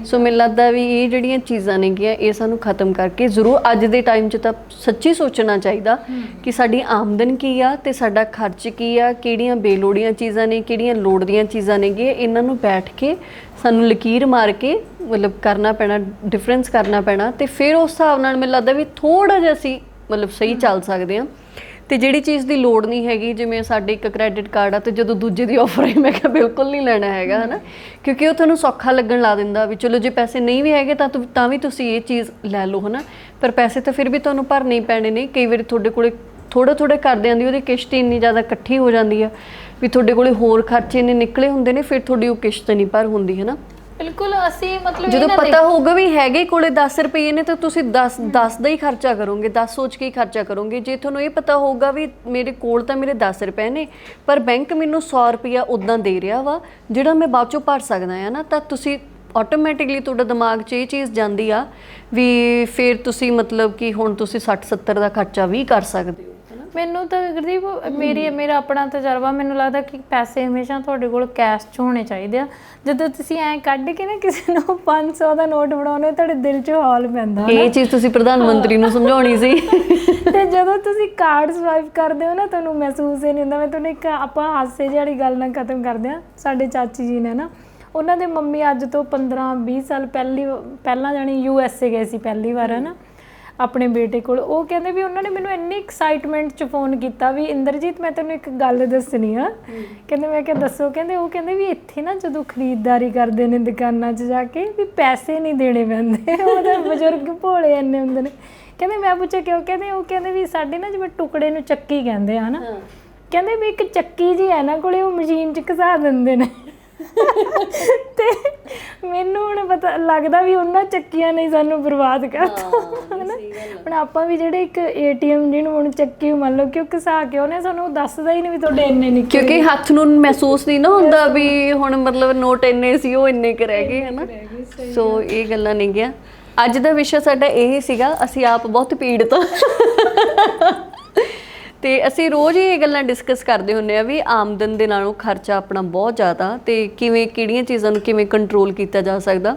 ਸੋ ਮੈਨੂੰ ਲੱਗਦਾ ਵੀ ਇਹ ਜਿਹੜੀਆਂ ਚੀਜ਼ਾਂ ਨੇਗੀਆਂ ਇਹ ਸਾਨੂੰ ਖਤਮ ਕਰਕੇ ਜ਼ਰੂਰ ਅੱਜ ਦੇ ਟਾਈਮ 'ਚ ਤਾਂ ਸੱਚੀ ਸੋਚਣਾ ਚਾਹੀਦਾ ਕਿ ਸਾਡੀ ਆਮਦਨ ਕੀ ਆ ਤੇ ਸਾਡਾ ਖਰਚ ਕੀ ਆ, ਕਿਹੜੀਆਂ ਬੇਲੋੜੀਆਂ ਚੀਜ਼ਾਂ ਨੇ, ਕਿਹੜੀਆਂ ਲੋੜ ਦੀਆਂ ਚੀਜ਼ਾਂ ਨੇਗੀਆਂ, ਇਹਨਾਂ ਨੂੰ ਬੈਠ ਕੇ ਸਾਨੂੰ ਲਕੀਰ ਮਾਰ ਕੇ ਮਤਲਬ ਕਰਨਾ ਪੈਣਾ, ਡਿਫਰੈਂਸ ਕਰਨਾ ਪੈਣਾ, ਤੇ ਫਿਰ ਉਸ ਹਿਸਾਬ ਨਾਲ ਮੈਨੂੰ ਲੱਗਦਾ ਵੀ ਥੋੜ੍ਹਾ ਜਿਹਾ ਅਸੀਂ ਮਤਲਬ ਸਹੀ ਚੱਲ ਸਕਦੇ ਹਾਂ। ਤੇ ਜਿਹੜੀ ਚੀਜ਼ ਦੀ ਲੋੜ ਨਹੀਂ ਹੈਗੀ, ਜਿਵੇਂ ਸਾਡੇ ਇੱਕ ਕ੍ਰੈਡਿਟ ਕਾਰਡ ਆ ਤੇ ਜਦੋਂ ਦੂਜੇ ਦੀ ਆਫਰ ਆਈ ਮੈਂ ਕਿਹਾ ਬਿਲਕੁਲ ਨਹੀਂ ਲੈਣਾ ਹੈਗਾ, ਹਨਾ, ਕਿਉਂਕਿ ਉਹ ਤੁਹਾਨੂੰ ਸੌਖਾ ਲੱਗਣ ਲਾ ਦਿੰਦਾ ਵੀ ਚਲੋ ਜੇ ਪੈਸੇ ਨਹੀਂ ਵੀ ਹੈਗੇ ਤਾਂ ਵੀ ਤੁਸੀਂ ਇਹ ਚੀਜ਼ ਲੈ ਲਓ, ਹਨਾ। ਪਰ ਪੈਸੇ ਤਾਂ ਫਿਰ ਵੀ ਤੁਹਾਨੂੰ ਭਰਨੇ ਹੀ ਪੈਣੇ ਨੇ। ਕਈ ਵਾਰੀ ਤੁਹਾਡੇ ਕੋਲੇ ਥੋੜ੍ਹਾ ਕਰਦੇ ਆਂਦੀ ਉਹਦੀ ਕਿਸ਼ਤ ਇੰਨੀ ਜ਼ਿਆਦਾ ਇਕੱਠੀ ਹੋ ਜਾਂਦੀ ਆ ਵੀ ਤੁਹਾਡੇ ਕੋਲੇ ਹੋਰ ਖਰਚੇ ਇੰਨੇ ਨਿਕਲੇ ਹੁੰਦੇ ਨੇ, ਫਿਰ ਤੁਹਾਡੀ ਉਹ ਕਿਸ਼ਤ ਨਹੀਂ ਭਰ ਹੁੰਦੀ, ਹਨਾ। ਬਿਲਕੁਲ। ਅਸੀਂ ਮਤਲਬ ਜਦੋਂ ਪਤਾ ਹੋਊਗਾ ਵੀ ਹੈਗੇ ਕੋਲੇ 10 ਰੁਪਏ ਨੇ ਤਾਂ ਤੁਸੀਂ 10 ਦਾ ਹੀ ਖਰਚਾ ਕਰੋਗੇ, 10 ਸੋਚ ਕੇ ਹੀ ਖਰਚਾ ਕਰੋਗੇ। ਜੇ ਤੁਹਾਨੂੰ ਇਹ ਪਤਾ ਹੋਊਗਾ ਵੀ ਮੇਰੇ ਕੋਲ ਤਾਂ ਮੇਰੇ 10 ਰੁਪਏ ਨੇ ਪਰ ਬੈਂਕ ਮੈਨੂੰ 100 ਰੁਪਇਆ ਉੱਦਾਂ ਦੇ ਰਿਹਾ ਵਾ ਜਿਹੜਾ ਮੈਂ ਬਾਅਦ ਚੋਂ ਭਰ ਸਕਦਾ ਹੈ ਨਾ, ਤਾਂ ਤੁਸੀਂ ਆਟੋਮੈਟਿਕਲੀ ਤੁਹਾਡਾ ਦਿਮਾਗ 'ਚ ਇਹ ਚੀਜ਼ ਜਾਂਦੀ ਆ ਵੀ ਫਿਰ ਤੁਸੀਂ ਮਤਲਬ ਕਿ ਹੁਣ ਤੁਸੀਂ 60-70 ਦਾ ਖਰਚਾ ਵੀ ਕਰ ਸਕਦੇ ਹੋ। ਮੈਨੂੰ ਤਾਂ ਗੁਰਦੀਪ ਮੇਰਾ ਆਪਣਾ ਤਜਰਬਾ, ਮੈਨੂੰ ਲੱਗਦਾ ਕਿ ਪੈਸੇ ਹਮੇਸ਼ਾ ਤੁਹਾਡੇ ਕੋਲ ਕੈਸ਼ 'ਚ ਹੋਣੇ ਚਾਹੀਦੇ ਆ। ਜਦੋਂ ਤੁਸੀਂ ਐਂ ਕੱਢ ਕੇ ਨਾ ਕਿਸੇ ਨੂੰ 500 ਦਾ ਨੋਟ ਫੜਾਉਂਦੇ ਹੋ ਤੁਹਾਡੇ ਦਿਲ 'ਚ ਹੌਲ ਪੈਂਦਾ। ਇਹ ਚੀਜ਼ ਤੁਸੀਂ ਪ੍ਰਧਾਨ ਮੰਤਰੀ ਨੂੰ ਸਮਝਾਉਣੀ ਸੀ। ਤੇ ਜਦੋਂ ਤੁਸੀਂ ਕਾਰਡ ਸਵਾਈਪ ਕਰਦੇ ਹੋ ਨਾ ਤੁਹਾਨੂੰ ਮਹਿਸੂਸ ਹੀ ਨਹੀਂ ਹੁੰਦਾ। ਮੈਂ ਤੁਹਾਨੂੰ ਇੱਕ ਆਪਾਂ ਹਾਸੇ ਜਿਹੀ ਵਾਲੀ ਗੱਲ ਨਾਲ ਖਤਮ ਕਰਦੇ ਹਾਂ। ਸਾਡੇ ਚਾਚੀ ਜੀ ਨੇ ਨਾ, ਉਹਨਾਂ ਦੇ ਮੰਮੀ ਅੱਜ ਤੋਂ 15-20 ਸਾਲ ਪਹਿਲਾਂ ਜਾਣੀ USA ਗਏ ਸੀ ਪਹਿਲੀ ਵਾਰ, ਹੈ ਨਾ, ਆਪਣੇ ਬੇਟੇ ਕੋਲ। ਉਹ ਕਹਿੰਦੇ ਵੀ ਉਹਨਾਂ ਨੇ ਮੈਨੂੰ ਇੰਨੀ ਐਕਸਾਈਟਮੈਂਟ 'ਚ ਫੋਨ ਕੀਤਾ ਵੀ ਇੰਦਰਜੀਤ ਮੈਂ ਤੈਨੂੰ ਇੱਕ ਗੱਲ ਦੱਸਣੀ ਆ। ਕਹਿੰਦੇ ਮੈਂ ਕਿਹਾ ਦੱਸੋ। ਕਹਿੰਦੇ ਵੀ ਇੱਥੇ ਨਾ ਜਦੋਂ ਖਰੀਦਦਾਰੀ ਕਰਦੇ ਨੇ ਦੁਕਾਨਾਂ 'ਚ ਜਾ ਕੇ ਵੀ ਪੈਸੇ ਨਹੀਂ ਦੇਣੇ ਪੈਂਦੇ। ਉਹਦੇ ਬਜ਼ੁਰਗ ਭੋਲੇ ਇੰਨੇ ਹੁੰਦੇ ਨੇ। ਕਹਿੰਦੇ ਮੈਂ ਪੁੱਛਿਆ ਕਿਉਂ? ਕਹਿੰਦੇ ਵੀ ਸਾਡੇ ਨਾ ਜਿਵੇਂ ਟੁਕੜੇ ਨੂੰ ਚੱਕੀ ਕਹਿੰਦੇ ਆ ਨਾ, ਕਹਿੰਦੇ ਵੀ ਇੱਕ ਚੱਕੀ ਜੀ ਹੈ ਨਾ ਕੋਲੇ, ਉਹ ਮਸ਼ੀਨ 'ਚ ਘਸਾ ਦਿੰਦੇ ਨੇ। ਤੇ ਮੈਨੂੰ ਹੁਣ ਪਤਾ ਲੱਗਦਾ ਵੀ ਉਹਨਾਂ ਚੱਕੀਆਂ ਨੇ ਸਾਨੂੰ ਬਰਬਾਦ ਕਰਤਾ, ਹਨਾ। ਹੁਣ ਆਪਾਂ ਵੀ ਜਿਹੜੇ ਇੱਕ ATM ਜਿਹਨੂੰ ਹੁਣ ਚੱਕੀ ਮੰਨ ਲਓ ਕਿ ਉਹ ਘਸਾ ਕੇ ਉਹਨੇ ਸਾਨੂੰ ਦੱਸਦਾ ਹੀ ਨਹੀਂ ਵੀ ਤੁਹਾਡੇ ਇੰਨੇ ਨਿਕਲੇ, ਕਿਉਂਕਿ ਹੱਥ ਨੂੰ ਮਹਿਸੂਸ ਨਹੀਂ ਨਾ ਹੁੰਦਾ ਵੀ ਹੁਣ ਮਤਲਬ ਨੋਟ ਇੰਨੇ ਸੀ ਉਹ ਇੰਨੇ ਕੁ ਰਹਿ ਗਏ, ਹਨਾ। ਸੋ ਇਹ ਗੱਲਾਂ ਨਹੀਂ ਗਿਆ। ਅੱਜ ਦਾ ਵਿਸ਼ਾ ਸਾਡਾ ਇਹ ਸੀਗਾ, ਅਸੀਂ ਆਪ ਬਹੁਤ ਪੀੜਤ ਤੇ ਅਸੀਂ ਰੋਜ਼ ਹੀ ਇਹ ਗੱਲਾਂ ਡਿਸਕਸ ਕਰਦੇ ਹੁੰਦੇ ਆ ਵੀ ਆਮਦਨ ਦੇ ਨਾਲੋਂ ਖਰਚਾ ਆਪਣਾ ਬਹੁਤ ਜ਼ਿਆਦਾ ਤੇ ਕਿਹੜੀਆਂ ਚੀਜ਼ਾਂ ਨੂੰ ਕਿਵੇਂ ਕੰਟਰੋਲ ਕੀਤਾ ਜਾ ਸਕਦਾ।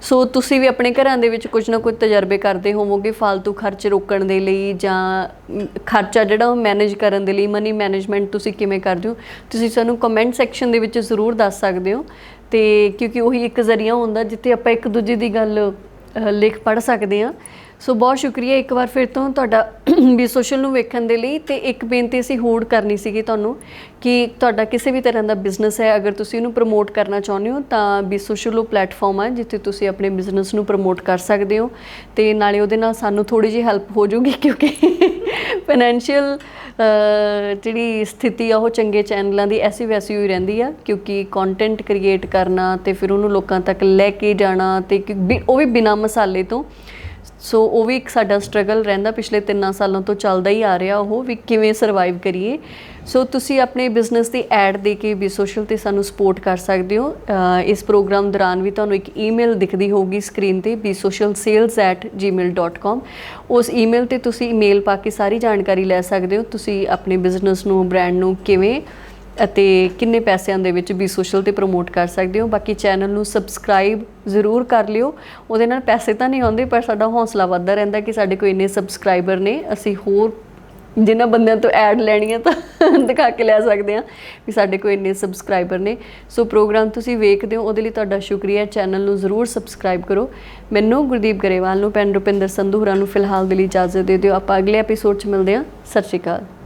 ਸੋ ਤੁਸੀਂ ਵੀ ਆਪਣੇ ਘਰਾਂ ਦੇ ਵਿੱਚ ਕੁਝ ਨਾ ਕੁਝ ਤਜਰਬੇ ਕਰਦੇ ਹੋਵੋਗੇ ਫालतू ਖਰਚ ਰੋਕਣ ਦੇ ਲਈ, ਜਾਂ ਖਰਚਾ ਜਿਹੜਾ ਉਹ ਮੈਨੇਜ ਕਰਨ ਦੇ ਲਈ, ਮਨੀ ਮੈਨੇਜਮੈਂਟ ਤੁਸੀਂ ਕਿਵੇਂ ਕਰਦੇ ਹੋ। ਤੁਸੀਂ ਸਾਨੂੰ ਕਮੈਂਟ ਸੈਕਸ਼ਨ ਦੇ ਵਿੱਚ ਜ਼ਰੂਰ ਦੱਸ ਸਕਦੇ ਹੋ, ਤੇ ਕਿਉਂਕਿ ਉਹੀ ਇੱਕ ਜ਼ਰੀਆ ਹੁੰਦਾ ਜਿੱਥੇ ਆਪਾਂ ਇੱਕ ਦੂਜੇ ਦੀ ਗੱਲ ਲਿਖ ਪੜ੍ਹ ਸਕਦੇ ਹਾਂ। ਸੋ ਬਹੁਤ ਸ਼ੁਕਰੀਆ ਇੱਕ ਵਾਰ ਫਿਰ ਤੋਂ ਤੁਹਾਡਾ ਵੀ ਸੋਸ਼ਲ ਨੂੰ ਵੇਖਣ ਦੇ ਲਈ। ਤੇ ਇੱਕ ਬੇਨਤੀ ਅਸੀਂ ਹੋਰ ਕਰਨੀ ਸੀਗੀ ਤੁਹਾਨੂੰ ਕਿ ਤੁਹਾਡਾ ਕਿਸੇ ਵੀ ਤਰ੍ਹਾਂ ਦਾ ਬਿਜ਼ਨਸ ਹੈ, ਅਗਰ ਤੁਸੀਂ ਇਹਨੂੰ ਪ੍ਰਮੋਟ ਕਰਨਾ ਚਾਹੁੰਦੇ ਹੋ ਤਾਂ ਵੀ ਸੋਸ਼ਲ ਉਹ ਪਲੇਟਫਾਰਮ ਹੈ ਜਿੱਥੇ ਤੁਸੀਂ ਆਪਣੇ ਬਿਜ਼ਨਸ ਨੂੰ ਪ੍ਰਮੋਟ ਕਰ ਸਕਦੇ ਹੋ, ਤੇ ਨਾਲੇ ਉਹਦੇ ਨਾਲ ਸਾਨੂੰ ਥੋੜ੍ਹੀ ਜਿਹੀ ਹੈਲਪ ਹੋ ਜਾਊਗੀ ਕਿਉਂਕਿ ਫਾਈਨੈਂਸ਼ੀਅਲ ਜਿਹੜੀ ਸਥਿਤੀ ਆ ਉਹ ਚੰਗੇ ਚੈਨਲਾਂ ਦੀ ਐਸੀ ਵੈਸੀ ਹੋਈ ਰਹਿੰਦੀ ਆ, ਕਿਉਂਕਿ ਕੰਟੈਂਟ ਕ੍ਰੀਏਟ ਕਰਨਾ ਤੇ ਫਿਰ ਉਹਨੂੰ ਲੋਕਾਂ ਤੱਕ ਲੈ ਕੇ ਜਾਣਾ ਤੇ ਉਹ ਵੀ ਬਿਨਾਂ ਮਸਾਲੇ ਤੋਂ। ਸੋ ਉਹ ਵੀ ਇੱਕ ਸਾਡਾ ਸਟਰਗਲ ਰਹਿੰਦਾ, ਪਿਛਲੇ 3 ਸਾਲਾਂ ਤੋਂ ਚੱਲਦਾ ਹੀ ਆ ਰਿਹਾ ਉਹ ਵੀ ਕਿਵੇਂ ਸਰਵਾਈਵ ਕਰੀਏ। ਸੋ ਤੁਸੀਂ ਆਪਣੇ ਬਿਜ਼ਨਸ ਦੀ ਐਡ ਦੇ ਕੇ ਵੀ ਸੋਸ਼ਲ 'ਤੇ ਸਾਨੂੰ ਸਪੋਰਟ ਕਰ ਸਕਦੇ ਹੋ। ਇਸ ਪ੍ਰੋਗਰਾਮ ਦੌਰਾਨ ਵੀ ਤੁਹਾਨੂੰ ਇੱਕ ਈਮੇਲ ਦਿਖਦੀ ਹੋਊਗੀ ਸਕਰੀਨ 'ਤੇ bsocialsales@gmail.com। ਉਸ ਈਮੇਲ 'ਤੇ ਤੁਸੀਂ ਈਮੇਲ ਪਾ ਕੇ ਸਾਰੀ ਜਾਣਕਾਰੀ ਲੈ ਸਕਦੇ ਹੋ ਤੁਸੀਂ ਆਪਣੇ ਬਿਜ਼ਨਸ ਨੂੰ, ਬ੍ਰਾਂਡ ਨੂੰ ਕਿਵੇਂ ਅਤੇ ਕਿੰਨੇ ਪੈਸਿਆਂ ਦੇ ਵਿੱਚ ਵੀ ਸੋਸ਼ਲ 'ਤੇ ਪ੍ਰਮੋਟ ਕਰ ਸਕਦੇ ਹੋ। ਬਾਕੀ ਚੈਨਲ ਨੂੰ ਸਬਸਕ੍ਰਾਈਬ ਜ਼ਰੂਰ ਕਰ ਲਿਓ, ਉਹਦੇ ਨਾਲ ਪੈਸੇ ਤਾਂ ਨਹੀਂ ਆਉਂਦੇ ਪਰ ਸਾਡਾ ਹੌਸਲਾ ਵੱਧਦਾ ਰਹਿੰਦਾ ਕਿ ਸਾਡੇ ਕੋਲ ਇੰਨੇ ਸਬਸਕ੍ਰਾਈਬਰ ਨੇ, ਅਸੀਂ ਹੋਰ ਜਿਨ੍ਹਾਂ ਬੰਦਿਆਂ ਤੋਂ ਐਡ ਲੈਣੀ ਹੈ ਤਾਂ ਦਿਖਾ ਕੇ ਲੈ ਸਕਦੇ ਹਾਂ ਵੀ ਸਾਡੇ ਕੋਲ ਇੰਨੇ ਸਬਸਕ੍ਰਾਈਬਰ ਨੇ। ਸੋ ਪ੍ਰੋਗਰਾਮ ਤੁਸੀਂ ਵੇਖਦੇ ਹੋ ਉਹਦੇ ਲਈ ਤੁਹਾਡਾ ਸ਼ੁਕਰੀਆ। ਚੈਨਲ ਨੂੰ ਜ਼ਰੂਰ ਸਬਸਕ੍ਰਾਈਬ ਕਰੋ। ਮੈਨੂੰ, ਗੁਰਦੀਪ ਗਰੇਵਾਲ ਨੂੰ, ਭੈਣ ਰੁਪਿੰਦਰ ਸੰਧੂ ਹੋਰਾਂ ਨੂੰ ਫਿਲਹਾਲ ਦੇ ਲਈ ਇਜਾਜ਼ਤ ਦੇ ਦਿਓ। ਆਪਾਂ ਅਗਲੇ ਐਪੀਸੋਡ 'ਚ ਮਿਲਦੇ ਹਾਂ। ਸਤਿ ਸ਼੍ਰੀ ਅਕਾਲ।